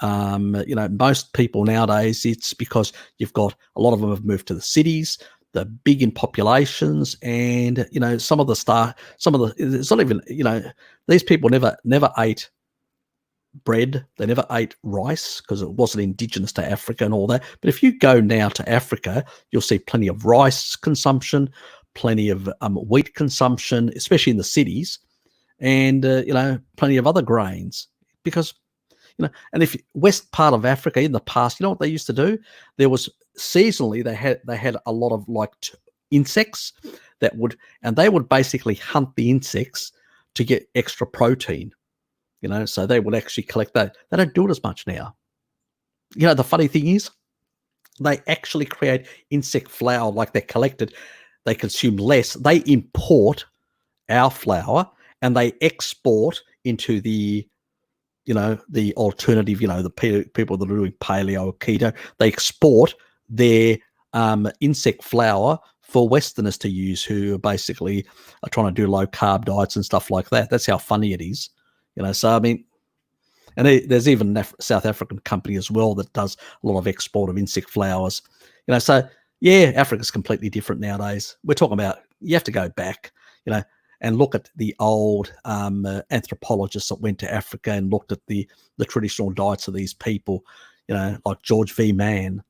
Most people nowadays, it's because you've got a lot of them have moved to the cities. They're big in populations, and it's not even, these people never ate bread. They never ate rice because it wasn't indigenous to Africa and all that. But if you go now to Africa, you'll see plenty of rice consumption, plenty of wheat consumption, especially in the cities, and plenty of other grains. Because and if west part of Africa in the past, what they used to do? There was seasonally they had a lot of insects they would basically hunt the insects to get extra protein. So they would actually collect that. They don't do it as much now. The funny thing is, they actually create insect flour like they're collected. They consume less. They import our flour and they export into the alternative, the people that are doing paleo or keto. They export their insect flour for Westerners to use, who basically are trying to do low carb diets and stuff like that. That's how funny it is. So I mean, and there's even a South African company as well that does a lot of export of insect flours. So yeah, Africa's completely different nowadays. We're talking about, you have to go back, and look at the old anthropologists that went to Africa and looked at the traditional diets of these people, like George V. Mann,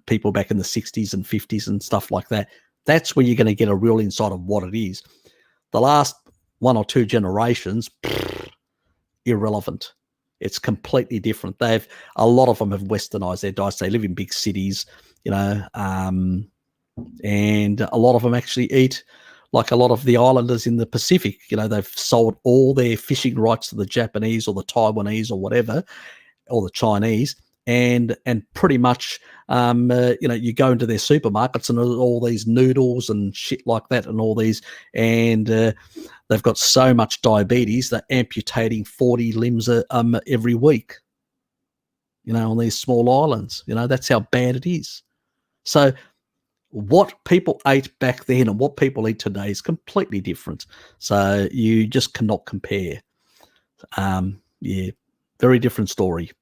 people back in the 60s and 50s and stuff like that. That's where you're going to get a real insight of what it is. The last one or two generations, irrelevant. It's completely different. A lot of them have westernized their diets. They live in big cities, and a lot of them actually eat like a lot of the islanders in the Pacific. They've sold all their fishing rights to the Japanese or the Taiwanese or whatever, or the Chinese, and pretty much you go into their supermarkets and all these noodles and shit like that, and all these, and they've got so much diabetes they're amputating 40 limbs every week, on these small islands. That's how bad it is. So what people ate back then and what people eat today is completely different. So you just cannot compare. Yeah, very different story.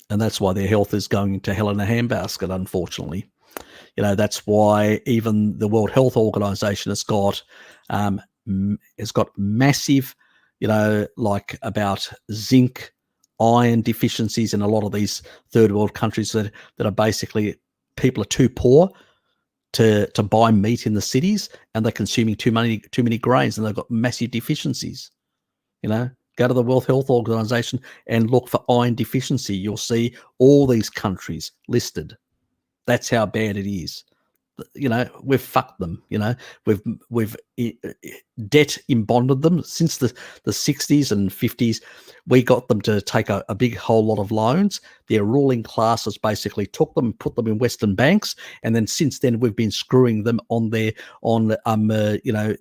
And that's why their health is going to hell in a handbasket, unfortunately. That's why even the World Health Organization has got massive, like about zinc, iron deficiencies in a lot of these third world countries that are basically people are too poor to buy meat in the cities, and they're consuming too many grains, and they've got massive deficiencies. Go to the World Health Organization and look for iron deficiency. You'll see all these countries listed. That's how bad it is. We've fucked them. We've debt imbonded them since the 60s and 50s. We got them to take a big whole lot of loans. Their ruling classes basically took them and put them in Western banks, and then since then we've been screwing them on the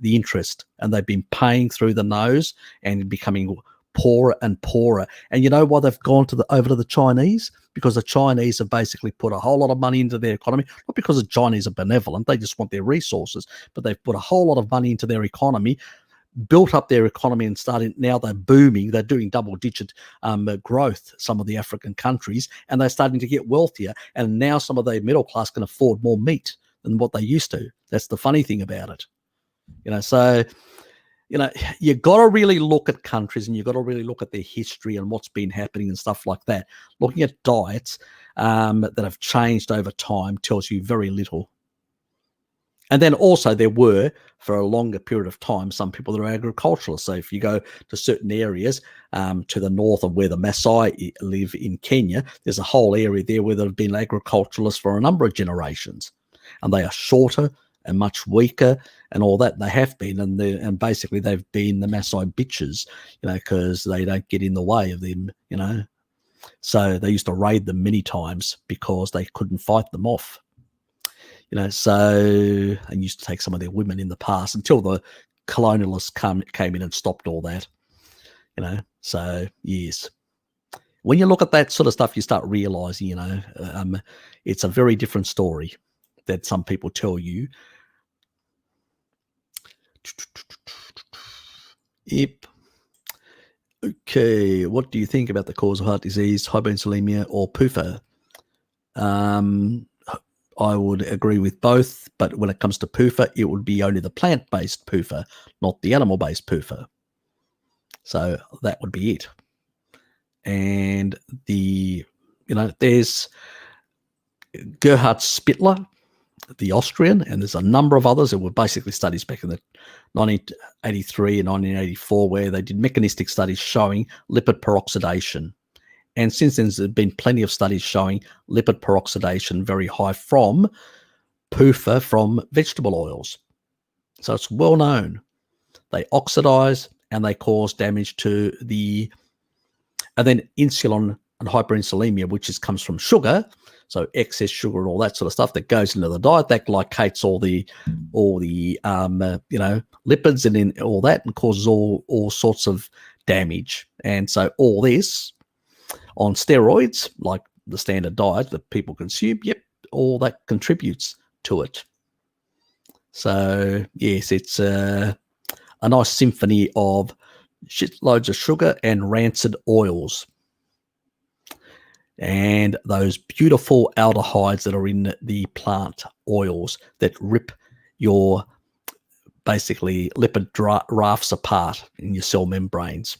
interest, and they've been paying through the nose and becoming poorer and poorer. And you know why they've gone over to the Chinese? Because the Chinese have basically put a whole lot of money into their economy, not because the Chinese are benevolent, they just want their resources, but they've put a whole lot of money into their economy, built up their economy, and now they're booming. They're doing double-digit growth, some of the African countries, and they're starting to get wealthier, and now some of the middle class can afford more meat than what they used to. That's the funny thing about it. So you got to really look at countries, and you got to really look at their history and what's been happening and stuff like that. Looking at diets that have changed over time tells you very little. And then also there were, for a longer period of time, some people that are agriculturalists. So if you go to certain areas to the north of where the Maasai live in Kenya, there's a whole area there where there have been agriculturalists for a number of generations. And they are shorter and much weaker and all that. They have been, and basically they've been the Maasai bitches, because they don't get in the way of them, So they used to raid them many times because they couldn't fight them off. And used to take some of their women in the past until the colonialists came in and stopped all that. So yes. When you look at that sort of stuff, you start realizing, it's a very different story that some people tell you. Yep. Okay. What do you think about the cause of heart disease, hyperinsulinemia, or PUFA? I would agree with both, but when it comes to PUFA, it would be only the plant-based PUFA, not the animal-based PUFA. So that would be it. And there's Gerhard Spittler, the Austrian, and there's a number of others. There were basically studies back in the 1983 and 1984 where they did mechanistic studies showing lipid peroxidation. And since then, there's been plenty of studies showing lipid peroxidation very high from PUFA from vegetable oils. So it's well known. They oxidize and they cause damage to and then insulin and hyperinsulinemia, which comes from sugar. So excess sugar and all that sort of stuff that goes into the diet, that glycates all the lipids and in all that, and causes all sorts of damage. And so all this on steroids, like the standard diet that people consume, all that contributes to it. So yes, it's a nice symphony of shitloads of sugar and rancid oils. And those beautiful aldehydes that are in the plant oils that rip your basically lipid rafts apart in your cell membranes.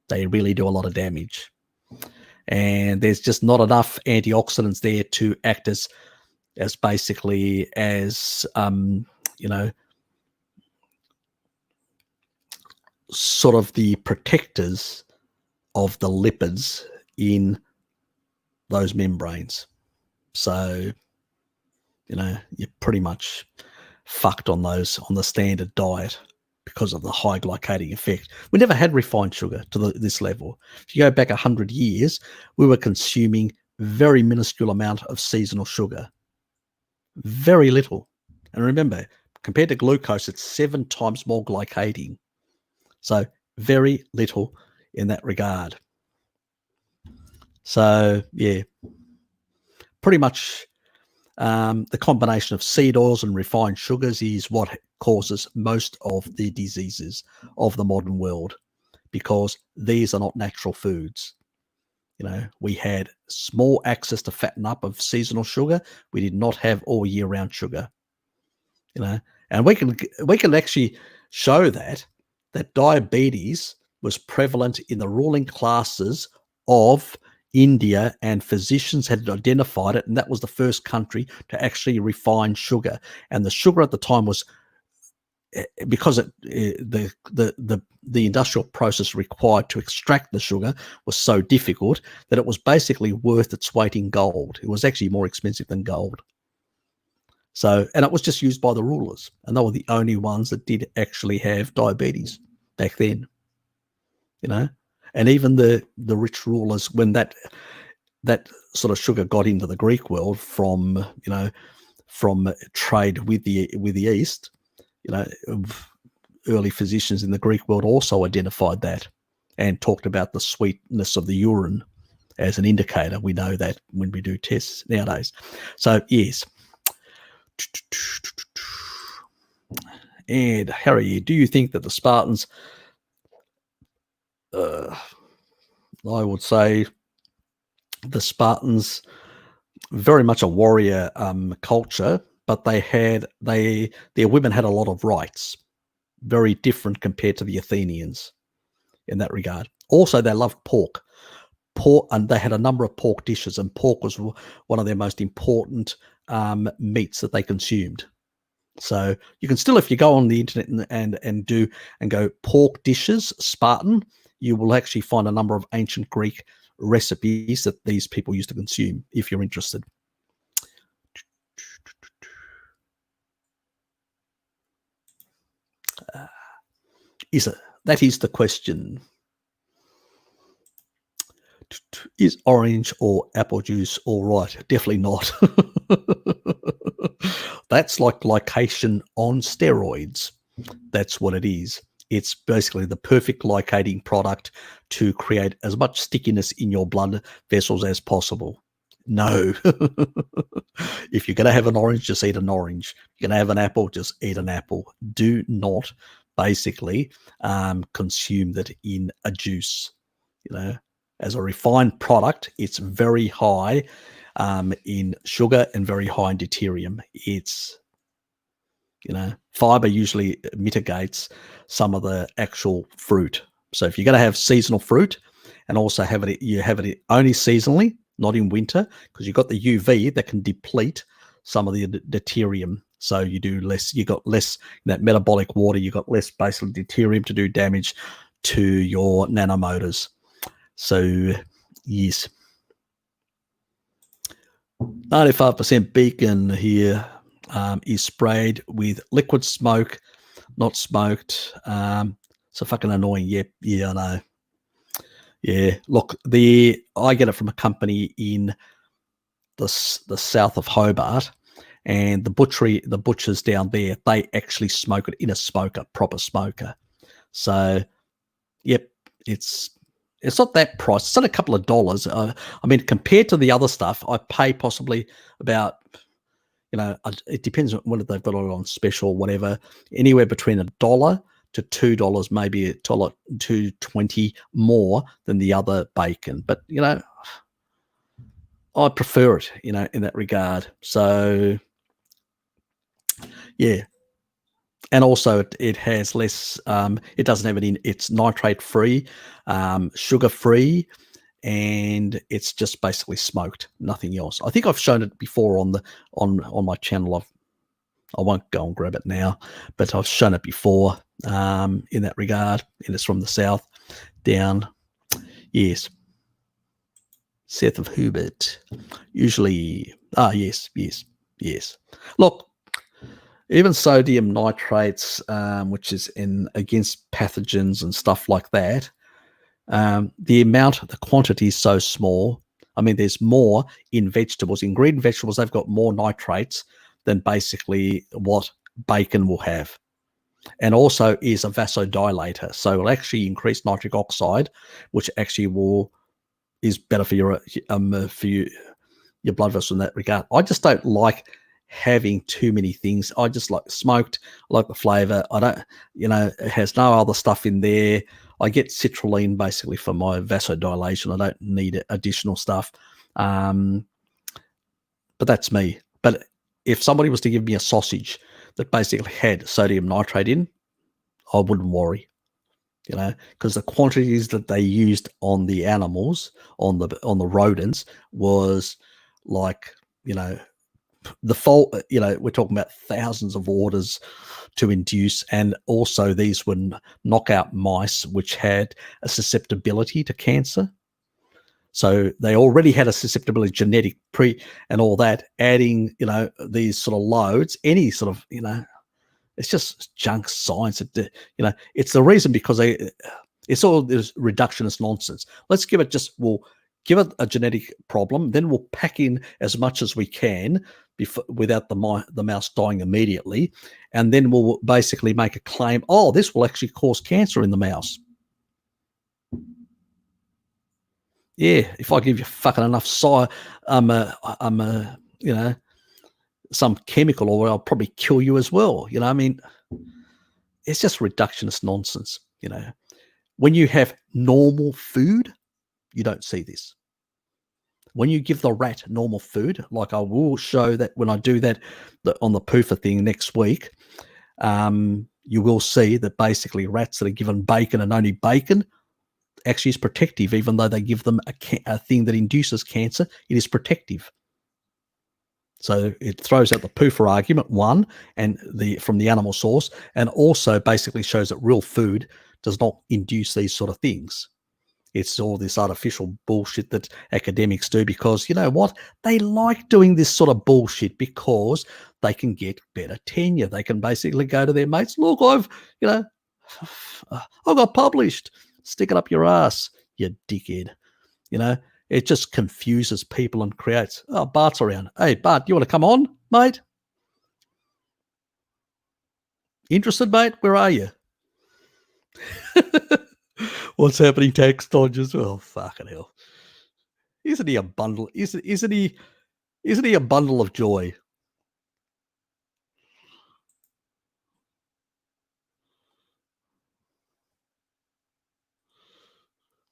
They really do a lot of damage. And there's just not enough antioxidants there to act as basically as sort of the protectors of the lipids in those membranes. So you're pretty much fucked on the standard diet because of the high glycating effect. We never had refined sugar to this level. If you go back 100 years, we were consuming very minuscule amount of seasonal sugar. Very little. And remember, compared to glucose, it's 7 times more glycating. So very little in that regard. So yeah, pretty much the combination of seed oils and refined sugars is what causes most of the diseases of the modern world, because these are not natural foods. We had small access to fatten up of seasonal sugar. We did not have all year round sugar. And we can actually show that diabetes was prevalent in the ruling classes of India, and physicians had identified it, and that was the first country to actually refine sugar. And the sugar at the time was, because the industrial process required to extract the sugar was so difficult, that it was basically worth its weight in gold. It was actually more expensive than gold. So, and it was just used by the rulers, and they were the only ones that did actually have diabetes back then, you know. And even the rich rulers, when that sort of sugar got into the Greek world from, you know, from trade with the East, you know, early physicians in the Greek world also identified that and talked about the sweetness of the urine as an indicator. We know that when we do tests nowadays. So yes. And Harry, do you think that the Spartans, I would say the Spartans, very much a warrior culture, but their women had a lot of rights, very different compared to the Athenians in that regard. Also, they loved pork, and they had a number of pork dishes, and pork was one of their most important meats that they consumed. So you can still, if you go on the internet and go pork dishes Spartan, you will actually find a number of ancient Greek recipes that these people used to consume, if you're interested. That is the question. Is orange or apple juice all right? Definitely not. That's like glycation on steroids. That's what it is. It's basically the perfect glycating product to create as much stickiness in your blood vessels as possible. No. If you're going to have an orange, just eat an orange. You're going to have an apple, just eat an apple. Do not basically consume that in a juice. You know, as a refined product, it's very high in sugar and very high in deuterium. It's, you know, fiber usually mitigates some of the actual fruit. So if you're going to have seasonal fruit and also you have it only seasonally, not in winter, because you've got the UV that can deplete some of the deuterium. So you got less in that metabolic water, you've got less basically deuterium to do damage to your nanomotors. So yes. 95% bacon here is sprayed with liquid smoke, not smoked. So fucking annoying. Yeah, I know. Yeah, look, I get it from a company in the south of Hobart, and the butchers down there, they actually smoke it in a smoker, proper smoker. So, yep, it's not that price. It's not a couple of dollars. I mean, compared to the other stuff, I pay possibly about, you know, it depends on whether they've got it on special or whatever, anywhere between $1 to $2, maybe $2.20 more than the other bacon. But, you know, I prefer it, you know, in that regard. So, yeah. And also it has less, it doesn't have it's nitrate free, sugar free, and it's just basically smoked, nothing else. I think I've shown it before on my channel. I won't go and grab it now, but I've shown it before in that regard, and it's from the south down. Yes. Seth of Hubert. Usually, yes. Look, even sodium nitrates, which is against pathogens and stuff like that, the quantity is so small. I mean, there's more in vegetables. In green vegetables, they've got more nitrates than basically what bacon will have. And also is a vasodilator. So it'll actually increase nitric oxide, which actually is better for your blood vessels in that regard. I just don't like having too many things. I just like smoked, I like the flavor. I don't, you know, it has no other stuff in there. I get citrulline basically for my vasodilation. I don't need additional stuff. But that's me. But if somebody was to give me a sausage that basically had sodium nitrate in, I wouldn't worry. because the quantities that they used on the animals, on the rodents, was like, the fault, we're talking about thousands of orders to induce, and also these were knockout mice which had a susceptibility to cancer. So they already had a susceptibility, genetic and all that, adding, these sort of loads, any sort of, it's just junk science. It's the reason because it's all this reductionist nonsense. Let's give it we'll give it a genetic problem, then we'll pack in as much as we can without the mouse dying immediately. And then we'll basically make a claim, oh, this will actually cause cancer in the mouse. Yeah, if I give you fucking enough some chemical, or I'll probably kill you as well. I mean, it's just reductionist nonsense. When you have normal food, you don't see this. When you give the rat normal food, like I will show that when I do that on the PUFA thing next week, you will see that basically rats that are given bacon and only bacon actually is protective, even though they give them a thing that induces cancer. It is protective. So it throws out the PUFA argument, one, and from the animal source, and also basically shows that real food does not induce these sort of things. It's all this artificial bullshit that academics do, because you know what? They like doing this sort of bullshit because they can get better tenure. They can basically go to their mates, look, I got published. Stick it up your ass, you dickhead. It just confuses people and creates, oh, Bart's around. Hey, Bart, you want to come on, mate? Interested, mate? Where are you? What's happening, tax dodgers? Oh, fucking hell. Isn't he a bundle? Isn't he a bundle of joy?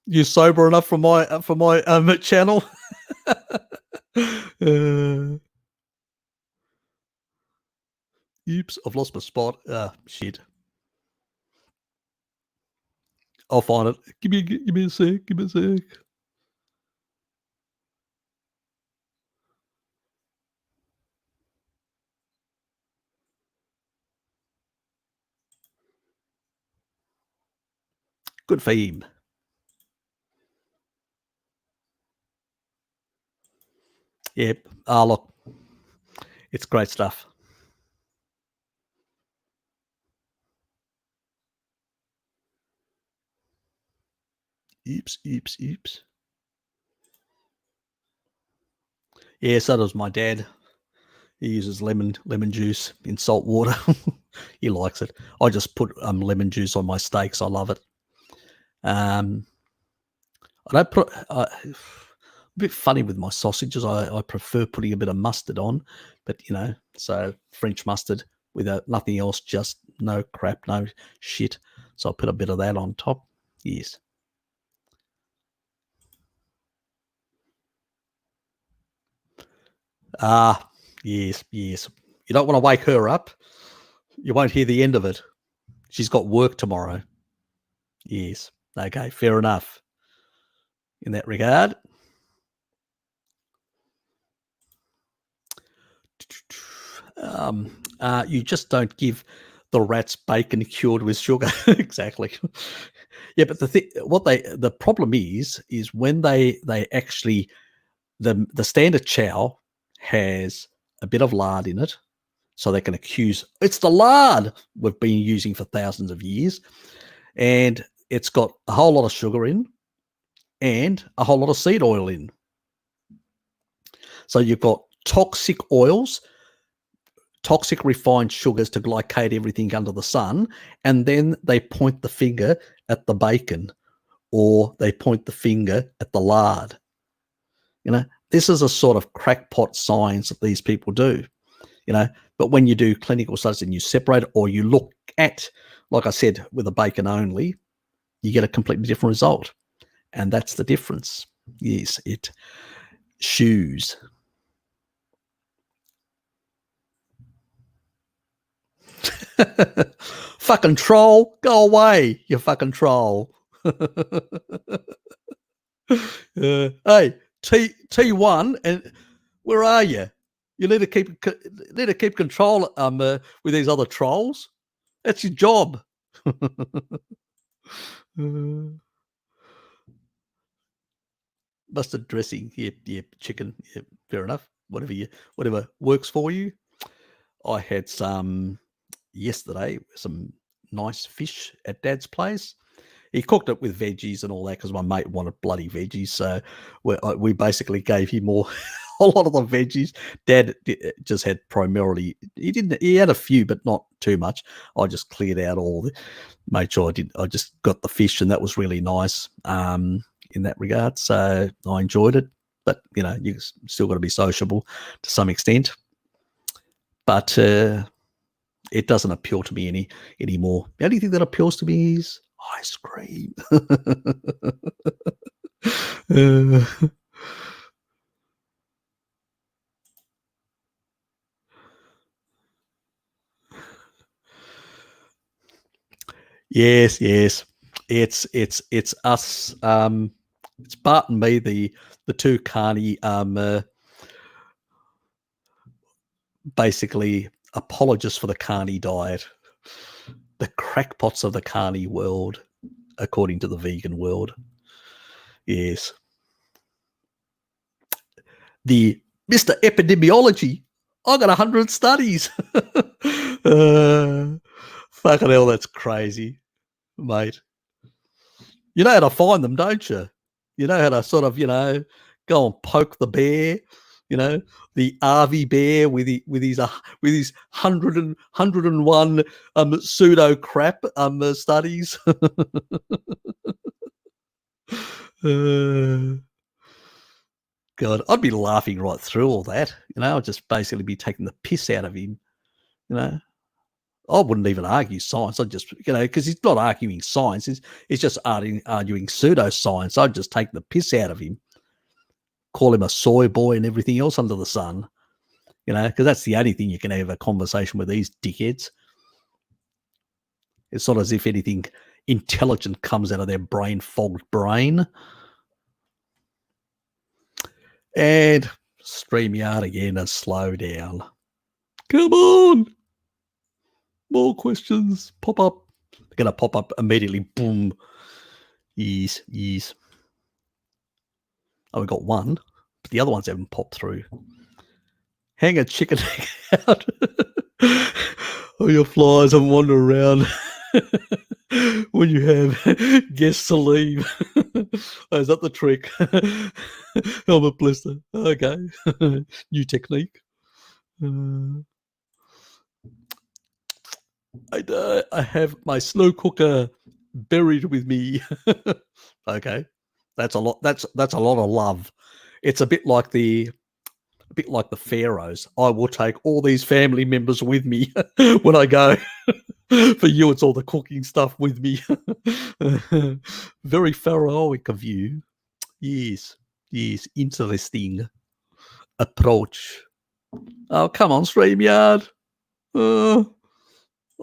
You sober enough for my channel? Oops, I've lost my spot. Shit. I'll find it. Give me a sec. Give me a sec. Good for him. Yep. Look, it's great stuff. Oops. Yeah, so does my dad. He uses lemon juice in salt water. He likes it. I just put lemon juice on my steaks. I love it. I don't put. A bit funny with my sausages. I prefer putting a bit of mustard on, but so French mustard without nothing else, just no crap, no shit. So I'll put a bit of that on top. Yes. Yes. You don't want to wake her up. You won't hear the end of it. She's got work tomorrow. Yes. Okay, fair enough. In that regard. You just don't give the rats bacon cured with sugar. Exactly. Yeah, but the problem is when they actually, the standard chow has a bit of lard in it, so they can accuse it's the lard we've been using for thousands of years, and it's got a whole lot of sugar in and a whole lot of seed oil in. So you've got toxic oils, toxic refined sugars to glycate everything under the sun, and then they point the finger at the bacon, or they point the finger at the lard. This is a sort of crackpot science that these people do. But when you do clinical studies and you separate, or you look at, like I said, with a bacon only, you get a completely different result. And that's the difference. Yes, it shoes. Fucking troll, go away, you fucking troll. Hey, T1, and where are you? You need to keep control with these other trolls. That's your job. Mustard dressing, yep, chicken, yep, fair enough. Whatever works for you. I had some yesterday, some nice fish at Dad's place. He cooked it with veggies and all that because my mate wanted bloody veggies. So we basically gave him a lot of the veggies. Dad just had primarily, he had a few, but not too much. I just cleared out made sure I just got the fish, and that was really nice in that regard. So I enjoyed it. But, you still got to be sociable to some extent. But it doesn't appeal to me anymore. The only thing that appeals to me is ice cream. Yes. It's us. It's Bart and me, the two carny, basically apologists for the carny diet, the crackpots of the carny world, according to the vegan world. Yes. The Mr. Epidemiology, I got 100 studies. Fucking hell, that's crazy, mate. You know how to find them, don't you? You know how to sort of, go and poke the bear, the RV bear with his 101 pseudo crap studies. God, I'd be laughing right through all that. I'd just basically be taking the piss out of him. I wouldn't even argue science. I'd just, because he's not arguing science. He's just arguing pseudoscience. I'd just take the piss out of him, call him a soy boy and everything else under the sun, because that's the only thing you can have a conversation with these dickheads. It's not as if anything intelligent comes out of their brain-fogged brain. And StreamYard again and slow down. Come on. More questions pop up. They're going to pop up immediately. Boom. Yes. Oh, we got one, but the other ones haven't popped through. Hang a chicken out. Oh, your flies and wander around when you have guests to leave. Oh, is that the trick? Helmet blister. Okay. New technique. I have my slow cooker buried with me. Okay, that's a lot. That's a lot of love. It's a bit like the pharaohs. I will take all these family members with me when I go. For you, it's all the cooking stuff with me. Very pharaohic of you. Yes, interesting approach. Oh, come on, StreamYard.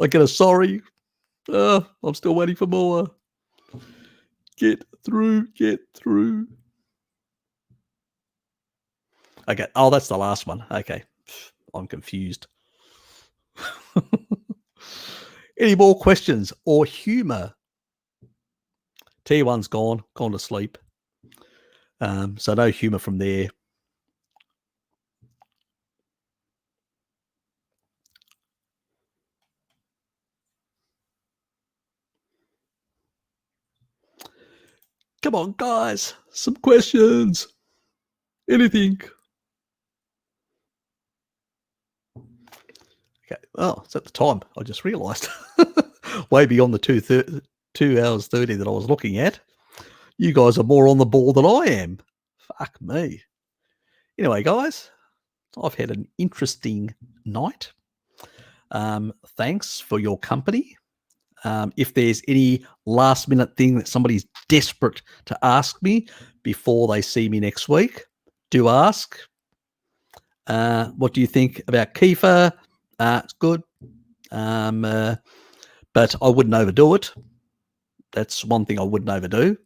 I get a sorry. I'm still waiting for more. Get through. Okay. Oh, that's the last one. Okay. I'm confused. Any more questions or humor? T1's gone to sleep. So no humor from there. Come on, guys. Some questions. Anything. Okay. Oh, it's at the time. I just realised. Way beyond the 2 hours 30 that I was looking at. You guys are more on the ball than I am. Fuck me. Anyway, guys, I've had an interesting night. Thanks for your company. If there's any last minute thing that somebody's desperate to ask me before they see me next week, do ask. What do you think about kefir? It's good. But I wouldn't overdo it. That's one thing I wouldn't overdo.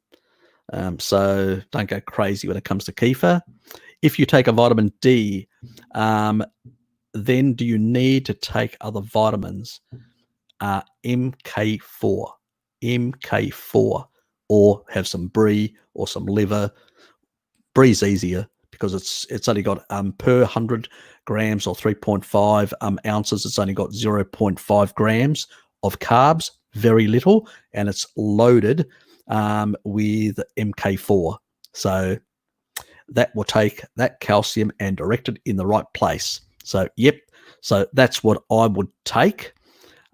So don't go crazy when it comes to kefir. If you take a vitamin D, then do you need to take other vitamins? MK4, or have some brie or some liver. Brie's easier because it's only got per 100 grams or 3.5 ounces, it's only got 0.5 grams of carbs, very little, and it's loaded with MK4. So that will take that calcium and direct it in the right place. So, yep. So that's what I would take.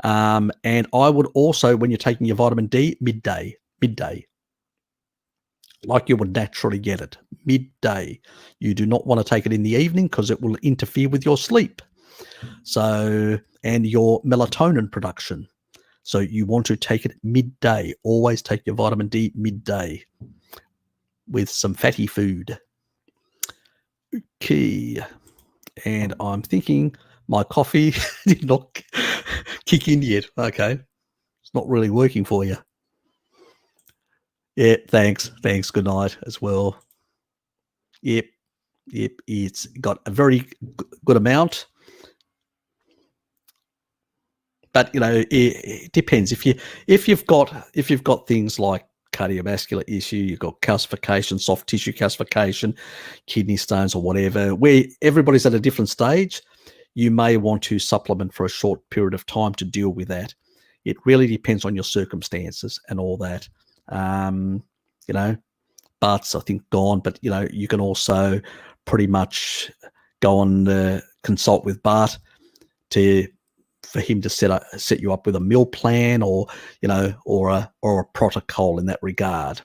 And I would also, when you're taking your vitamin D, midday, like you would naturally get it, midday. You do not want to take it in the evening because it will interfere with your sleep. So, and your melatonin production. So you want to take it midday. Always take your vitamin D midday with some fatty food. Okay. And I'm thinking my coffee did not kick in yet. Okay. It's not really working for you. Yeah, thanks. Thanks. Good night as well. Yep. It's got a very good amount. But it depends. If you've got things like cardiovascular issue, you've got calcification, soft tissue calcification, kidney stones or whatever, where everybody's at a different stage, you may want to supplement for a short period of time to deal with that. It really depends on your circumstances and all that. Bart's, I think, gone, but you can also pretty much go on consult with Bart for him to set you up with a meal plan or a protocol in that regard.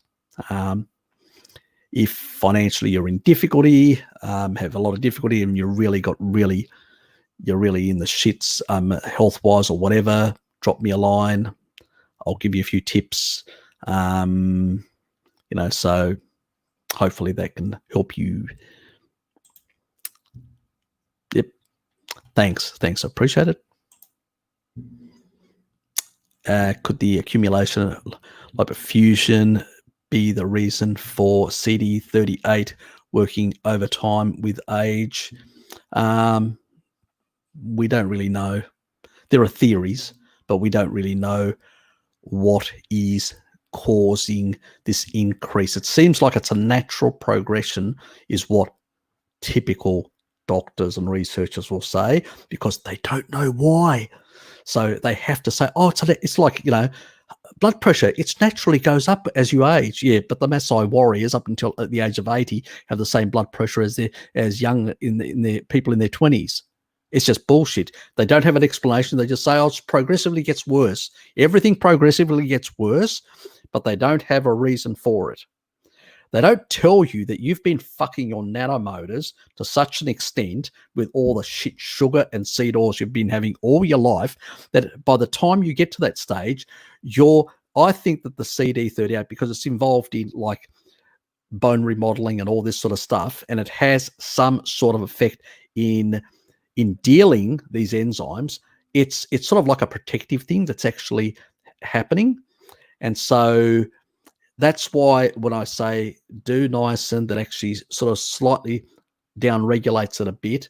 If financially you're in difficulty, have a lot of difficulty, and you're really in the shits health wise or whatever, drop me a line. I'll give you a few tips. So hopefully that can help you. Yep. Thanks. I appreciate it. Could the accumulation of lipofuscin be the reason for CD38 working overtime with age? We don't really know. There are theories, but we don't really know what is causing this increase. It seems like it's a natural progression is what typical doctors and researchers will say, because they don't know why. So they have to say, it's like, blood pressure, it naturally goes up as you age. Yeah, but the Maasai warriors up until at the age of 80 have the same blood pressure as young in the people in their 20s. It's just bullshit. They don't have an explanation. They just say, it progressively gets worse. Everything progressively gets worse, but they don't have a reason for it. They don't tell you that you've been fucking your nanomotors to such an extent with all the shit sugar and seed oils you've been having all your life that by the time you get to that stage, I think that the CD38, because it's involved in like bone remodeling and all this sort of stuff, and it has some sort of effect in dealing these enzymes, it's sort of like a protective thing that's actually happening. And so that's why when I say do niacin, that actually sort of slightly down regulates it a bit,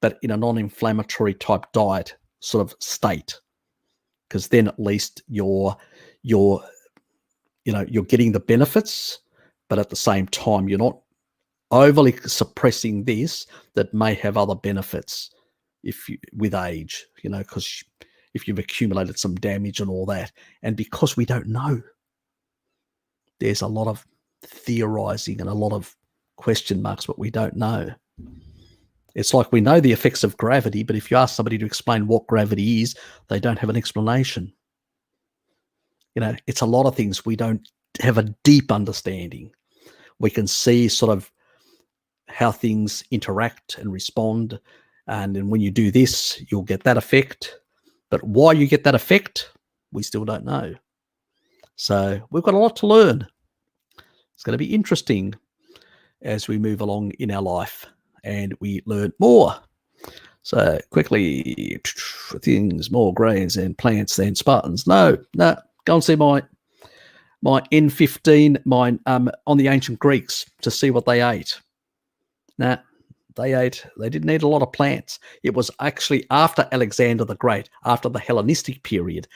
but in a non-inflammatory type diet sort of state, because then at least you're getting the benefits, but at the same time you're not overly suppressing this that may have other benefits with age, because if you've accumulated some damage and all that. And because we don't know, there's a lot of theorizing and a lot of question marks, but we don't know. It's like we know the effects of gravity, but if you ask somebody to explain what gravity is, they don't have an explanation. It's a lot of things we don't have a deep understanding. We can see sort of how things interact and respond, and then when you do this, you'll get that effect. But why you get that effect, we still don't know. So we've got a lot to learn. It's going to be interesting as we move along in our life and we learn more. So quickly, things, more grains and plants than Spartans. No, go and see my N15, mine on the ancient Greeks to see what they ate. They didn't eat a lot of plants. It was actually after Alexander the Great, after the Hellenistic period,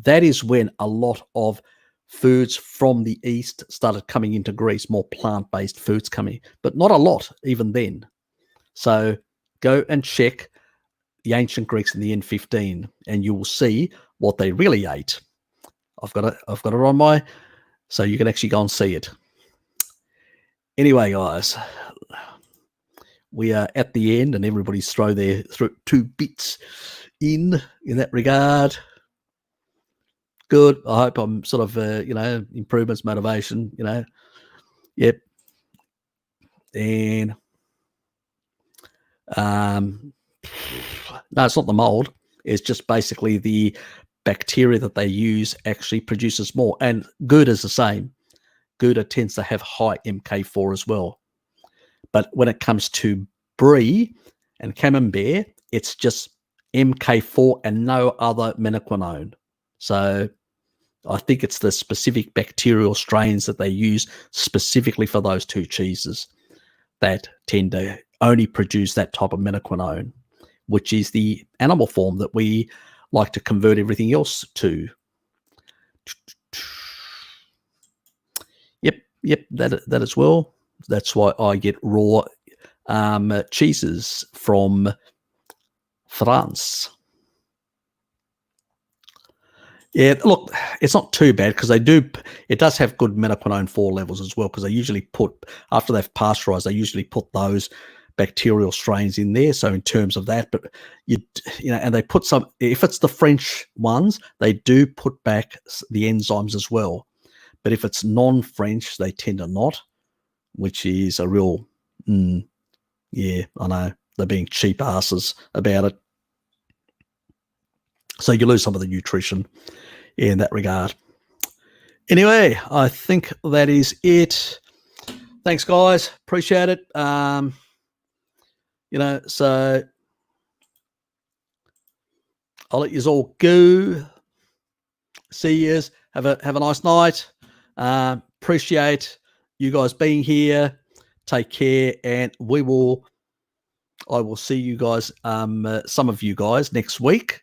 that is when a lot of foods from the East started coming into Greece, more plant-based foods coming, but not a lot even then. So go and check the ancient Greeks in the N15 and you will see what they really ate. I've got it on my, so you can actually go and see it. Anyway, guys, we are at the end and everybody's throw 2 bits in that regard. Good. I hope I'm sort of, improvements, motivation, Yep. And no, it's not the mold. It's just basically the bacteria that they use actually produces more. And Gouda is the same. Gouda tends to have high MK4 as well. But when it comes to brie and camembert, it's just MK4 and no other menaquinone. So I think it's the specific bacterial strains that they use specifically for those 2 cheeses that tend to only produce that type of menaquinone, which is the animal form that we like to convert everything else to. Yep, that as well. That's why I get raw cheeses from France. Yeah, look, it's not too bad because it does have good menaquinone 4 levels as well, because they usually put, after they've pasteurized, they usually put those bacterial strains in there. So in terms of that, but and they put some, if it's the French ones, they do put back the enzymes as well. But if it's non-French, they tend to not, which is a real, yeah, I know, they're being cheap asses about it. So you lose some of the nutrition in that regard. Anyway, I think that is it. Thanks, guys. Appreciate it. So I'll let you all go. See yous. Have a nice night. Appreciate you guys being here. Take care, and I will see you guys, some of you guys, next week.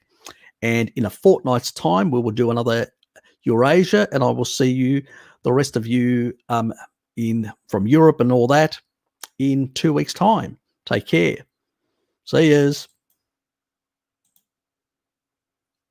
And in a fortnight's time, we will do another Eurasia, and I will see you, the rest of you, from Europe and all that, in 2 weeks' time. Take care. See yous.